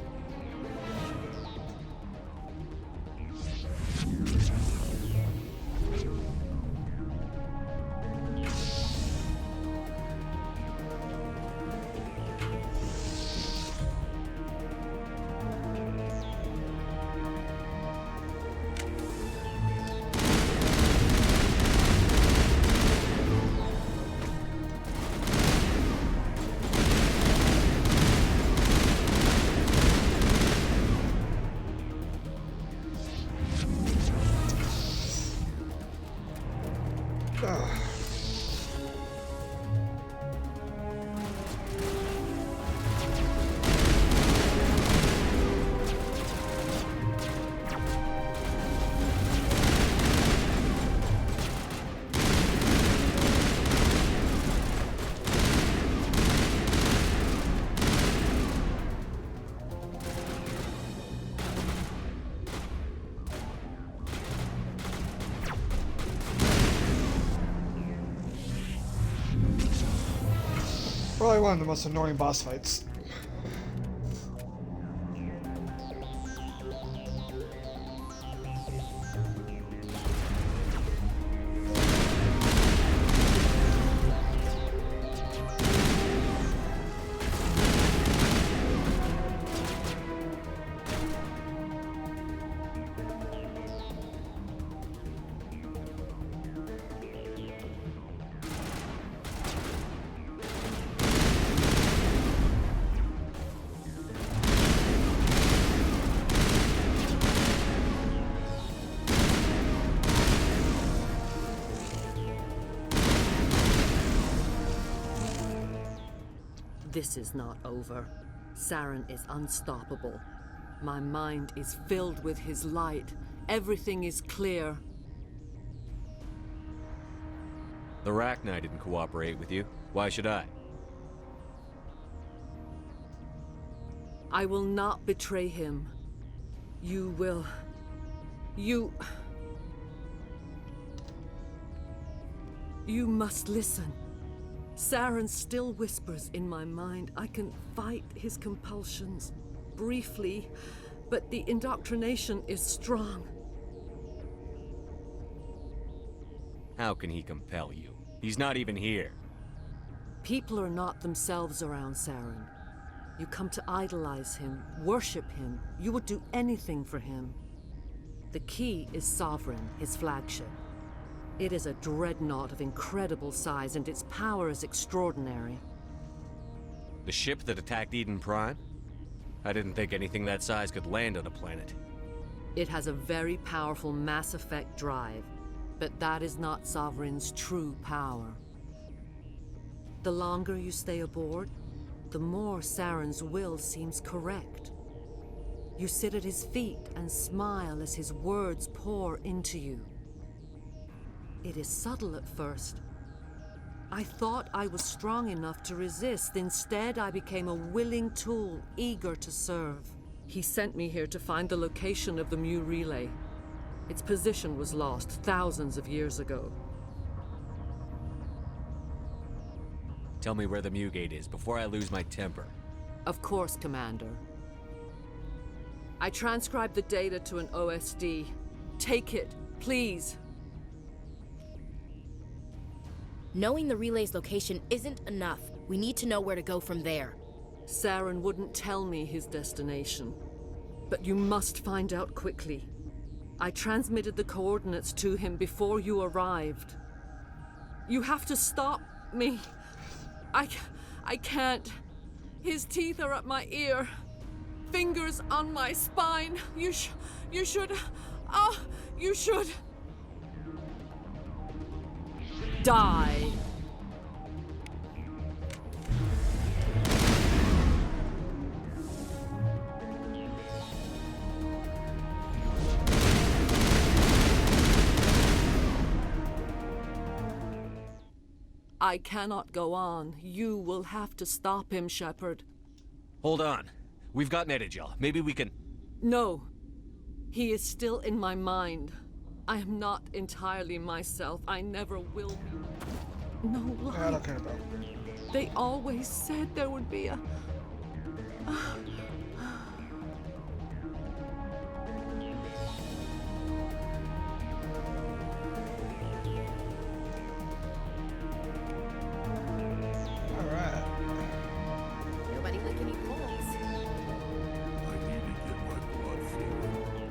Probably one of the most annoying boss fights. This is not over. Saren is unstoppable. My mind is filled with his light. Everything is clear. The Rachni didn't cooperate with you. Why should I? I will not betray him. You will... You must listen. Saren still whispers in my mind. I can fight his compulsions, briefly, but the indoctrination is strong. How can he compel you? He's not even here. People are not themselves around Saren. You come to idolize him, worship him. You would do anything for him. The key is Sovereign, his flagship. It is a dreadnought of incredible size, and its power is extraordinary. The ship that attacked Eden Prime? I didn't think anything that size could land on a planet. It has a very powerful mass effect drive, but that is not Sovereign's true power. The longer you stay aboard, the more Saren's will seems correct. You sit at his feet and smile as his words pour into you. It is subtle at first. I thought I was strong enough to resist. Instead, I became a willing tool, eager to serve. He sent me here to find the location of the Mu relay. Its position was lost thousands of years ago. Tell me where the Mu gate is before I lose my temper. Of course, Commander. I transcribed the data to an OSD. Take it, please. Knowing the relay's location isn't enough. We need to know where to go from there. Saren wouldn't tell me his destination. But you must find out quickly. I transmitted the coordinates to him before you arrived. You have to stop me. I can't. His teeth are at my ear. Fingers on my spine. You should... you should... Die. I cannot go on. You will have to stop him, Shepard. Hold on. We've got Netagel. Maybe we can... No. He is still in my mind. I am not entirely myself. I never will be. No lie. I don't care about it. They always said there would be a... Alright. Nobody lick any poles. I need to get my blood flowing.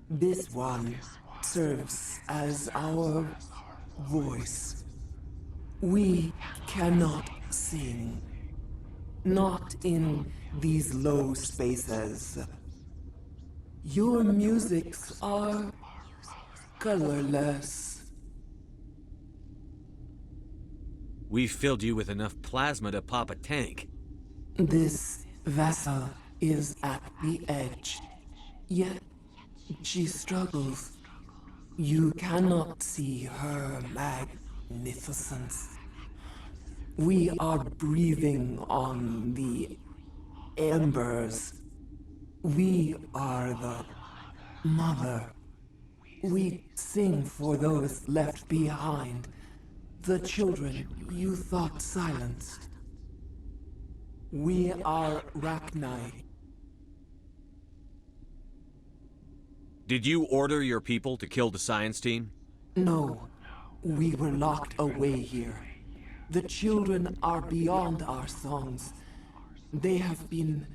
This one serves as our voice. We cannot sing. Not in these low spaces. Your musics are colorless. We've filled you with enough plasma to pop a tank. This vessel is at the edge. Yet she struggles. You cannot see her magnificence. We are breathing on the embers. We are the mother. We sing for those left behind, the children you thought silenced. We are Rachni. Did you order your people to kill the science team? No, we were locked away here. The children are beyond our songs. They have been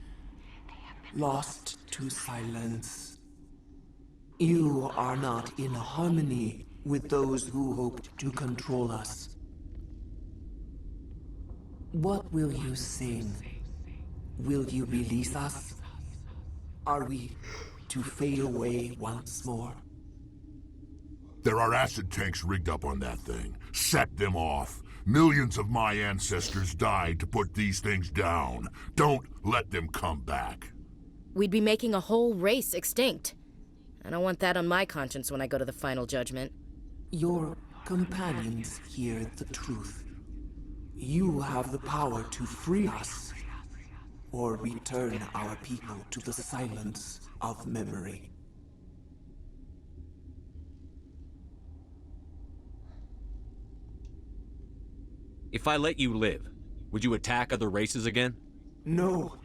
lost to silence. You are not in harmony with those who hoped to control us. What will you sing? Will you release us? Are we to fade away once more? There are acid tanks rigged up on that thing. Set them off. Millions of my ancestors died to put these things down. Don't let them come back. We'd be making a whole race extinct. I don't want that on my conscience when I go to the final judgment. Your companions hear the truth. You have the power to free us, or return our people to the silence of memory. If I let you live, would you attack other races again? No,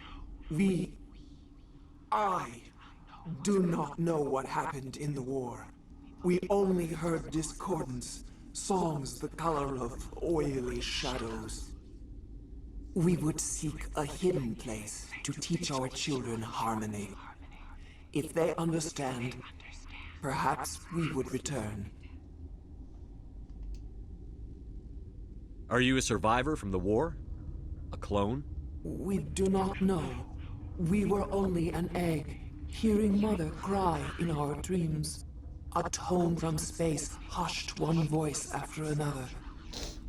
I do not know what happened in the war. We only heard discordance, songs the color of oily shadows. We would seek a hidden place to teach our children harmony. If they understand, perhaps we would return. Are you a survivor from the war? A clone? We do not know. We were only an egg, hearing Mother cry in our dreams. A tone from space hushed one voice after another.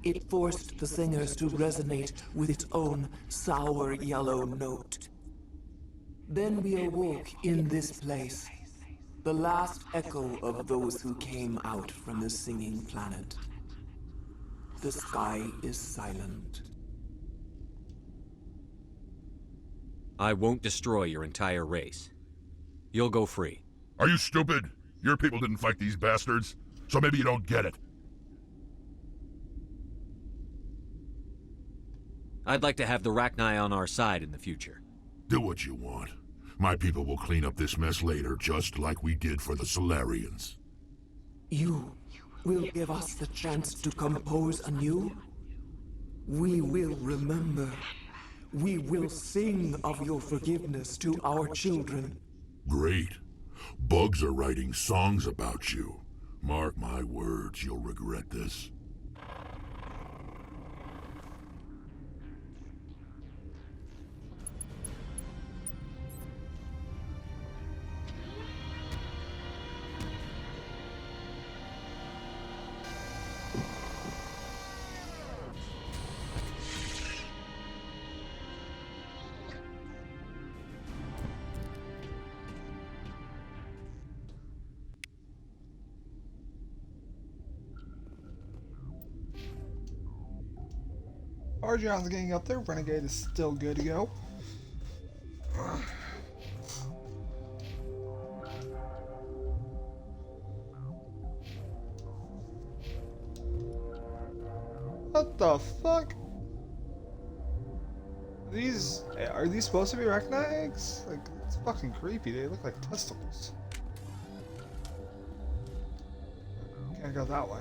It forced the singers to resonate with its own sour yellow note. Then we awoke in this place, the last echo of those who came out from the singing planet. The sky is silent. I won't destroy your entire race. You'll go free. Are you stupid? Your people didn't fight these bastards, so maybe you don't get it. I'd like to have the Rachni on our side in the future. Do what you want. My people will clean up this mess later, just like we did for the Solarians. You will give us the chance to compose anew? We will remember. We will sing of your forgiveness to our children. Great. Bugs are writing songs about you. Mark my words, you'll regret this. Argon's getting up there. Renegade is still good to go. What the fuck? Are these supposed to be arachnid eggs? Like, it's fucking creepy. They look like testicles. Can't go that way.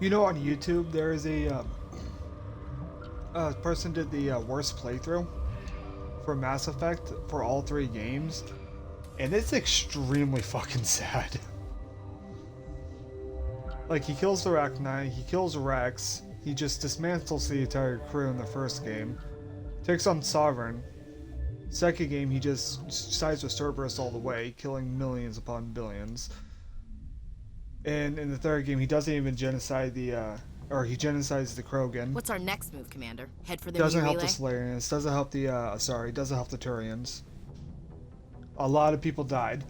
You know, on YouTube, there is a person did the worst playthrough for Mass Effect for all 3 games, and it's extremely fucking sad. Like, he kills the Arachnid, he kills Rex, he just dismantles the entire crew in the first game, takes on Sovereign. Second game, he just decides to Cerberus all the way, killing millions upon billions. And in the third game, he doesn't even genocide the, or he genocides the Krogan. What's our next move, Commander? Head for the Doesn't help relay? the Solarians, doesn't help the, doesn't help the Turians. A lot of people died.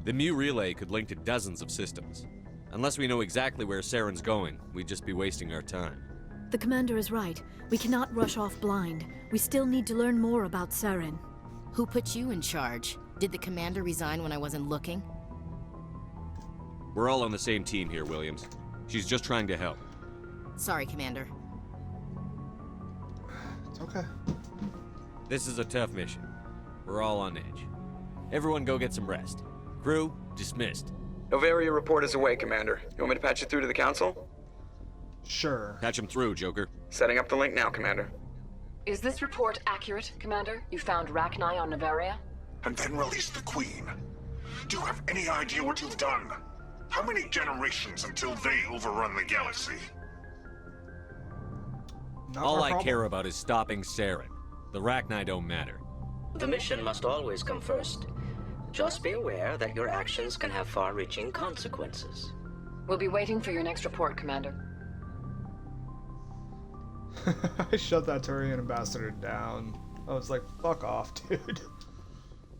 The Mu relay could link to dozens of systems. Unless we know exactly where Saren's going, we'd just be wasting our time. The Commander is right. We cannot rush off blind. We still need to learn more about Saren. Who put you in charge? Did the Commander resign when I wasn't looking? We're all on the same team here, Williams. She's just trying to help. Sorry, Commander. It's okay. This is a tough mission. We're all on edge. Everyone go get some rest. Crew, dismissed. Novaria report is away, Commander. You want me to patch you through to the Council? Sure. Patch him through, Joker. Setting up the link now, Commander. Is this report accurate, Commander? You found Rachni on Novaria? And then release the Queen. Do you have any idea what you've done? How many generations until they overrun the galaxy? All I care about is stopping Saren. The Rachni don't matter. The mission must always come first. Just be aware that your actions can have far-reaching consequences. We'll be waiting for your next report, Commander. I shut that Turian ambassador down. I was like, fuck off, dude.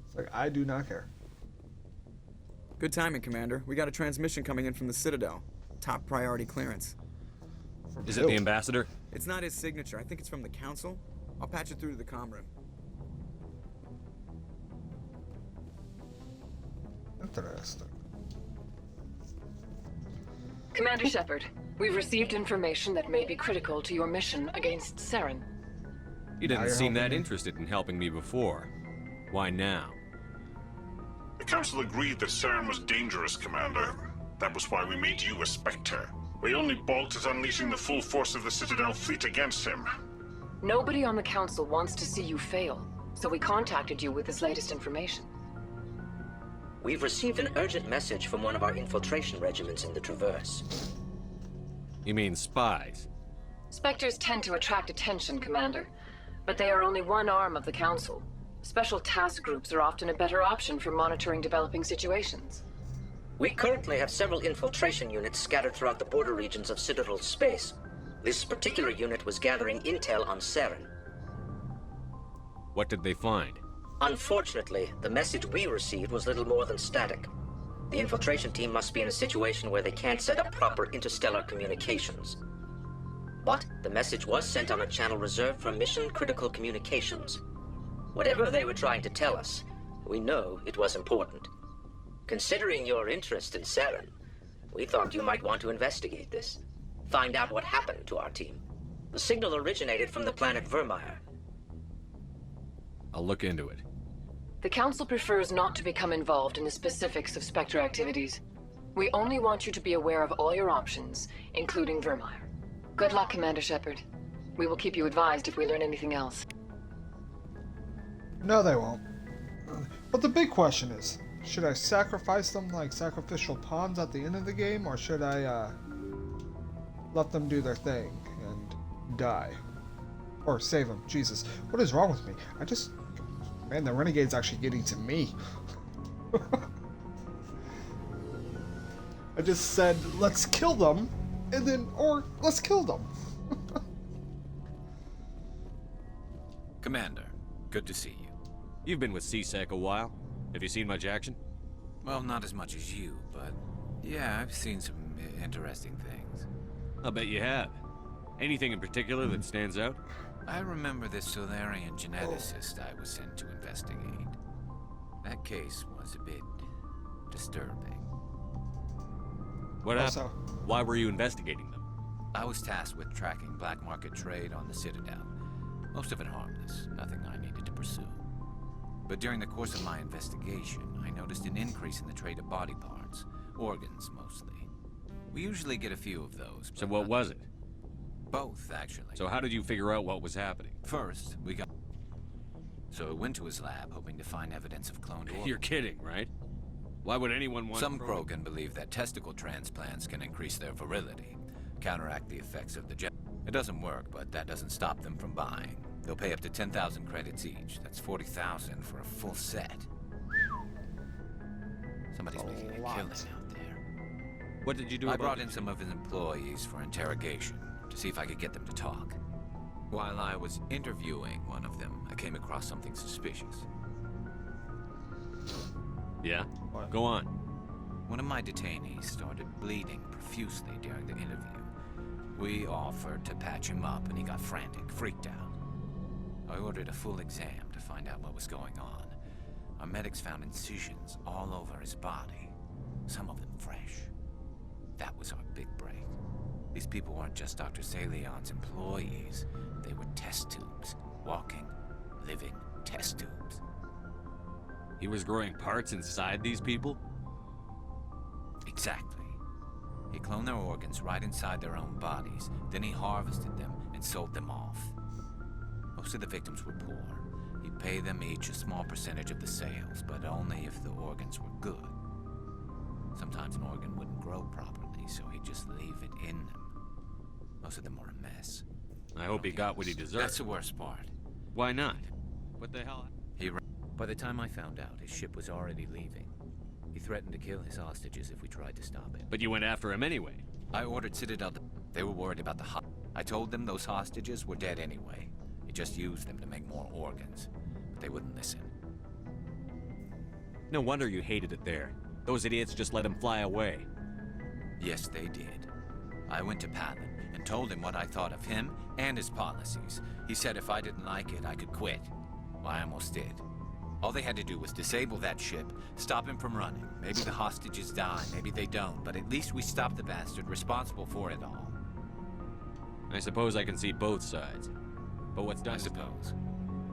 It's like, I do not care. Good timing, Commander. We got a transmission coming in from the Citadel. Top priority clearance. Is it the ambassador? It's not his signature. I think it's from the Council. I'll patch it through to the comm room. Interesting. Commander Shepard, we've received information that may be critical to your mission against Saren. You didn't seem that interested in helping me before. Why now? The Council agreed that Saren was dangerous, Commander. That was why we made you a Spectre. We only balked at unleashing the full force of the Citadel fleet against him. Nobody on the Council wants to see you fail, so we contacted you with this latest information. We've received an urgent message from one of our infiltration regiments in the Traverse. You mean spies? Spectres tend to attract attention, Commander, but they are only one arm of the Council. Special task groups are often a better option for monitoring developing situations. We currently have several infiltration units scattered throughout the border regions of Citadel space. This particular unit was gathering intel on Saren. What did they find? Unfortunately, the message we received was little more than static. The infiltration team must be in a situation where they can't set up proper interstellar communications. But the message was sent on a channel reserved for mission-critical communications. Whatever they were trying to tell us, we know it was important. Considering your interest in Saren, we thought you might want to investigate this. Find out what happened to our team. The signal originated from the planet Vermeer. I'll look into it. The Council prefers not to become involved in the specifics of Spectre activities. We only want you to be aware of all your options, including Vermeer. Good luck, Commander Shepard. We will keep you advised if we learn anything else. No, they won't. But the big question is, should I sacrifice them like sacrificial pawns at the end of the game, or should I let them do their thing and die? Or save them? Jesus, what is wrong with me? Man, the Renegade's actually getting to me. I just said, let's kill them, and then, or let's kill them. Commander, good to see you. You've been with CSEC a while. Have you seen much action? Well, not as much as you, but yeah, I've seen some interesting things. I'll bet you have. Anything in particular that stands out? I remember this Solarian geneticist I was sent to investigate. That case was a bit disturbing. What happened? Why were you investigating them? I was tasked with tracking black market trade on the Citadel. Most of it harmless, nothing I needed to pursue. But during the course of my investigation, I noticed an increase in the trade of body parts, organs mostly. We usually get a few of those. So what was it? Both, actually. So how did you figure out what was happening? First, we got... So I went to his lab, hoping to find evidence of cloned organs. You're kidding, right? Why would anyone want... Some Krogan believe that testicle transplants can increase their virility, counteract the effects of the jet. It doesn't work, but that doesn't stop them from buying. They'll pay up to 10,000 credits each. That's 40,000 for a full set. Somebody's making a killing out there. What did you do I about brought it? in some of his employees for interrogation, to see if I could get them to talk. While I was interviewing one of them, I came across something suspicious. Yeah? Go on. One of my detainees started bleeding profusely during the interview. We offered to patch him up, and he got frantic, freaked out. I ordered a full exam to find out what was going on. Our medics found incisions all over his body, some of them fresh. That was our big break. These people weren't just Dr. Salion's employees. They were test tubes. Walking, living test tubes. He was growing parts inside these people? Exactly. He cloned their organs right inside their own bodies. Then he harvested them and sold them off. Most of the victims were poor. He'd pay them each a small percentage of the sales, but only if the organs were good. Sometimes an organ wouldn't grow properly, so he'd just leave it in them. Most of them were a mess. I hope he got what he deserved. That's the worst part. Why not? What the hell? By the time I found out, his ship was already leaving. He threatened to kill his hostages if we tried to stop it. But you went after him anyway. I ordered Citadel to... They were worried about the I told them those hostages were dead anyway. He just used them to make more organs. But they wouldn't listen. No wonder you hated it there. Those idiots just let him fly away. Yes, they did. I went to Palin and told him what I thought of him and his policies. He said if I didn't like it, I could quit. Well, I almost did. All they had to do was disable that ship, stop him from running. Maybe the hostages die, maybe they don't, but at least we stopped the bastard responsible for it all. I suppose I can see both sides. But what's done? I suppose.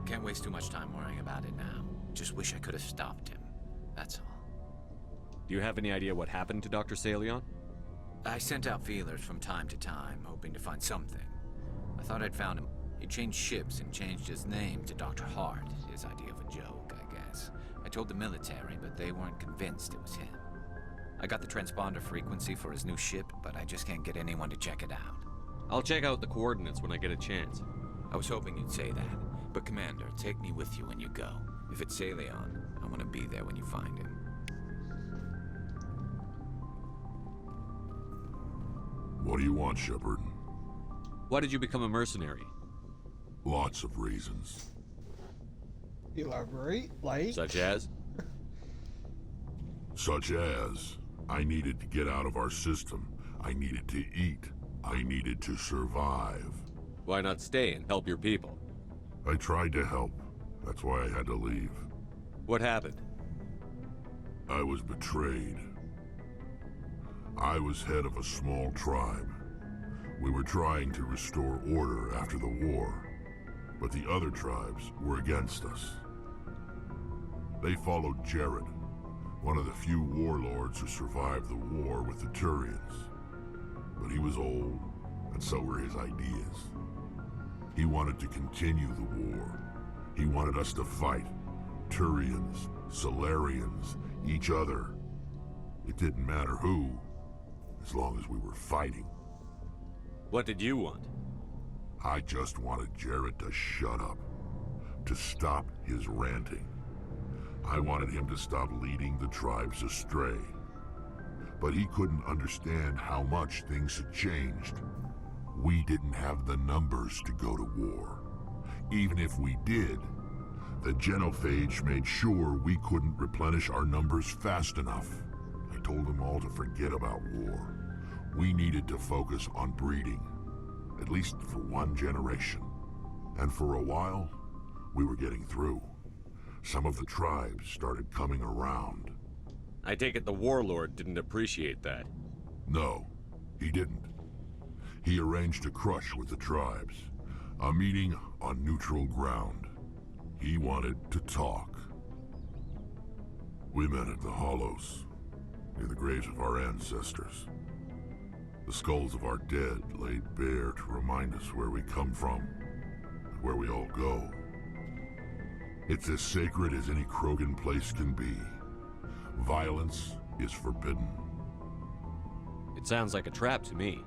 Can't waste too much time worrying about it now. Just wish I could have stopped him. That's all. Do you have any idea what happened to Dr. Salion? I sent out feelers from time to time, hoping to find something. I thought I'd found him. He changed ships and changed his name to Dr. Hart, his idea of a joke, I guess. I told the military, but they weren't convinced it was him. I got the transponder frequency for his new ship, but I just can't get anyone to check it out. I'll check out the coordinates when I get a chance. I was hoping you'd say that. But Commander, take me with you when you go. If it's Salion, I want to be there when you find him. What do you want, Shepard? Why did you become a mercenary? Lots of reasons. Elaborate, like? Such as? Such as, I needed to get out of our system. I needed to eat. I needed to survive. Why not stay and help your people? I tried to help. That's why I had to leave. What happened? I was betrayed. I was head of a small tribe. We were trying to restore order after the war, but the other tribes were against us. They followed Jared, one of the few warlords who survived the war with the Turians. But he was old, and so were his ideas. He wanted to continue the war. He wanted us to fight. Turians, Solarians, each other. It didn't matter who, as long as we were fighting. What did you want? I just wanted Jared to shut up, to stop his ranting. I wanted him to stop leading the tribes astray. But he couldn't understand how much things had changed. We didn't have the numbers to go to war. Even if we did, the genophage made sure we couldn't replenish our numbers fast enough. I told them all to forget about war. We needed to focus on breeding, at least for one generation. And for a while, we were getting through. Some of the tribes started coming around. I take it the warlord didn't appreciate that. No, he didn't. He arranged a crush with the tribes, a meeting on neutral ground. He wanted to talk. We met at the Hollows, near the graves of our ancestors. The skulls of our dead laid bare to remind us where we come from, and where we all go. It's as sacred as any Krogan place can be. Violence is forbidden. It sounds like a trap to me.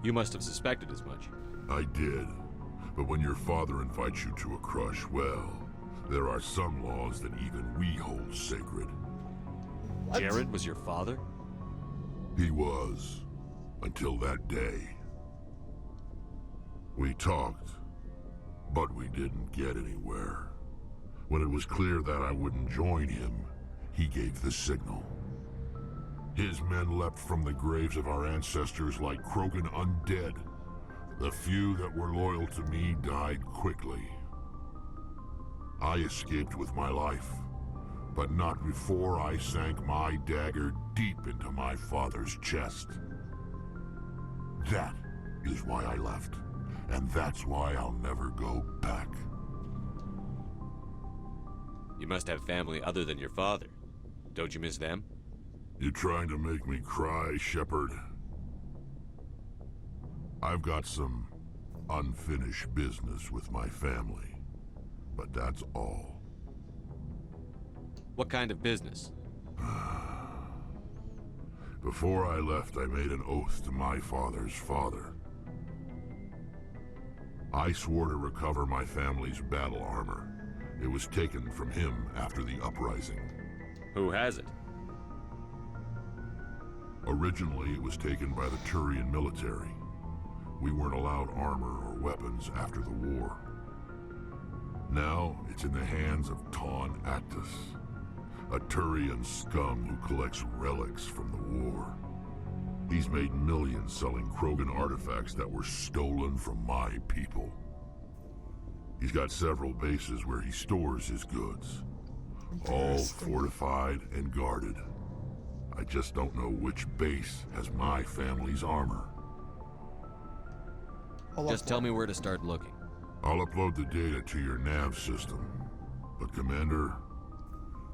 You must have suspected as much. I did. But when your father invites you to a crush, well, there are some laws that even we hold sacred. What? Jared was your father? He was. Until that day. We talked, but we didn't get anywhere. When it was clear that I wouldn't join him, he gave the signal. His men leapt from the graves of our ancestors like Krogan undead. The few that were loyal to me died quickly. I escaped with my life, but not before I sank my dagger deep into my father's chest. That is why I left, and that's why I'll never go back. You must have family other than your father. Don't you miss them? You trying to make me cry, Shepard? I've got some unfinished business with my family, but that's all. What kind of business? Before I left, I made an oath to my father's father. I swore to recover my family's battle armor. It was taken from him after the uprising. Who has it? Originally, it was taken by the Turian military. We weren't allowed armor or weapons after the war. Now, it's in the hands of Taun Actus, a Turian scum who collects relics from the war. He's made millions selling Krogan artifacts that were stolen from my people. He's got several bases where he stores his goods, all fortified and guarded. I just don't know which base has my family's armor. Just tell me where to start looking. I'll upload the data to your nav system. But Commander,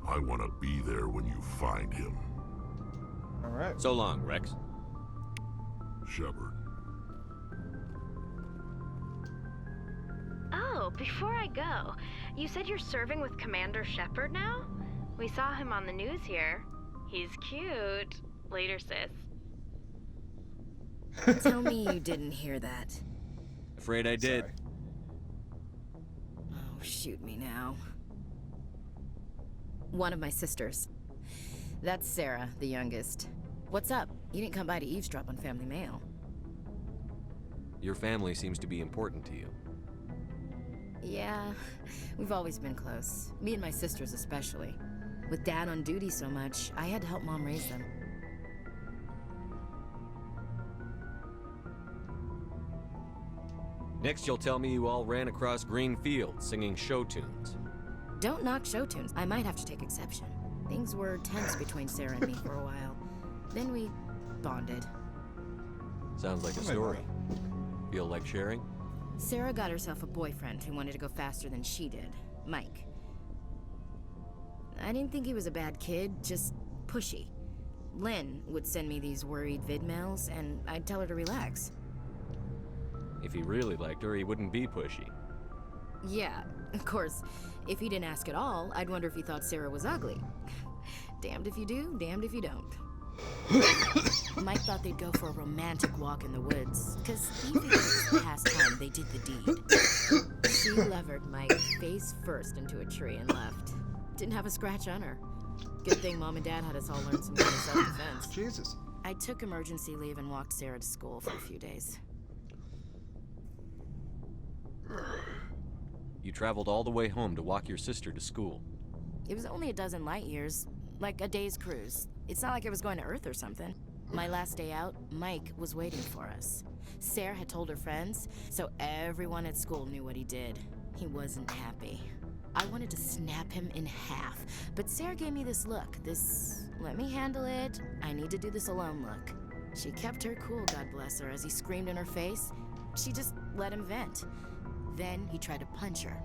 I want to be there when you find him. Alright. So long, Rex. Shepard. Oh, before I go, you said you're serving with Commander Shepard now? We saw him on the news here. He's cute. Later, sis. Tell me you didn't hear that. Afraid I did. Sorry. Oh, shoot me now. One of my sisters. That's Sarah, the youngest. What's up? You didn't come by to eavesdrop on family mail. Your family seems to be important to you. Yeah, we've always been close. Me and my sisters especially. With Dad on duty so much, I had to help Mom raise them. Next, you'll tell me you all ran across green fields singing show tunes. Don't knock show tunes. I might have to take exception. Things were tense between Sarah and me for a while. Then we bonded. Sounds like a story. Feel like sharing? Sarah got herself a boyfriend who wanted to go faster than she did, Mike. I didn't think he was a bad kid, just pushy. Lynn would send me these worried vid mails, and I'd tell her to relax. If he really liked her, he wouldn't be pushy. Yeah, of course, if he didn't ask at all, I'd wonder if he thought Sarah was ugly. Damned if you do, damned if you don't. Mike thought they'd go for a romantic walk in the woods, because he figured it was the past time they did the deed. She levered Mike face first into a tree and left. Didn't have a scratch on her. Good thing Mom and Dad had us all learn some kind of self-defense. Jesus. I took emergency leave and walked Sarah to school for a few days. You traveled all the way home to walk your sister to school. It was only a dozen light years, like a day's cruise. It's not like I was going to Earth or something. My last day out, Mike was waiting for us. Sarah had told her friends, so everyone at school knew what he did. He wasn't happy. I wanted to snap him in half, but Sarah gave me this look, this let me handle it, I need to do this alone look. She kept her cool, God bless her, as he screamed in her face. She just let him vent. Then he tried to punch her.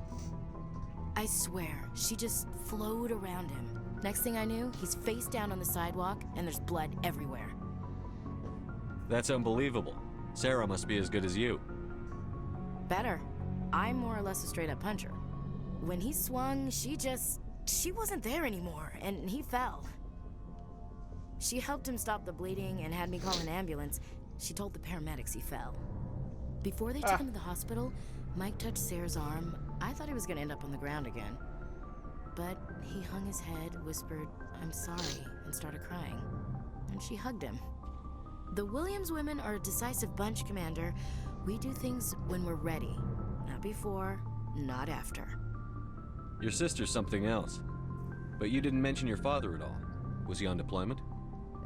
I swear, she just flowed around him. Next thing I knew, he's face down on the sidewalk, and there's blood everywhere. That's unbelievable. Sarah must be as good as you. Better. I'm more or less a straight-up puncher. When he swung, she wasn't there anymore, and he fell. She helped him stop the bleeding and had me call an ambulance. She told the paramedics he fell. Before they took him to the hospital, Mike touched Sarah's arm. I thought he was gonna end up on the ground again. But he hung his head, whispered, "I'm sorry," and started crying. And she hugged him. The Williams women are a decisive bunch, Commander. We do things when we're ready. Not before, not after. Your sister's something else. But you didn't mention your father at all. Was he on deployment?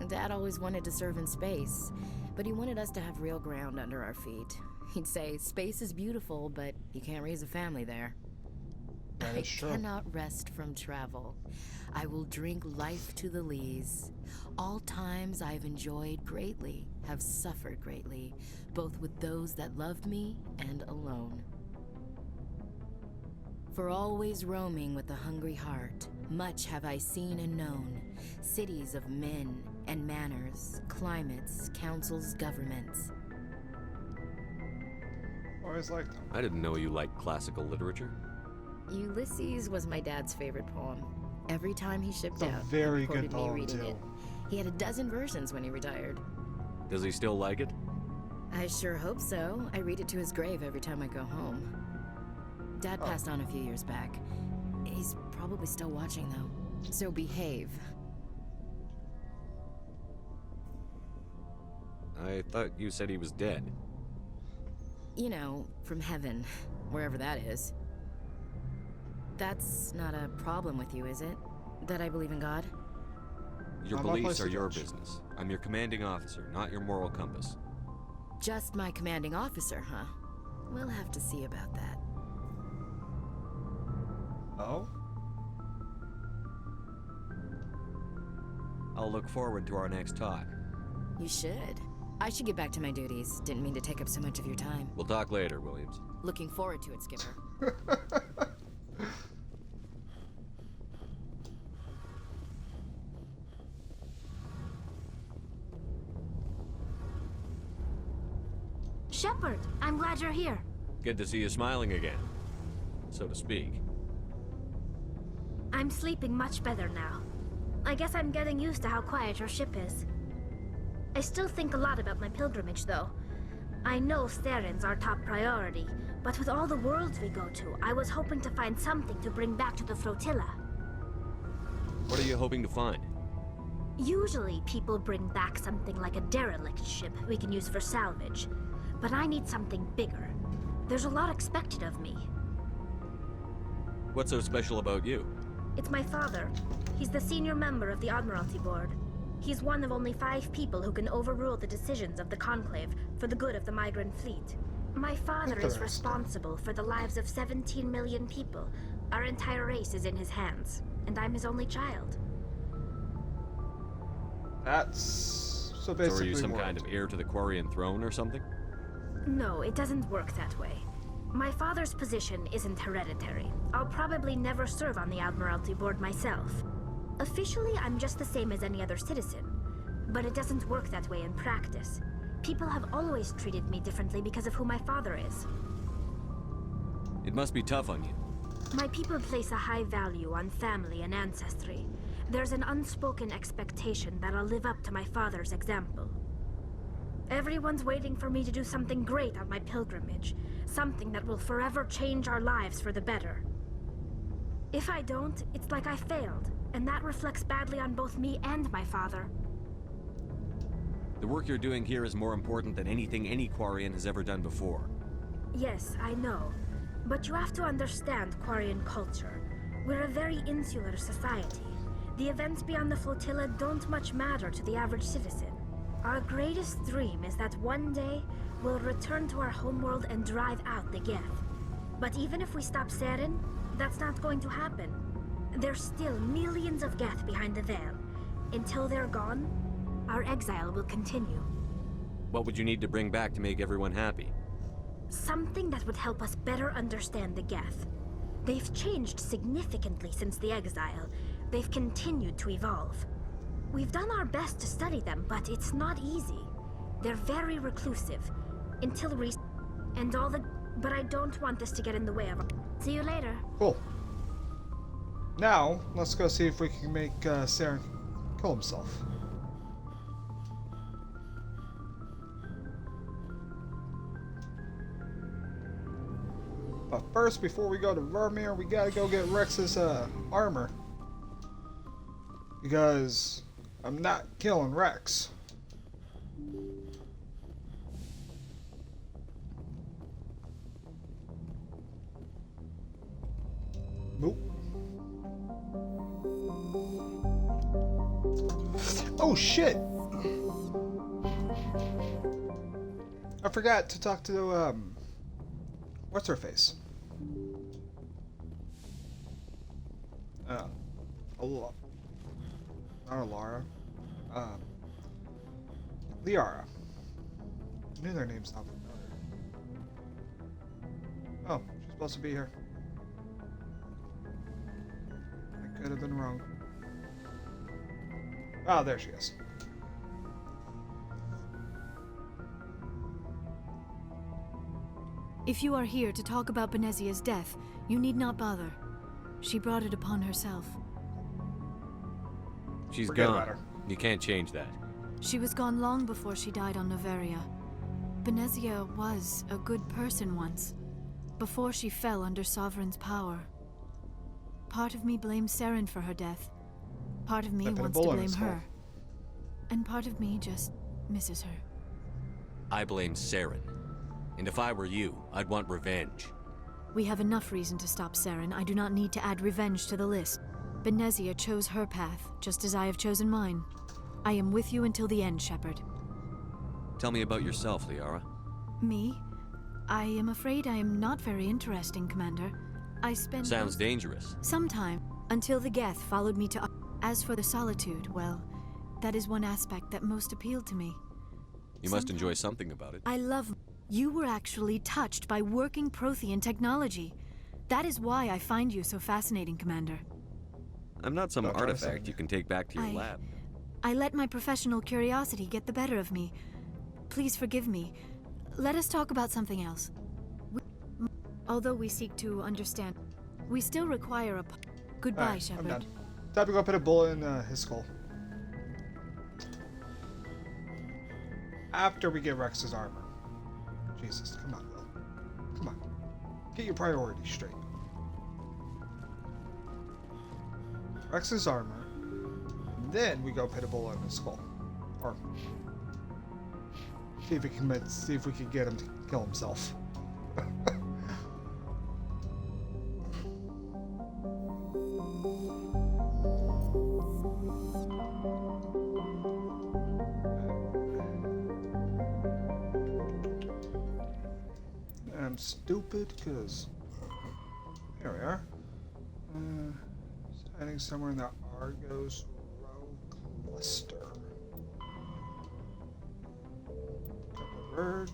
Dad always wanted to serve in space, but he wanted us to have real ground under our feet. He'd say, space is beautiful, but you can't raise a family there. I cannot rest from travel. I will drink life to the lees. All times I've enjoyed greatly, have suffered greatly, both with those that loved me and alone. For always roaming with a hungry heart, much have I seen and known, cities of men and manners, climates, councils, governments. Always liked them. I didn't know you liked classical literature. Ulysses was my dad's favorite poem. Every time he shipped out, very he quoted good me poem, reading too. it. He had a dozen versions when he retired. Does he still like it? I sure hope so. I read it to his grave every time I go home. Dad passed on a few years back. He's probably still watching, though. So behave. I thought you said he was dead. You know, from heaven, wherever that is. That's not a problem with you, is it? That I believe in God? Your Not my beliefs place are to your judge. business. I'm your commanding officer, not your moral compass. Just my commanding officer, huh? We'll have to see about that. Oh? I'll look forward to our next talk. You should. I should get back to my duties. Didn't mean to take up so much of your time. We'll talk later, Williams. Looking forward to it, Skipper. Shepard, I'm glad you're here. Good to see you smiling again, so to speak. I'm sleeping much better now. I guess I'm getting used to how quiet your ship is. I still think a lot about my pilgrimage, though. I know Theron's our top priority, but with all the worlds we go to, I was hoping to find something to bring back to the flotilla. What are you hoping to find? Usually, people bring back something like a derelict ship we can use for salvage. But I need something bigger. There's a lot expected of me. What's so special about you? It's my father. He's the senior member of the Admiralty Board. He's one of only 5 people who can overrule the decisions of the Conclave for the good of the migrant fleet. My father is responsible for the lives of 17 million people. Our entire race is in his hands, and I'm his only child. That's... So So basically are you some what? kind of heir to the Quarian throne or something? No, it doesn't work that way. My father's position isn't hereditary. I'll probably never serve on the Admiralty Board myself. Officially, I'm just the same as any other citizen. But it doesn't work that way in practice. People have always treated me differently because of who my father is. It must be tough on you. My people place a high value on family and ancestry. There's an unspoken expectation that I'll live up to my father's example. Everyone's waiting for me to do something great on my pilgrimage. Something that will forever change our lives for the better. If I don't, it's like I failed, and that reflects badly on both me and my father. The work you're doing here is more important than anything any Quarian has ever done before. Yes, I know. But you have to understand Quarian culture. We're a very insular society. The events beyond the flotilla don't much matter to the average citizen. Our greatest dream is that one day, we'll return to our homeworld and drive out the Geth. But even if we stop Saren, that's not going to happen. There's still millions of Geth behind the veil. Until they're gone, our exile will continue. What would you need to bring back to make everyone happy? Something that would help us better understand the Geth. They've changed significantly since the exile. They've continued to evolve. We've done our best to study them, but it's not easy. They're very reclusive. Until and all the... But I don't want this to get in the way of... See you later. Cool. Now, let's go see if we can make Saren kill himself. But first, before we go to Vermeer, we gotta go get Rex's armor. Because I'm not killing Rex. Nope. Oh shit! I forgot to talk to what's her face? Not Alara. Liara. I knew their name's not familiar. Oh, she's supposed to be here. I could have been wrong. Oh, there she is. If you are here to talk about Benezia's death, you need not bother. She brought it upon herself. She's Forget gone. about her. You can't change that. She was gone long before she died on Noveria. Benezia was a good person once, before she fell under Sovereign's power. Part of me blames Saren for her death. Part of me wants to blame her. And part of me just misses her. I blame Saren. And if I were you, I'd want revenge. We have enough reason to stop Saren. I do not need to add revenge to the list. Benezia chose her path, just as I have chosen mine. I am with you until the end, Shepard. Tell me about yourself, Liara. Me? I am afraid I am not very interesting, Commander. I spent... Sounds dangerous. some time, until the Geth followed me to... As for the solitude, well, that is one aspect that most appealed to me. You must enjoy something about it. I love... You were actually touched by working Prothean technology. That is why I find you so fascinating, Commander. I'm not some artifact you can take back to your lab. I let my professional curiosity get the better of me. Please forgive me. Let us talk about something else. Although we seek to understand, we still require a... Goodbye, Alright, Shepard. I'm done. Time to go put a bullet in his skull. After we get Rex's armor. Jesus, come on, Will. Come on. Get your priorities straight. Rex's armor. And then we go put a bullet in his skull. Or see if we can get him to kill himself. I'm stupid because here we are. Standing somewhere in the Argos row cluster. Converge.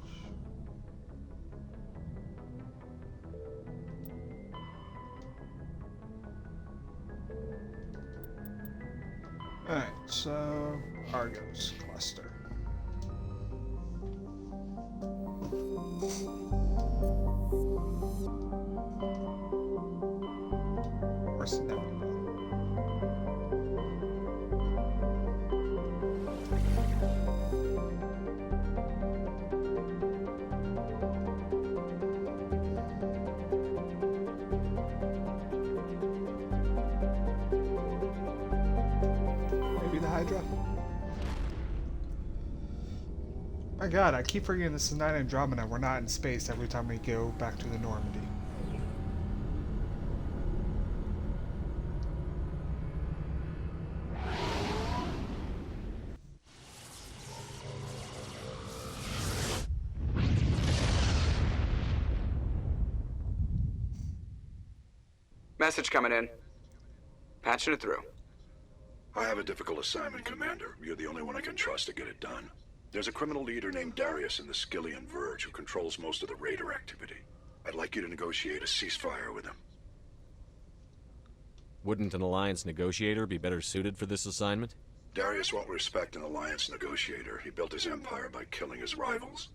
So, Argos cluster. Or Nebula. Maybe the Hydra? My god, I keep forgetting this is not Andromeda. We're not in space every time we go back to the Normandy. Message coming in. Patching it through. I have a difficult assignment, Commander. You're the only one I can trust to get it done. There's a criminal leader named Darius in the Skillian Verge who controls most of the Raider activity. I'd like you to negotiate a ceasefire with him. Wouldn't an Alliance negotiator be better suited for this assignment? Darius won't respect an Alliance negotiator. He built his empire by killing his rivals.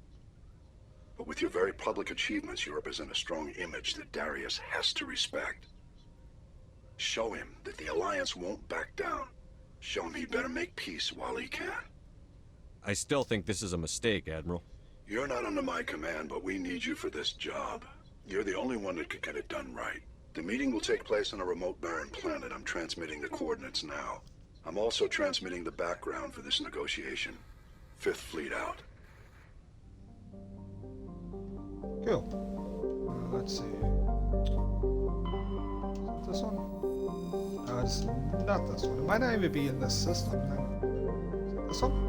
But with your very public achievements, you represent a strong image that Darius has to respect. Show him that the Alliance won't back down. Show him he better make peace while he can. I still think this is a mistake, Admiral. You're not under my command, but we need you for this job. You're the only one that could get it done right. The meeting will take place on a remote barren planet. I'm transmitting the coordinates now. I'm also transmitting the background for this negotiation. Fifth Fleet out. Cool. Let's see. Is it this one? No, it's not this one. It might not even be in this system. Is it this one?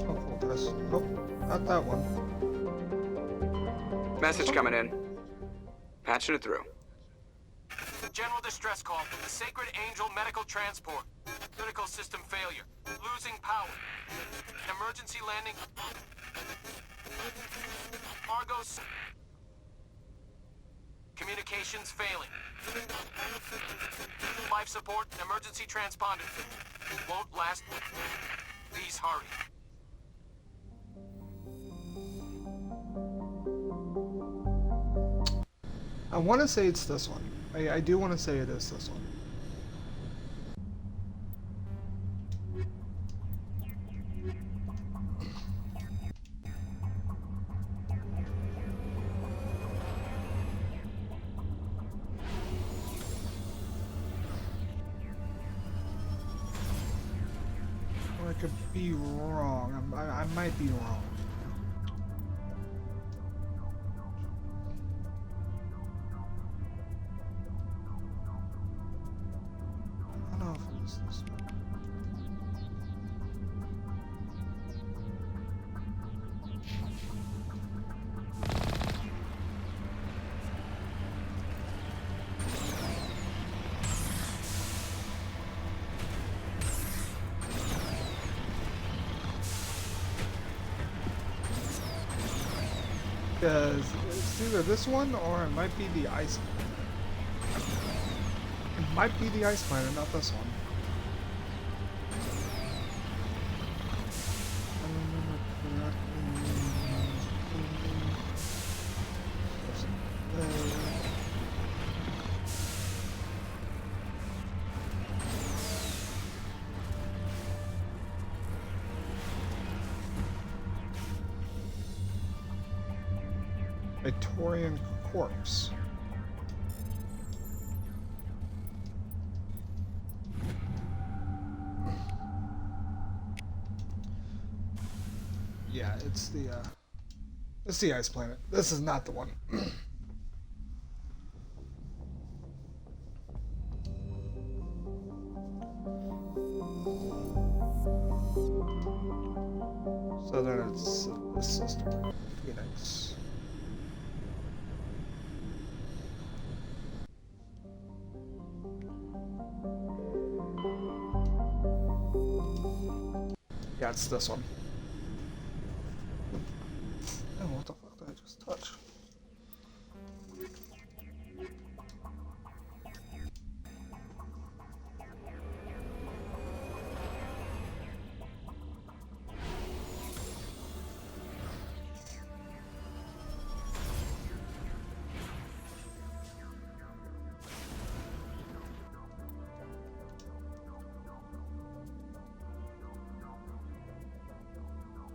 Oh, cool. This. Nope, not that one. Message coming in. Patching it through. General distress call from the Sacred Angel Medical Transport. Critical system failure. Losing power. Emergency landing. Argos. Communications failing. Life support and emergency transponder. Won't last. Please hurry. I want to say it's this one. I do want to say it is this one. Or I could be wrong. I might be wrong. Because it's either this one or it might be the ice. It might be the ice planet, not this one. Victorian corpse. Yeah, it's the ice planet. This is not the one. So then it's this system. Phoenix. Yeah, it's this one. Oh, what the fuck did I just touch?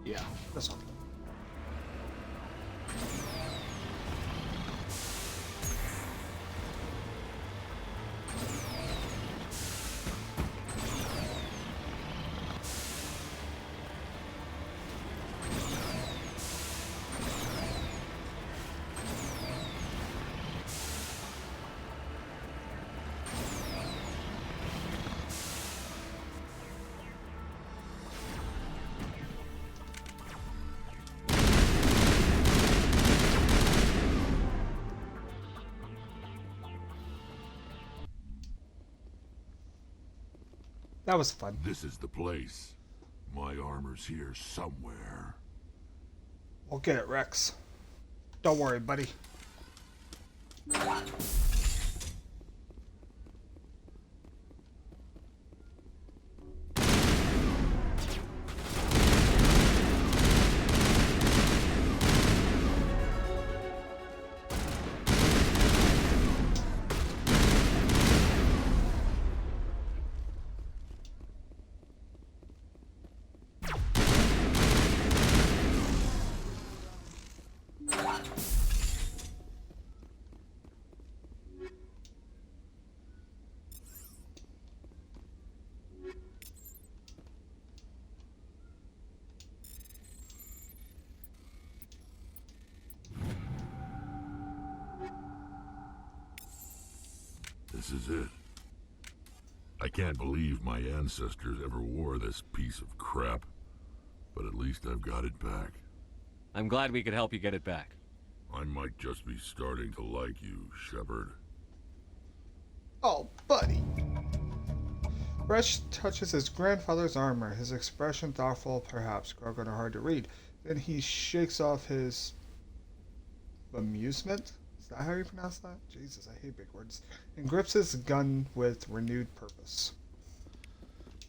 Yeah, this one. That was fun. This is the place. My armor's here somewhere. We'll get it, Rex. Don't worry, buddy. This is it. I can't believe my ancestors ever wore this piece of crap, but at least I've got it back. I'm glad we could help you get it back. I might just be starting to like you, Shepard. Oh, buddy. Rex touches his grandfather's armor, his expression thoughtful, perhaps broken or hard to read. Then he shakes off his amusement? Is that how you pronounce that? Jesus, I hate big words. And grips his gun with renewed purpose.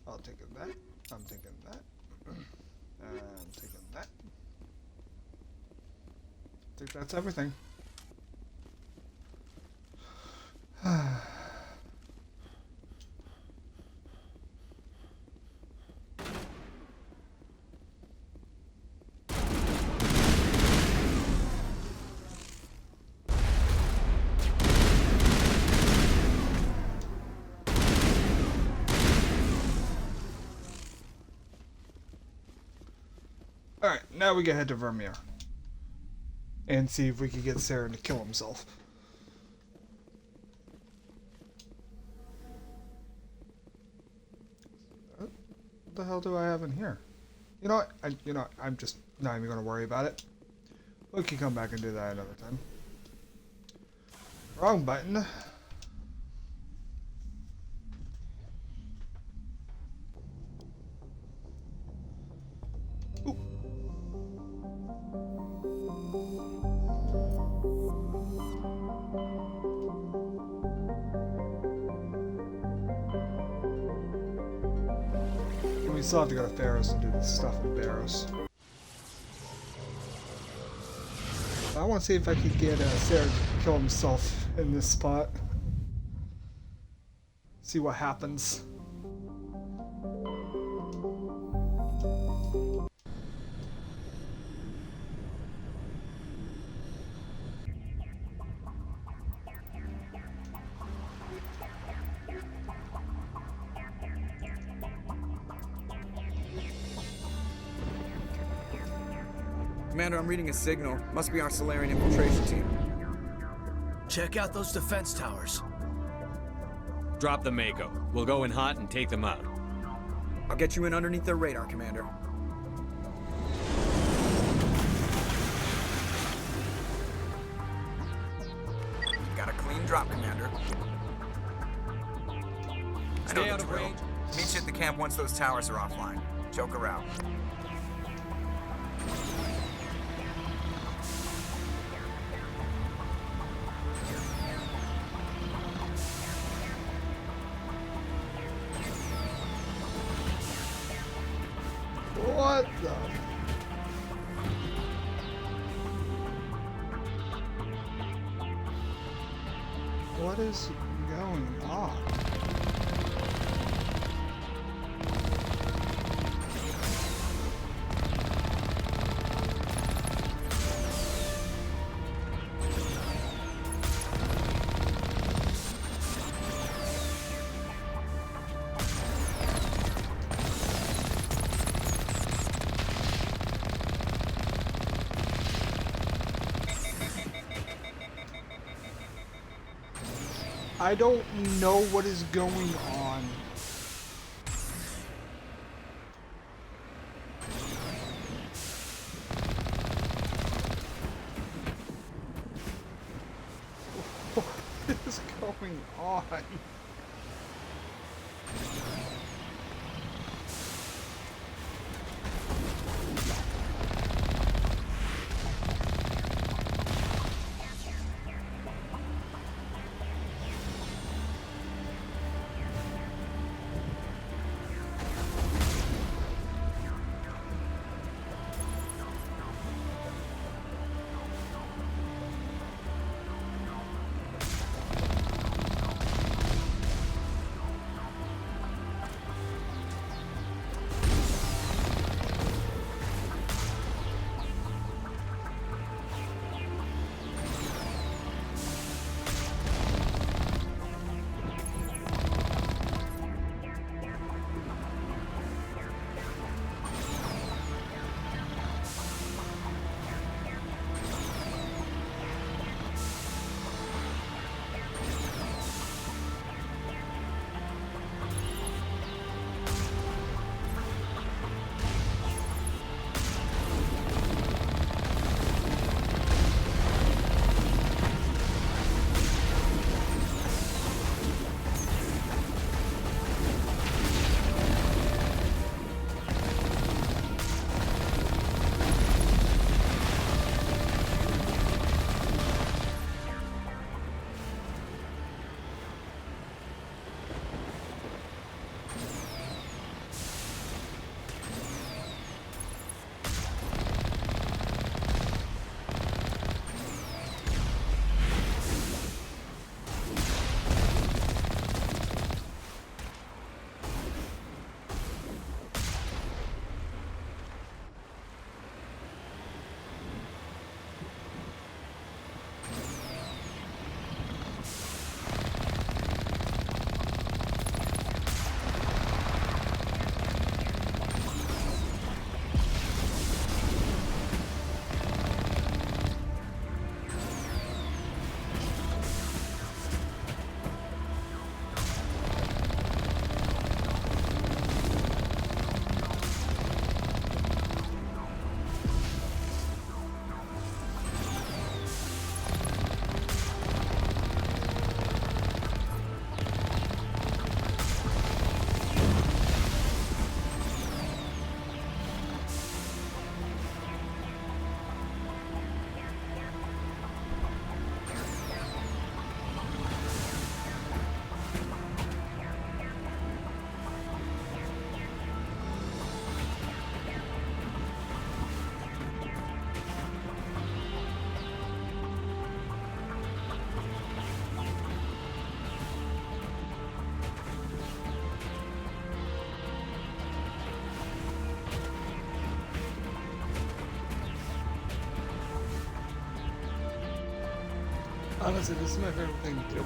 I'll take that. I'm taking that. I'm taking that. I think that's everything. Alright, now we can head to Vermeer. And see if we can get Saren to kill himself. What the hell do I have in here? You know what? I'm just not even going to worry about it. We can come back and do that another time. Wrong button. We still have to go to Barrows and do the stuff in Barrows. I want to see if I can get Sarah to kill himself in this spot. See what happens. Commander, I'm reading a signal. Must be our Solarian infiltration team. Check out those defense towers. Drop the Mako. We'll go in hot and take them out. I'll get you in underneath their radar, Commander. Got a clean drop, Commander. Stay out of range. Meet you at the camp once those towers are offline. Choke her out. What the? What is going on? I don't know what is going on. What is going on? Honestly, this is my favorite thing to do.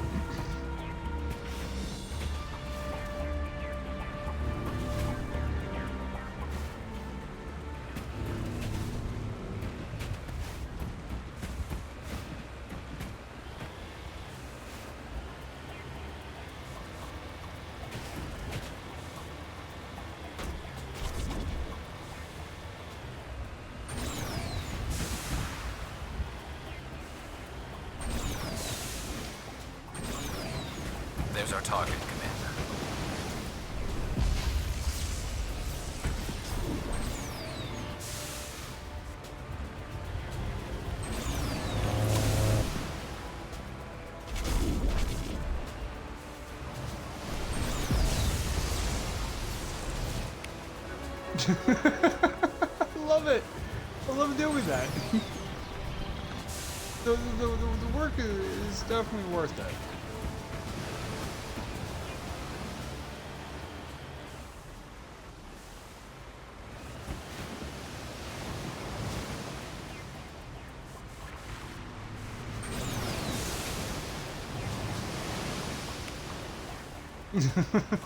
There's our target, Commander. I love it. I love doing that. The work is definitely worth it.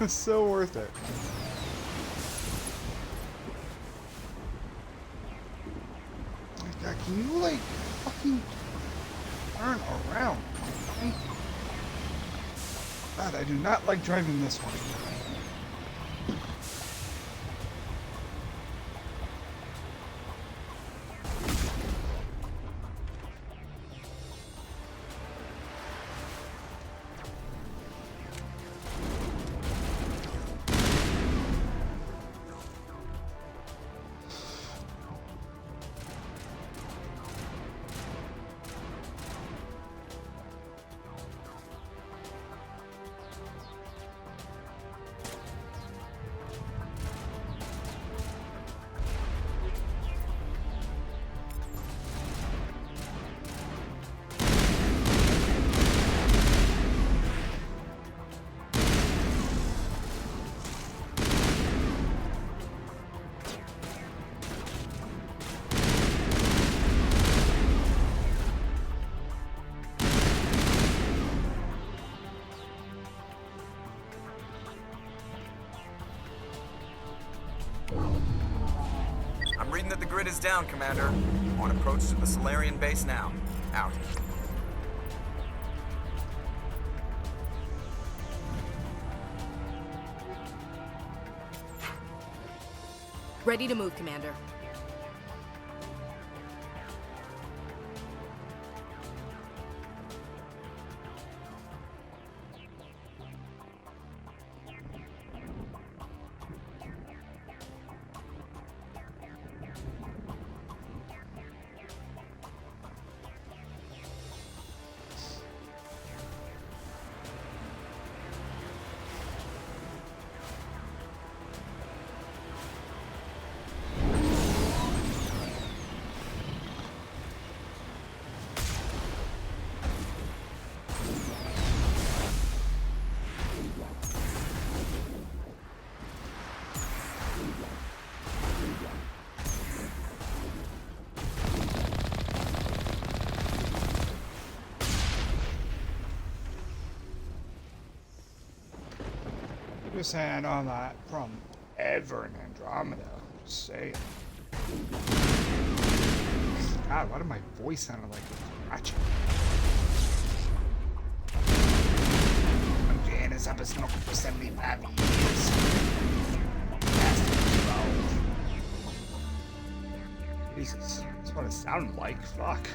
So worth it. Like that, can you like fucking turn around? God, I do not like driving this one. I'm reading that the grid is down, Commander. On approach to the Solarian base now. Out. Ready to move, Commander. Just saying on that from ever in Andromeda. Just saying. God, why did my voice sound like a ratchet? I'm Janice. I've been smoking for 75 years. Jesus, that's what it sounded like. Fuck.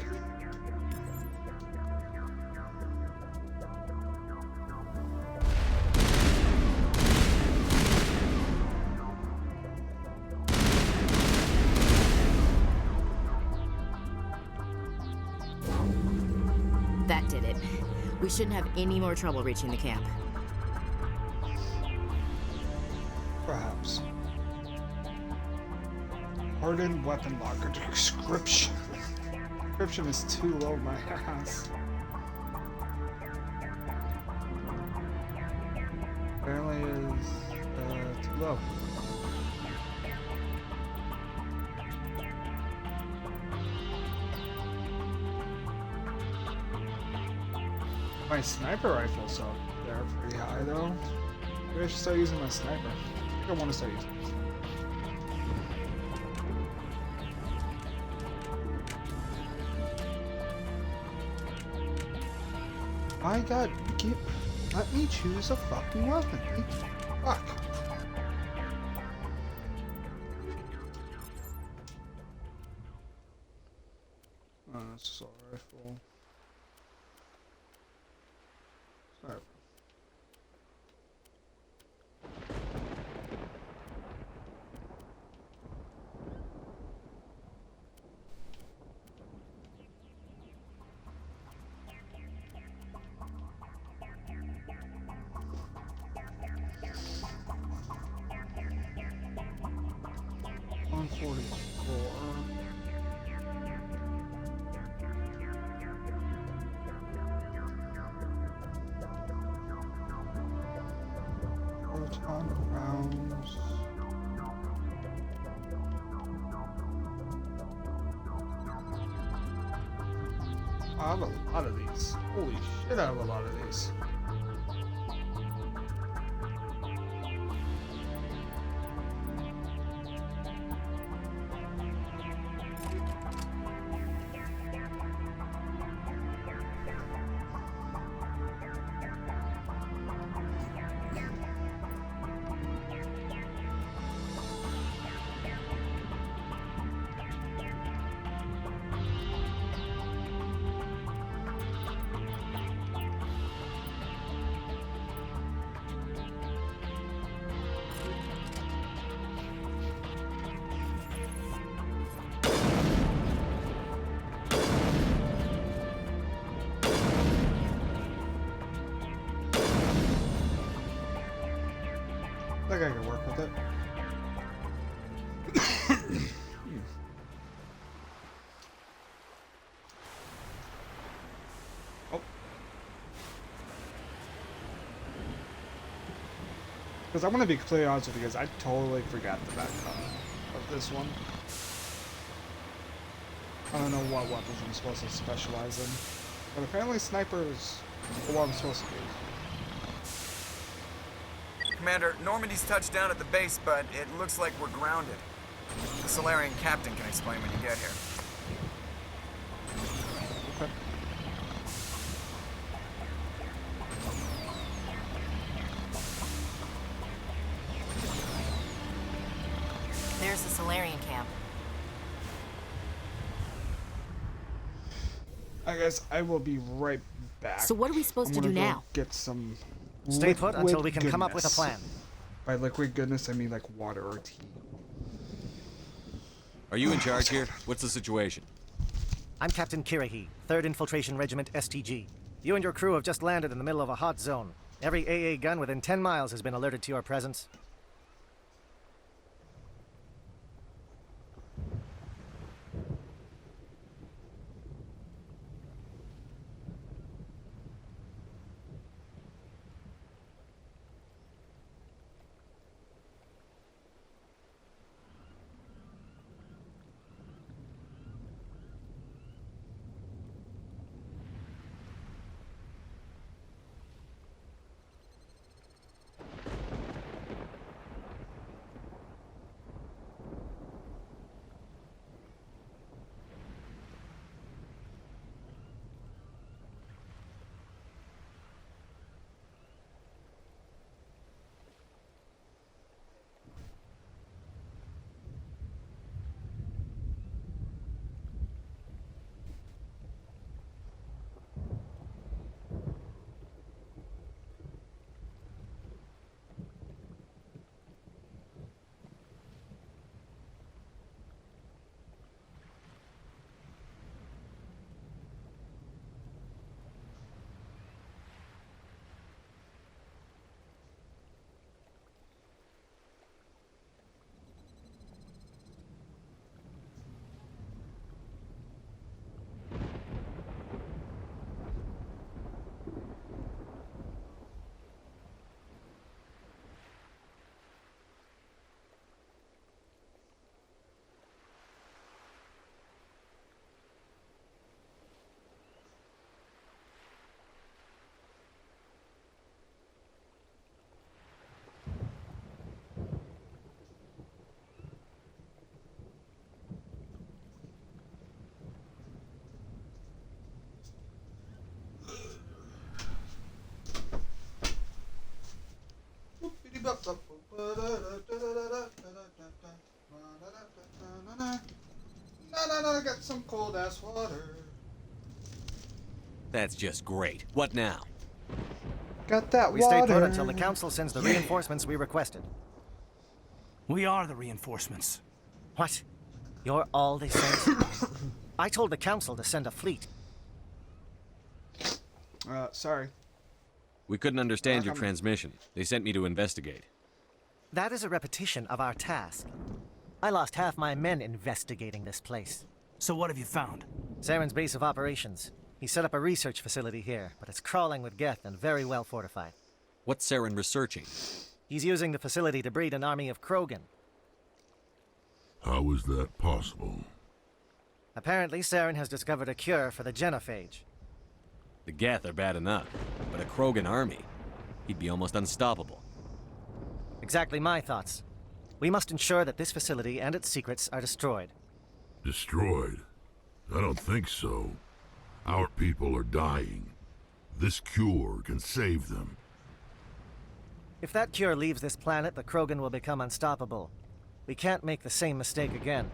That did it. We shouldn't have any more trouble reaching the camp. Perhaps. Hardened weapon locker description. Description is too low, my ass. Apparently is too low. My sniper rifle's up there pretty high though. Maybe I should start using my sniper. I think I want to start using it. My god, let me choose a fucking weapon. Fuck. Oh, that's assault rifle. Sniper. Rounds. I have a lot of these. Holy shit, I have a lot of these. like I can work with it. Oh. Because I want to be completely honest with you guys, I totally forgot the background of this one. I don't know what weapons I'm supposed to specialize in. But apparently sniper is what I'm supposed to do. Commander, Normandy's touched down at the base, but it looks like we're grounded. The Solarian captain can explain when you get here. Okay. There's the Solarian camp. I guess I will be right back. So what are we supposed to do now? Get some. Stay put until we can come up with a goodness. plan. By liquid goodness, I mean like water or tea. Are you in charge here? What's the situation? I'm Captain Kirahi, 3rd Infiltration Regiment STG. You and your crew have just landed in the middle of a hot zone. Every AA gun within 10 miles has been alerted to your presence. Got some cold ass water. That's just great. What now? Got that We water. stay put until the Council sends the reinforcements we requested. We are the reinforcements. What? You're all they sent? I told the Council to send a fleet. Sorry. We couldn't understand your transmission. They sent me to investigate. That is a repetition of our task. I lost half my men investigating this place. So what have you found? Saren's base of operations. He set up a research facility here, but it's crawling with Geth and very well fortified. What's Saren researching? He's using the facility to breed an army of Krogan. How is that possible? Apparently, Saren has discovered a cure for the genophage. The Geth are bad enough, but a Krogan army? He'd be almost unstoppable. Exactly my thoughts. We must ensure that this facility and its secrets are destroyed. Destroyed? I don't think so. Our people are dying. This cure can save them. If that cure leaves this planet, the Krogan will become unstoppable. We can't make the same mistake again.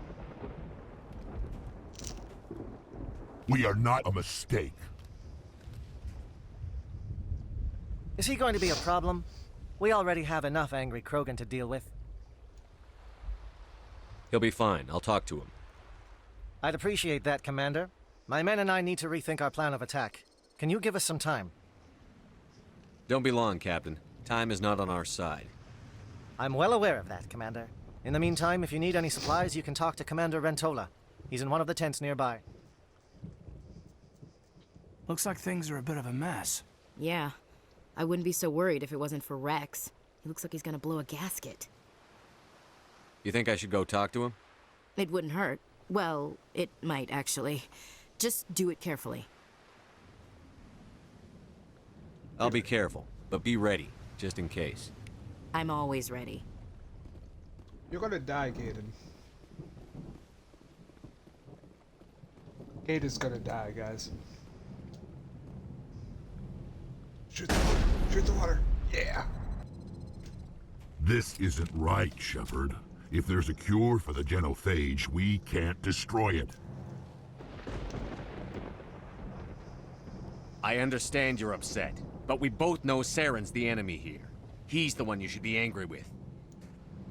We are not a mistake. Is he going to be a problem? We already have enough angry Krogan to deal with. He'll be fine. I'll talk to him. I'd appreciate that, Commander. My men and I need to rethink our plan of attack. Can you give us some time? Don't be long, Captain. Time is not on our side. I'm well aware of that, Commander. In the meantime, if you need any supplies, you can talk to Commander Rentola. He's in one of the tents nearby. Looks like things are a bit of a mess. Yeah. I wouldn't be so worried if it wasn't for Rex. He looks like he's gonna blow a gasket. You think I should go talk to him? It wouldn't hurt. Well, it might, actually. Just do it carefully. I'll be careful, but be ready, just in case. I'm always ready. You're gonna die, Gaiden. Gaiden's gonna die, guys. Shoot the water! Shoot the water! Yeah! This isn't right, Shepard. If there's a cure for the genophage, we can't destroy it. I understand you're upset, but we both know Saren's the enemy here. He's the one you should be angry with.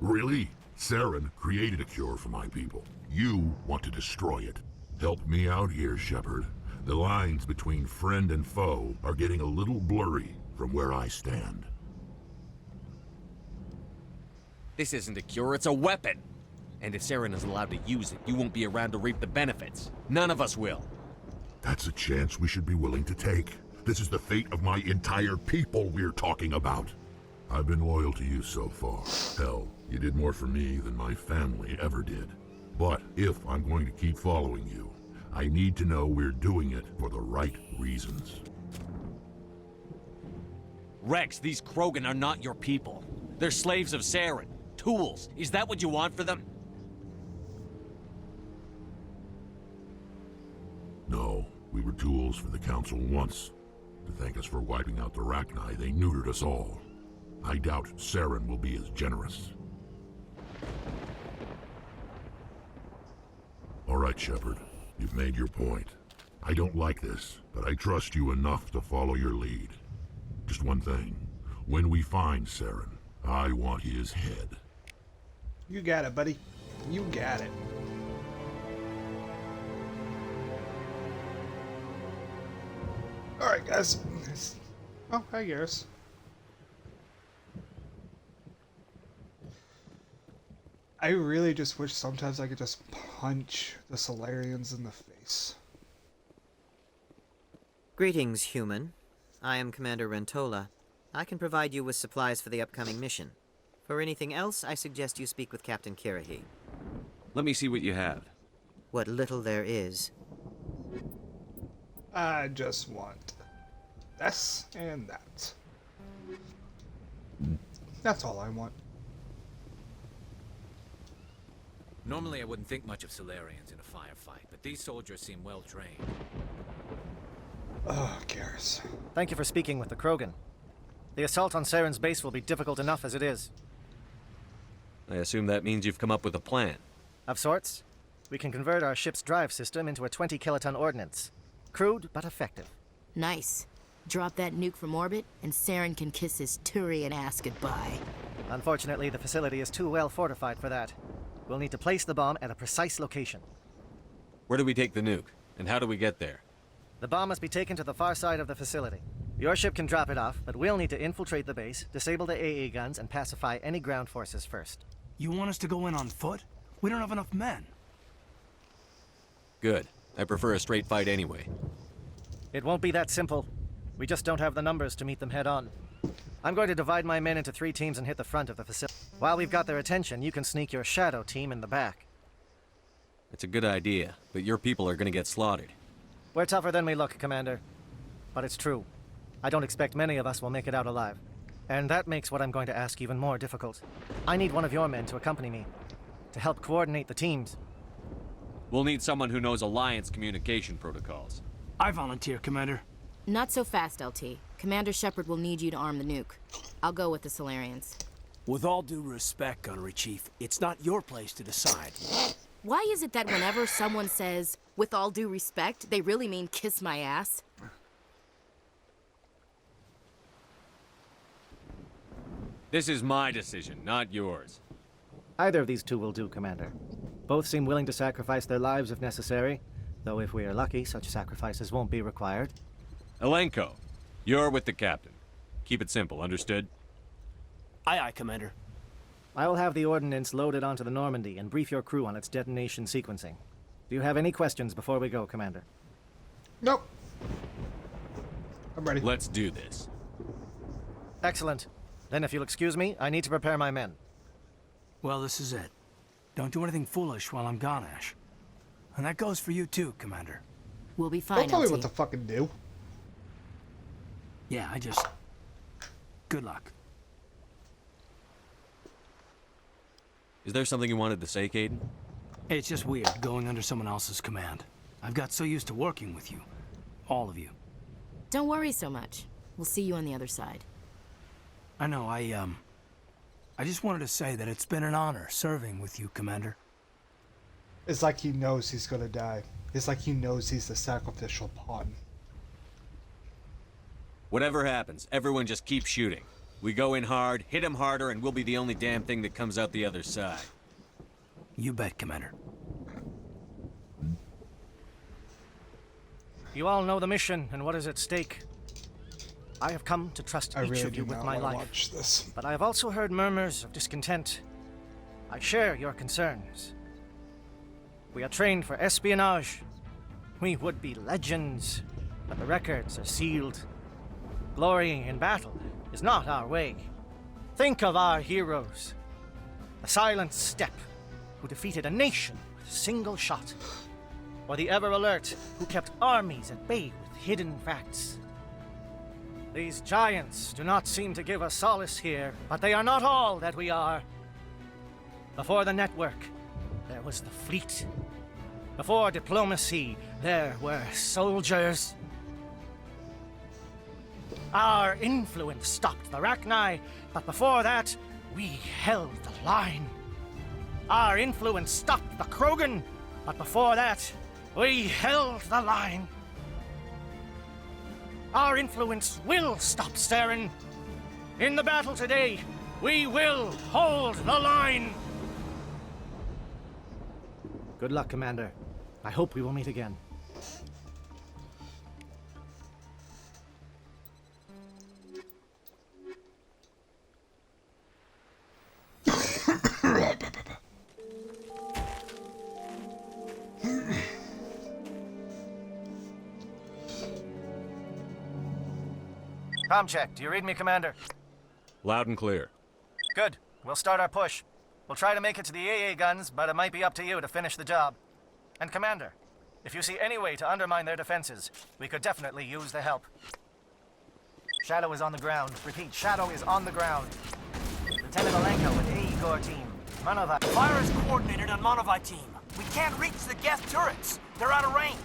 Really? Saren created a cure for my people. You want to destroy it. Help me out here, Shepard. The lines between friend and foe are getting a little blurry from where I stand. This isn't a cure, it's a weapon! And if Saren is allowed to use it, you won't be around to reap the benefits. None of us will. That's a chance we should be willing to take. This is the fate of my entire people we're talking about. I've been loyal to you so far. Hell, you did more for me than my family ever did. But if I'm going to keep following you, I need to know we're doing it for the right reasons. Rex, these Krogan are not your people. They're slaves of Saren. Tools. Is that what you want for them? No, we were tools for the Council once. To thank us for wiping out the Rachni, they neutered us all. I doubt Saren will be as generous. All right, Shepard. You've made your point. I don't like this, but I trust you enough to follow your lead. Just one thing. When we find Saren, I want his head. You got it, buddy. You got it. Alright, guys. Oh, hi, Garrus. I really just wish sometimes I could just punch the Solarians in the face. Greetings, human. I am Commander Rentola. I can provide you with supplies for the upcoming mission. For anything else, I suggest you speak with Captain Kirahi. Let me see what you have. What little there is. I just want this and that. That's all I want. Normally I wouldn't think much of Solarians in a firefight, but these soldiers seem well trained. Oh, Garrus. Thank you for speaking with the Krogan. The assault on Saren's base will be difficult enough as it is. I assume that means you've come up with a plan. Of sorts. We can convert our ship's drive system into a 20-kiloton ordnance. Crude, but effective. Nice. Drop that nuke from orbit, and Saren can kiss his Turian ass goodbye. Unfortunately, the facility is too well fortified for that. We'll need to place the bomb at a precise location. Where do we take the nuke? And how do we get there? The bomb must be taken to the far side of the facility. Your ship can drop it off, but we'll need to infiltrate the base, disable the AA guns, and pacify any ground forces first. You want us to go in on foot? We don't have enough men. Good. I prefer a straight fight anyway. It won't be that simple. We just don't have the numbers to meet them head on. I'm going to divide my men into 3 teams and hit the front of the facility. While we've got their attention, you can sneak your shadow team in the back. It's a good idea, but your people are gonna get slaughtered. We're tougher than we look, Commander. But it's true. I don't expect many of us will make it out alive. And that makes what I'm going to ask even more difficult. I need one of your men to accompany me, to help coordinate the teams. We'll need someone who knows Alliance communication protocols. I volunteer, Commander. Not so fast, LT. Commander Shepard will need you to arm the nuke. I'll go with the Solarians. With all due respect, Gunnery Chief, it's not your place to decide. Why is it that whenever someone says, with all due respect, they really mean kiss my ass? This is my decision, not yours. Either of these two will do, Commander. Both seem willing to sacrifice their lives if necessary, though if we are lucky, such sacrifices won't be required. Elenko, you're with the captain. Keep it simple, understood? Aye, aye, Commander. I will have the ordnance loaded onto the Normandy and brief your crew on its detonation sequencing. Do you have any questions before we go, Commander? Nope. I'm ready. Let's do this. Excellent. Then if you'll excuse me, I need to prepare my men. Well, this is it. Don't do anything foolish while I'm gone, Ash. And that goes for you too, Commander. We'll be fine, Don't tell me LT. what to fucking do. Yeah, I just... Good luck. Is there something you wanted to say, Caden? It's just weird going under someone else's command. I've got so used to working with you. All of you. Don't worry so much. We'll see you on the other side. I know, I just wanted to say that it's been an honor serving with you, Commander. It's like he knows he's gonna die. It's like he knows he's the sacrificial pawn. Whatever happens, everyone just keep shooting. We go in hard, hit him harder, and we'll be the only damn thing that comes out the other side. You bet, Commander. You all know the mission and what is at stake. I have come to trust each of you with my life. But I have also heard murmurs of discontent. I share your concerns. We are trained for espionage. We would be legends, but the records are sealed. Glorying in battle is not our way. Think of our heroes. The silent step who defeated a nation with a single shot. Or the ever-alert who kept armies at bay with hidden facts. These giants do not seem to give us solace here, but they are not all that we are. Before the network, there was the fleet. Before diplomacy, there were soldiers. Our influence stopped the Rachni, but before that, we held the line. Our influence stopped the Krogan, but before that, we held the line. Our influence will stop Saren. In the battle today, we will hold the line. Good luck, Commander. I hope we will meet again. Com check. Do you read me, Commander? Loud and clear. Good. We'll start our push. We'll try to make it to the AA guns, but it might be up to you to finish the job. And Commander, if you see any way to undermine their defenses, we could definitely use the help. Shadow is on the ground. Repeat, Shadow is on the ground. Lieutenant Alenko with AE Corps team. Monova. Fire is coordinated on Monova team. We can't reach the guest turrets. They're out of range.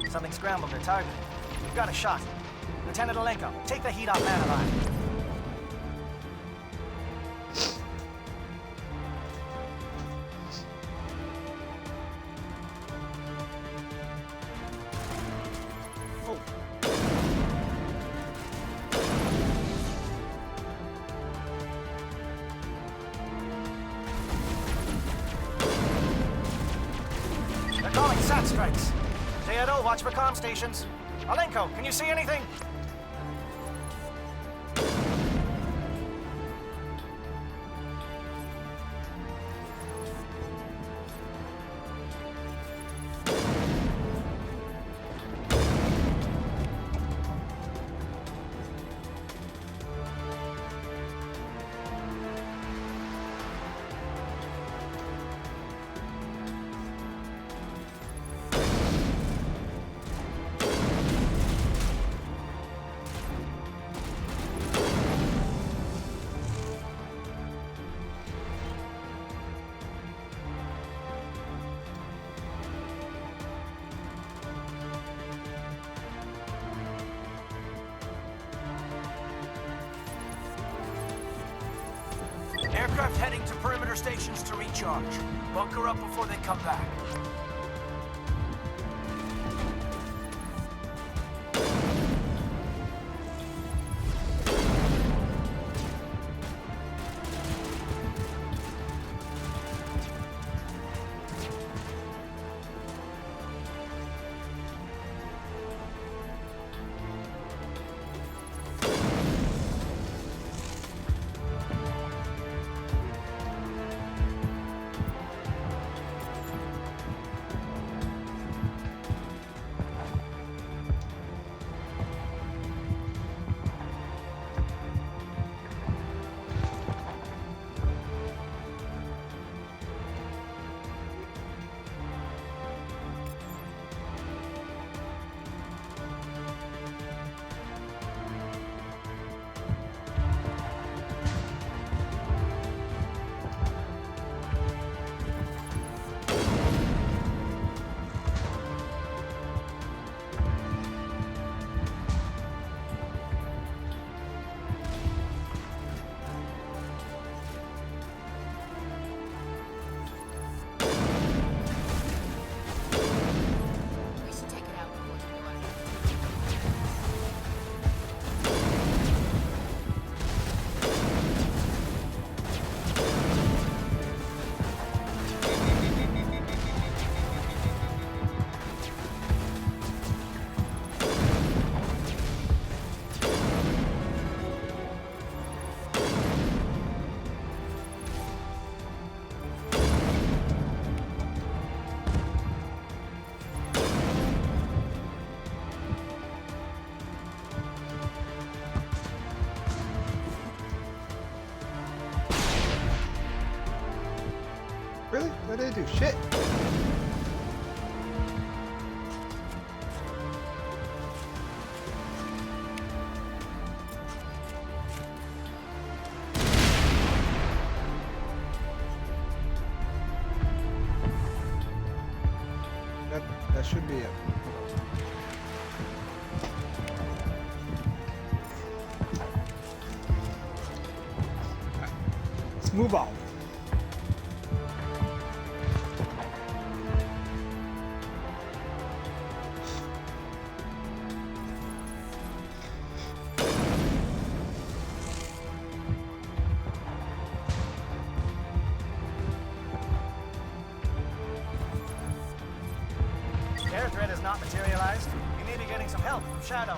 Something scrambled their target. We've got a shot. Lieutenant Alenko, take the heat off Manavai. They're calling SAT strikes. Theodore, watch for comm stations. Alenko, can you see anything? Spacecraft heading to perimeter stations to recharge. Bunker up before they come back. Really? That didn't do shit. That should be it. Let's move on. Air threat has not materialized. You may be getting some help from Shadow.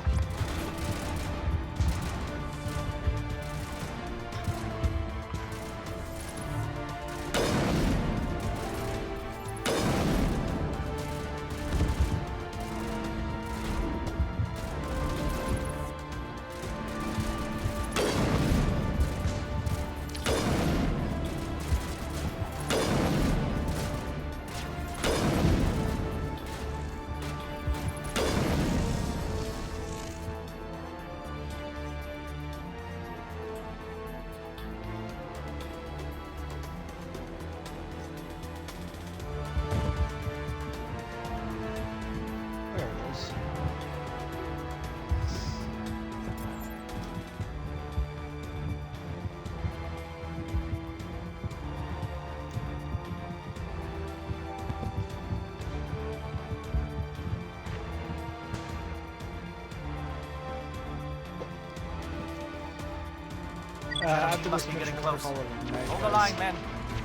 You must be getting close. Hold the line, men.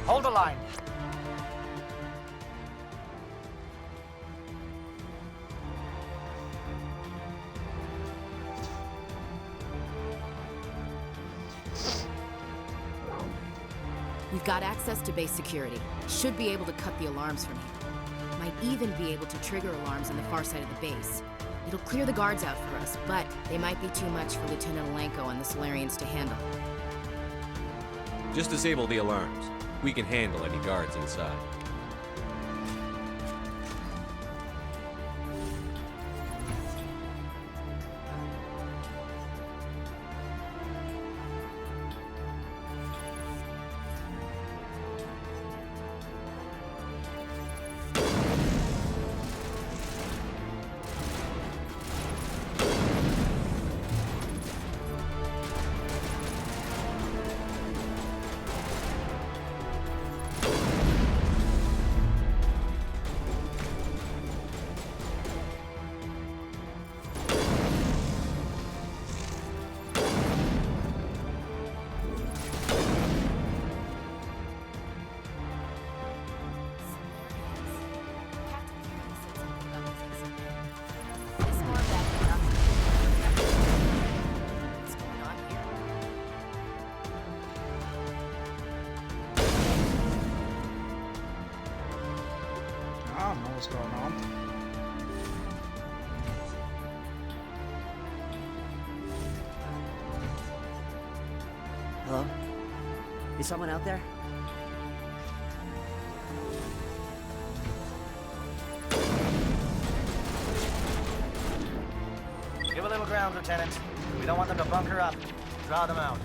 Hold the line. We've got access to base security. Should be able to cut the alarms from here. Might even be able to trigger alarms on the far side of the base. It'll clear the guards out for us, but they might be too much for Lieutenant Alenko and the Solarians to handle. Just disable the alarms. We can handle any guards inside. Hello? Is someone out there? Give a little ground, Lieutenant. We don't want them to bunker up. Draw them out.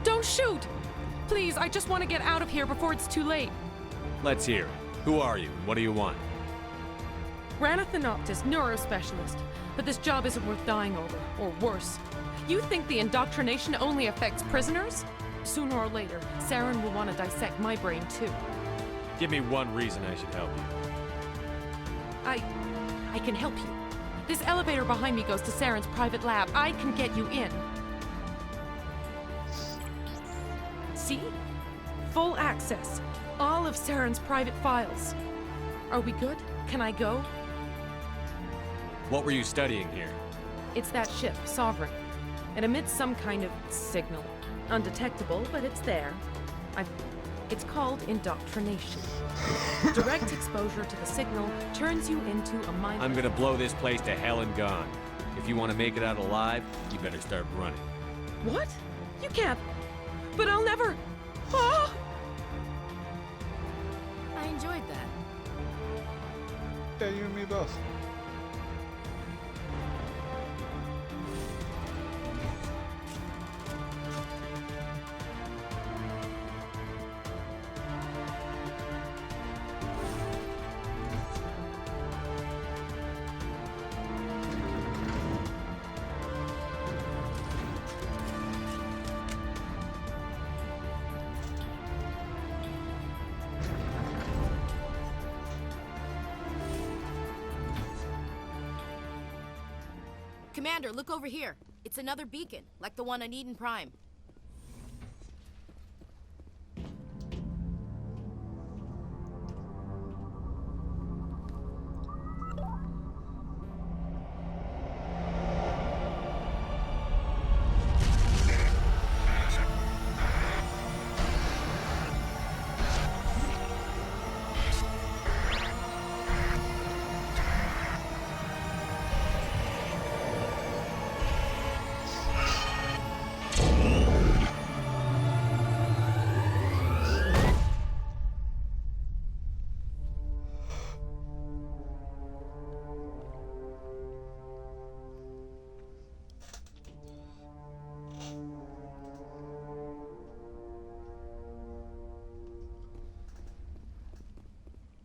Don't shoot! Please, I just want to get out of here before it's too late. Let's hear it. Who are you, and what do you want? Rana Thanoptis, neurospecialist. But this job isn't worth dying over, or worse. You think the indoctrination only affects prisoners? Sooner or later, Saren will want to dissect my brain too. Give me one reason I should help you. I can help you. This elevator behind me goes to Saren's private lab. I can get you in. See? Full access. All of Saren's private files. Are we good? Can I go? What were you studying here? It's that ship, Sovereign. It emits some kind of signal. Undetectable, but it's there. It's called indoctrination. Direct exposure to the signal turns you into a mind... I'm gonna blow this place to hell and gone. If you want to make it out alive, you better start running. What? You can't... But I'll never... Ah! I enjoyed that. Yeah, you and me both. Commander, look over here. It's another beacon, like the one on Eden Prime.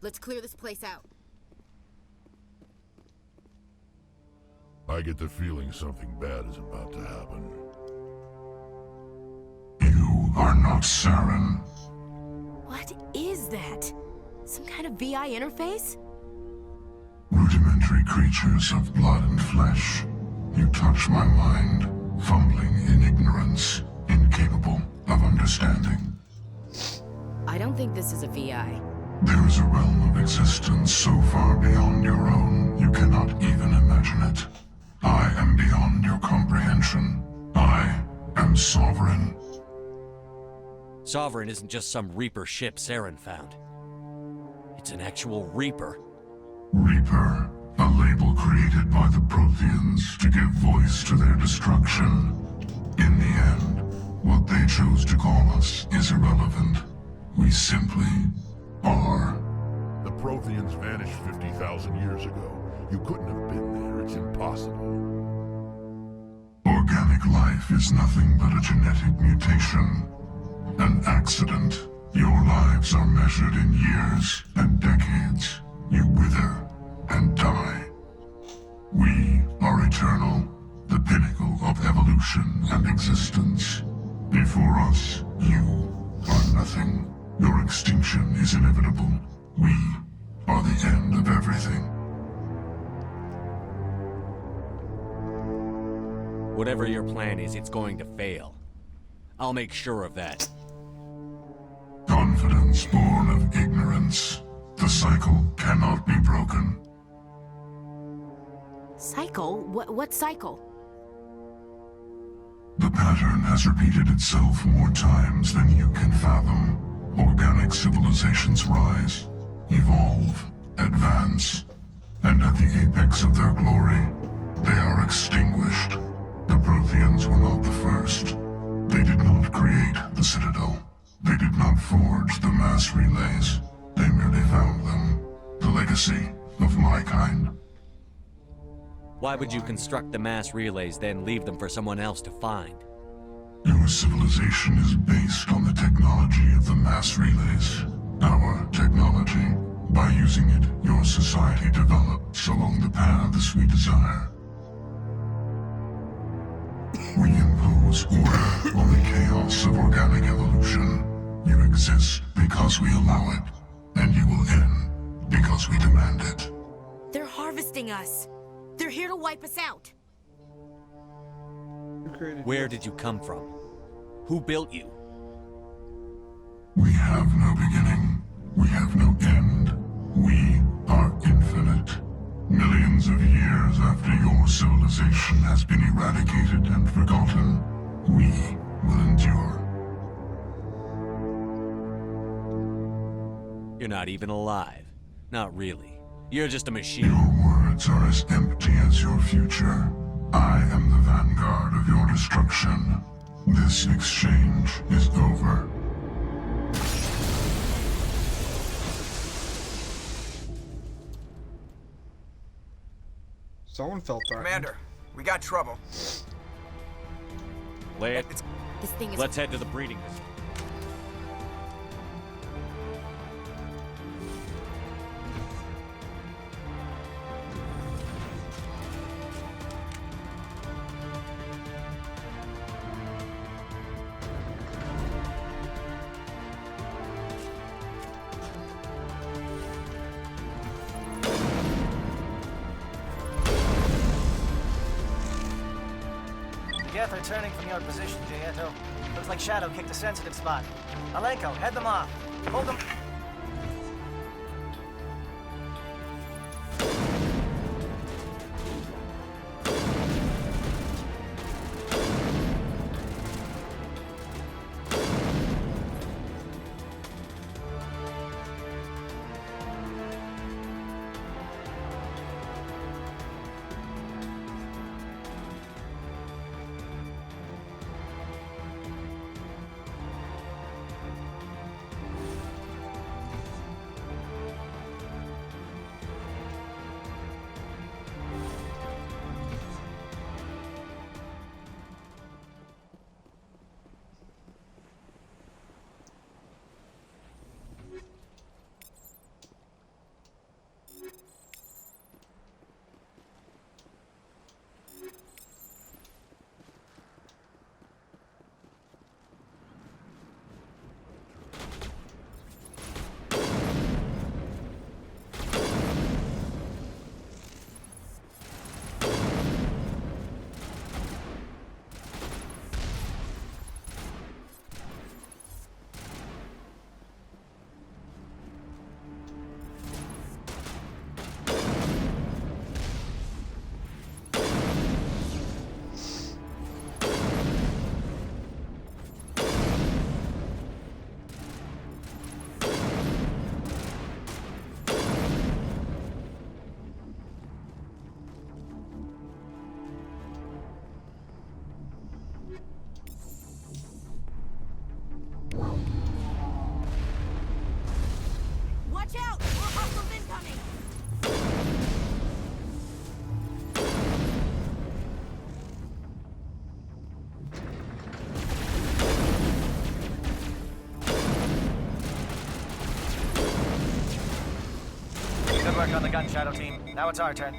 Let's clear this place out. I get the feeling something bad is about to happen. You are not Saren. What is that? Some kind of VI interface? Rudimentary creatures of blood and flesh. You touch my mind, fumbling in ignorance, incapable of understanding. I don't think this is a VI. There is a realm of existence so far beyond your own, you cannot even imagine it. I am beyond your comprehension. I am Sovereign. Sovereign isn't just some Reaper ship Saren found. It's an actual Reaper. Reaper, a label created by the Protheans to give voice to their destruction. In the end, what they they chose to call us is irrelevant. We simply are. The Protheans vanished 50,000 years ago. You couldn't have been there. It's impossible. Organic life is nothing but a genetic mutation. An accident. Your lives are measured in years and decades. You wither and die. We are eternal, the pinnacle of evolution and existence. Before us, you are nothing. Your extinction is inevitable. We are the end of everything. Whatever your plan is, it's going to fail. I'll make sure of that. Confidence born of ignorance. The cycle cannot be broken. Cycle? What cycle? The pattern has repeated itself more times than you can fathom. Organic civilizations rise, evolve, advance, and at the apex of their glory, they are extinguished. The Protheans were not the first. They did not create the Citadel. They did not forge the mass relays. They merely found them. The legacy of my kind. Why would you construct the mass relays, then leave them for someone else to find? Your civilization is based on the technology of the mass relays. Our technology. By using it, your society develops along the paths we desire. We impose order on the chaos of organic evolution. You exist because we allow it, and you will end because we demand it. They're harvesting us. They're here to wipe us out. Where did you come from? Who built you? We have no beginning. We have no end. We are infinite. Millions of years after your civilization has been eradicated and forgotten, we will endure. You're not even alive. Not really. You're just a machine. Your words are as empty as your future. I am the vanguard of your destruction. This exchange is over. Someone felt that. Commander, we got trouble. Lay it. This thing is... Let's head to the breeding mission. They're turning from your position, Gieto. Looks like Shadow kicked a sensitive spot. Alenko, head them off. Hold them. work on the gun, Shadow Team. Now it's our turn.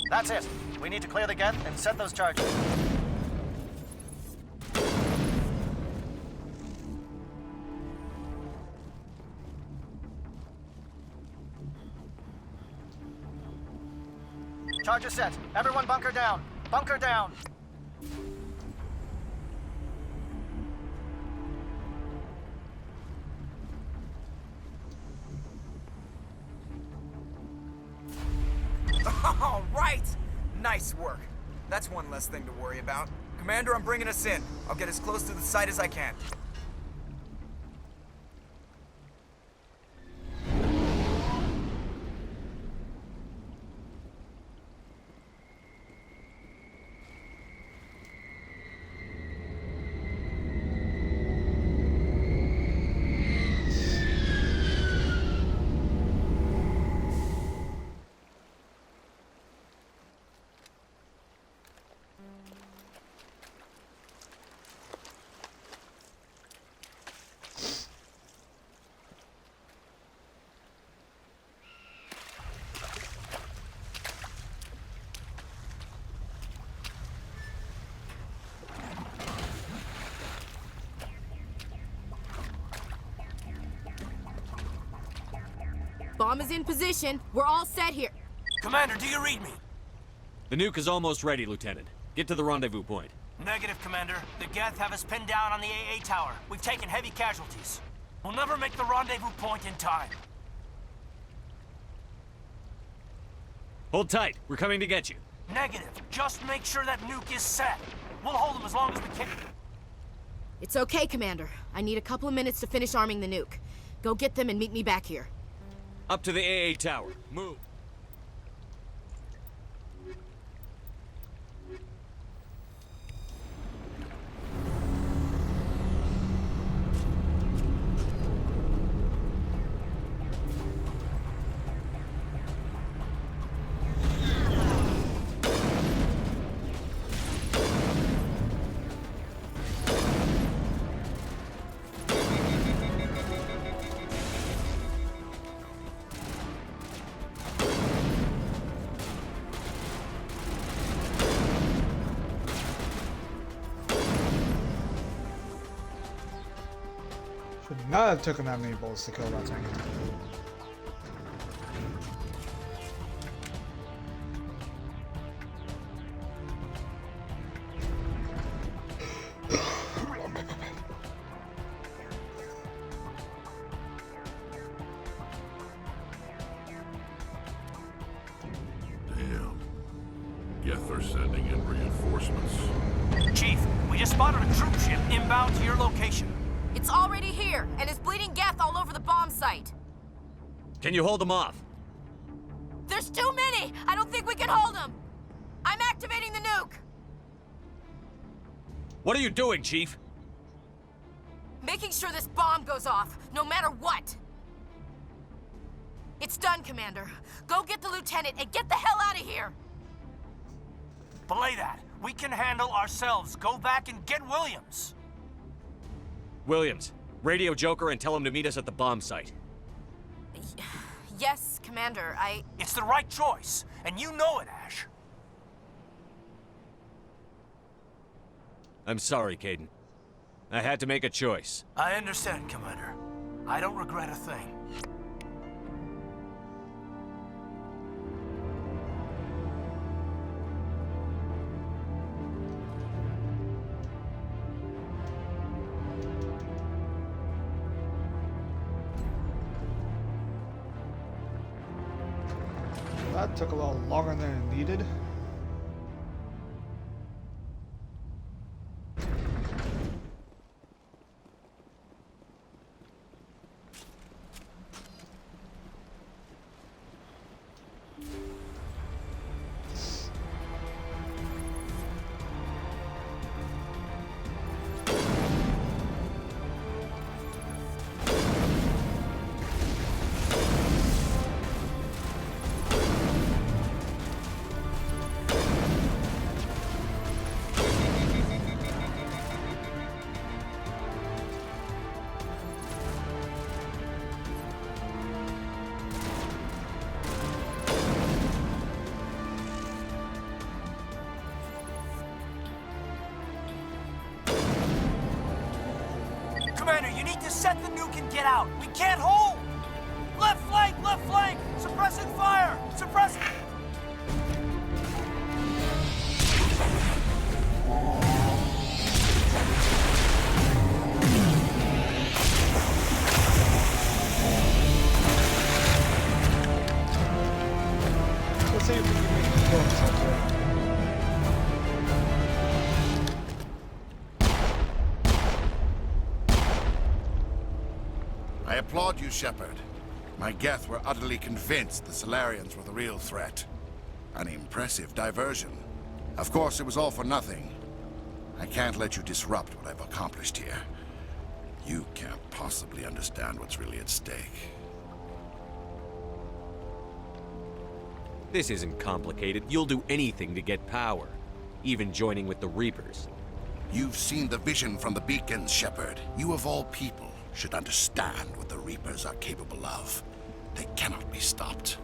That's it. We need to clear the geth and set those charges. Charges set. Everyone bunker down. Bunker down. All right! Nice work. That's one less thing to worry about. Commander, I'm bringing us in. I'll get as close to the site as I can. Bomb is in position. We're all set here. Commander, do you read me? The nuke is almost ready, Lieutenant. Get to the rendezvous point. Negative, Commander. The Geth have us pinned down on the AA tower. We've taken heavy casualties. We'll never make the rendezvous point in time. Hold tight. We're coming to get you. Negative. Just make sure that nuke is set. We'll hold them as long as we can. It's okay, Commander. I need a couple of minutes to finish arming the nuke. Go get them and meet me back here. Up to the AA tower. Move. Should not have taken that many bullets to kill that thing. Damn. Geth are sending in reinforcements. Chief, we just spotted a troop ship inbound to your location. It's already here, and is bleeding Geth all over the bomb site. Can you hold them off? There's too many! I don't think we can hold them! I'm activating the nuke! What are you doing, Chief? Making sure this bomb goes off, no matter what! It's done, Commander. Go get the lieutenant and get the hell out of here! Belay that. We can handle ourselves. Go back and get Williams. Williams, radio Joker and tell him to meet us at the bomb site. Yes, Commander, It's the right choice, and you know it, Ash. I'm sorry, Caden. I had to make a choice. I understand, Commander. I don't regret a thing. That took a little longer than it needed. to set the nuke and get out. We can't hold! Left flank! Left flank! Suppressing fire! Suppressing... Let's see if we can make the bones out there. I applaud you, Shepard. My Geth were utterly convinced the Solarians were the real threat. An impressive diversion. Of course, it was all for nothing. I can't let you disrupt what I've accomplished here. You can't possibly understand what's really at stake. This isn't complicated. You'll do anything to get power, even joining with the Reapers. You've seen the vision from the beacons, Shepard. You of all people should understand what the Reapers are capable of. They cannot be stopped.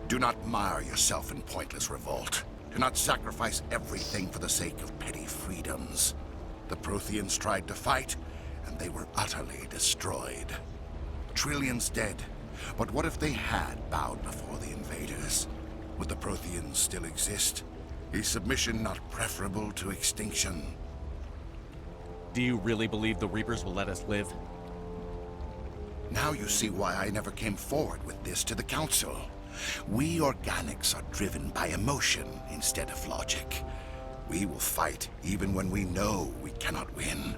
Do not mire yourself in pointless revolt. Do not sacrifice everything for the sake of petty freedoms. The Protheans tried to fight, and they were utterly destroyed. Trillions dead. But what if they had bowed before the invaders? Would the Protheans still exist? Is submission not preferable to extinction? Do you really believe the Reapers will let us live? Now you see why I never came forward with this to the Council. We organics are driven by emotion instead of logic. We will fight even when we know we cannot win.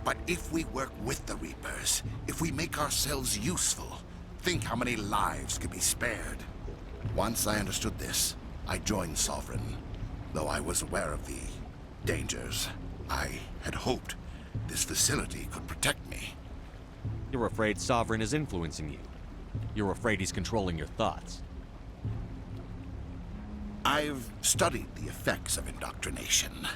But if we work with the Reapers, if we make ourselves useful, think how many lives could be spared. Once I understood this, I joined Sovereign. Though I was aware of the dangers, I had hoped this facility could protect me. You're afraid Sovereign is influencing you. You're afraid he's controlling your thoughts. I've studied the effects of indoctrination.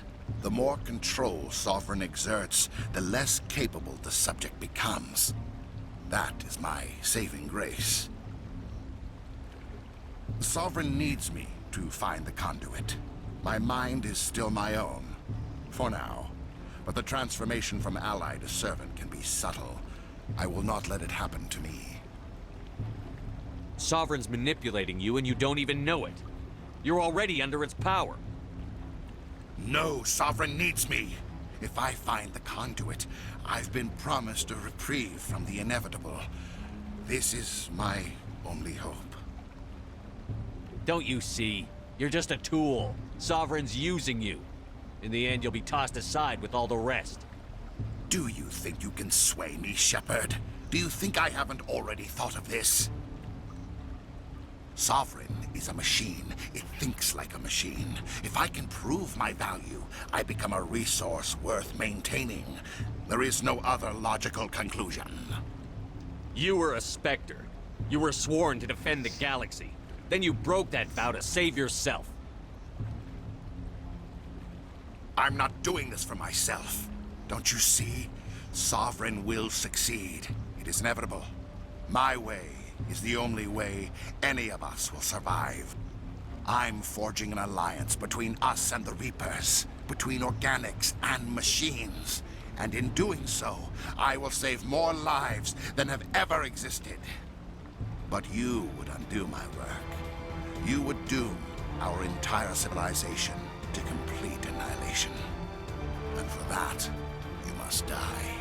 The more control Sovereign exerts, the less capable the subject becomes. That is my saving grace. Sovereign needs me to find the conduit. My mind is still my own, for now. But the transformation from ally to servant can be subtle. I will not let it happen to me. Sovereign's manipulating you and you don't even know it. You're already under its power. No, Sovereign needs me. If I find the conduit, I've been promised a reprieve from the inevitable. This is my only hope. Don't you see? You're just a tool. Sovereign's using you. In the end, you'll be tossed aside with all the rest. Do you think you can sway me, Shepard? Do you think I haven't already thought of this? Sovereign is a machine. It thinks like a machine. If I can prove my value, I become a resource worth maintaining. There is no other logical conclusion. You were a Spectre. You were sworn to defend the galaxy. Then you broke that vow to save yourself. I'm not doing this for myself. Don't you see? Sovereign will succeed. It is inevitable. My way is the only way any of us will survive. I'm forging an alliance between us and the Reapers, between organics and machines. And in doing so, I will save more lives than have ever existed. But you would undo my work. You would doom our entire civilization to complete annihilation. And for that, you must die.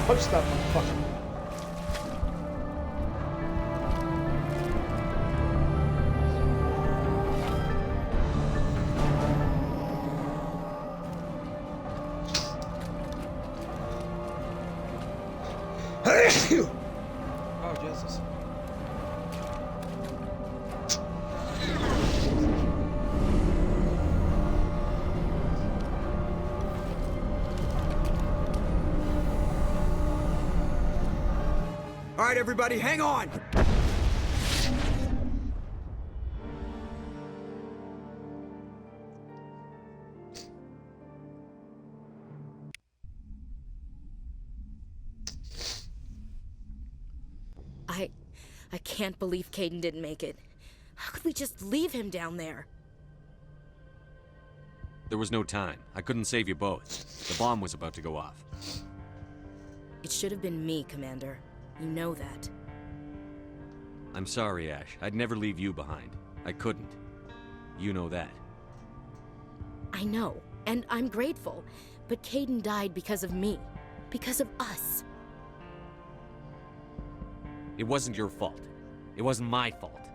Punch that motherfucker. Oh, Jesus. All right, everybody, hang on! I can't believe Caden didn't make it. How could we just leave him down there? There was no time. I couldn't save you both. The bomb was about to go off. It should have been me, Commander. You know that. I'm sorry, Ash. I'd never leave you behind. I couldn't. You know that. I know, and I'm grateful. But Caden died because of me. Because of us. It wasn't your fault. It wasn't my fault.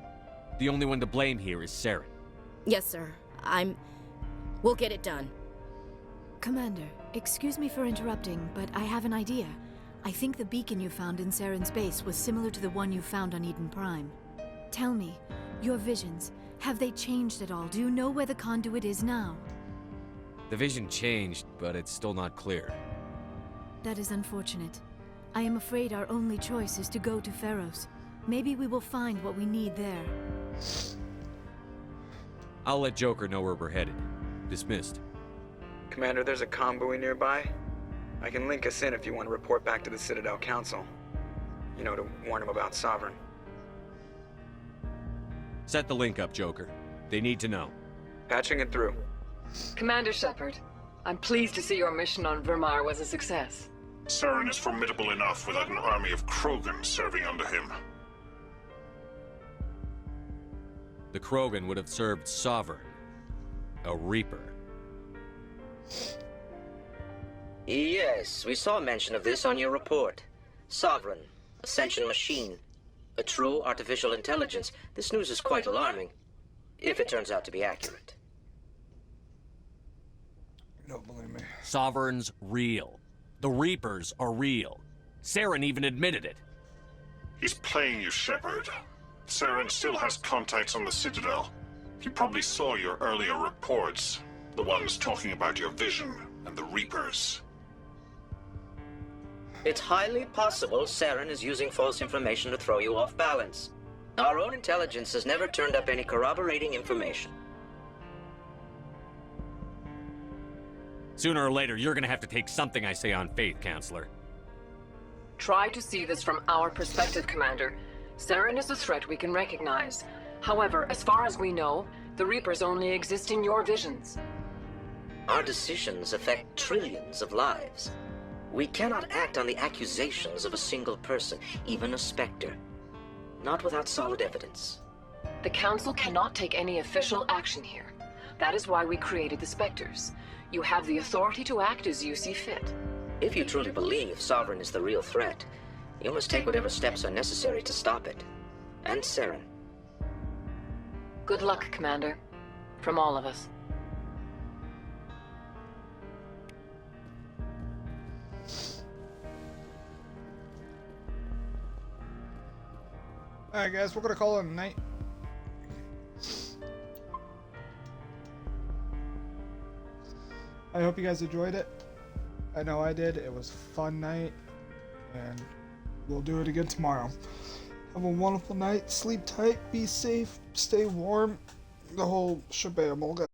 The only one to blame here is Saren. Yes, sir. We'll get it done. Commander, excuse me for interrupting, but I have an idea. I think the beacon you found in Saren's base was similar to the one you found on Eden Prime. Tell me, your visions, have they changed at all? Do you know where the conduit is now? The vision changed, but it's still not clear. That is unfortunate. I am afraid our only choice is to go to Pharos. Maybe we will find what we need there. I'll let Joker know where we're headed. Dismissed. Commander, there's a comm buoy nearby. I can link us in if you want to report back to the Citadel Council. You know, to warn them about Sovereign. Set the link up, Joker. They need to know. Patching it through. Commander Shepard, I'm pleased to see your mission on Vermeer was a success. Saren is formidable enough without an army of Krogan serving under him. The Krogan would have served Sovereign. A Reaper. Yes, we saw mention of this on your report. Sovereign, Ascension machine, a true artificial intelligence. This news is quite alarming, if it turns out to be accurate. You don't believe me. Sovereign's real. The Reapers are real. Saren even admitted it. He's playing you, Shepard. Saren still has contacts on the Citadel. He probably saw your earlier reports. The ones talking about your vision and the Reapers. It's highly possible Saren is using false information to throw you off balance. Our own intelligence has never turned up any corroborating information. Sooner or later, you're gonna have to take something I say on faith, Counselor. Try to see this from our perspective, Commander. Saren is a threat we can recognize. However, as far as we know, the Reapers only exist in your visions. Our decisions affect trillions of lives. We cannot act on the accusations of a single person, even a Spectre. Not without solid evidence. The Council cannot take any official action here. That is why we created the Spectres. You have the authority to act as you see fit. If you truly believe Sovereign is the real threat, you must take whatever steps are necessary to stop it. And Saren. Good luck, Commander. From all of us. Alright guys, we're gonna call it a night. I hope you guys enjoyed it. I know I did. It was a fun night. And we'll do it again tomorrow. Have a wonderful night. Sleep tight. Be safe. Stay warm. The whole shebang, guys.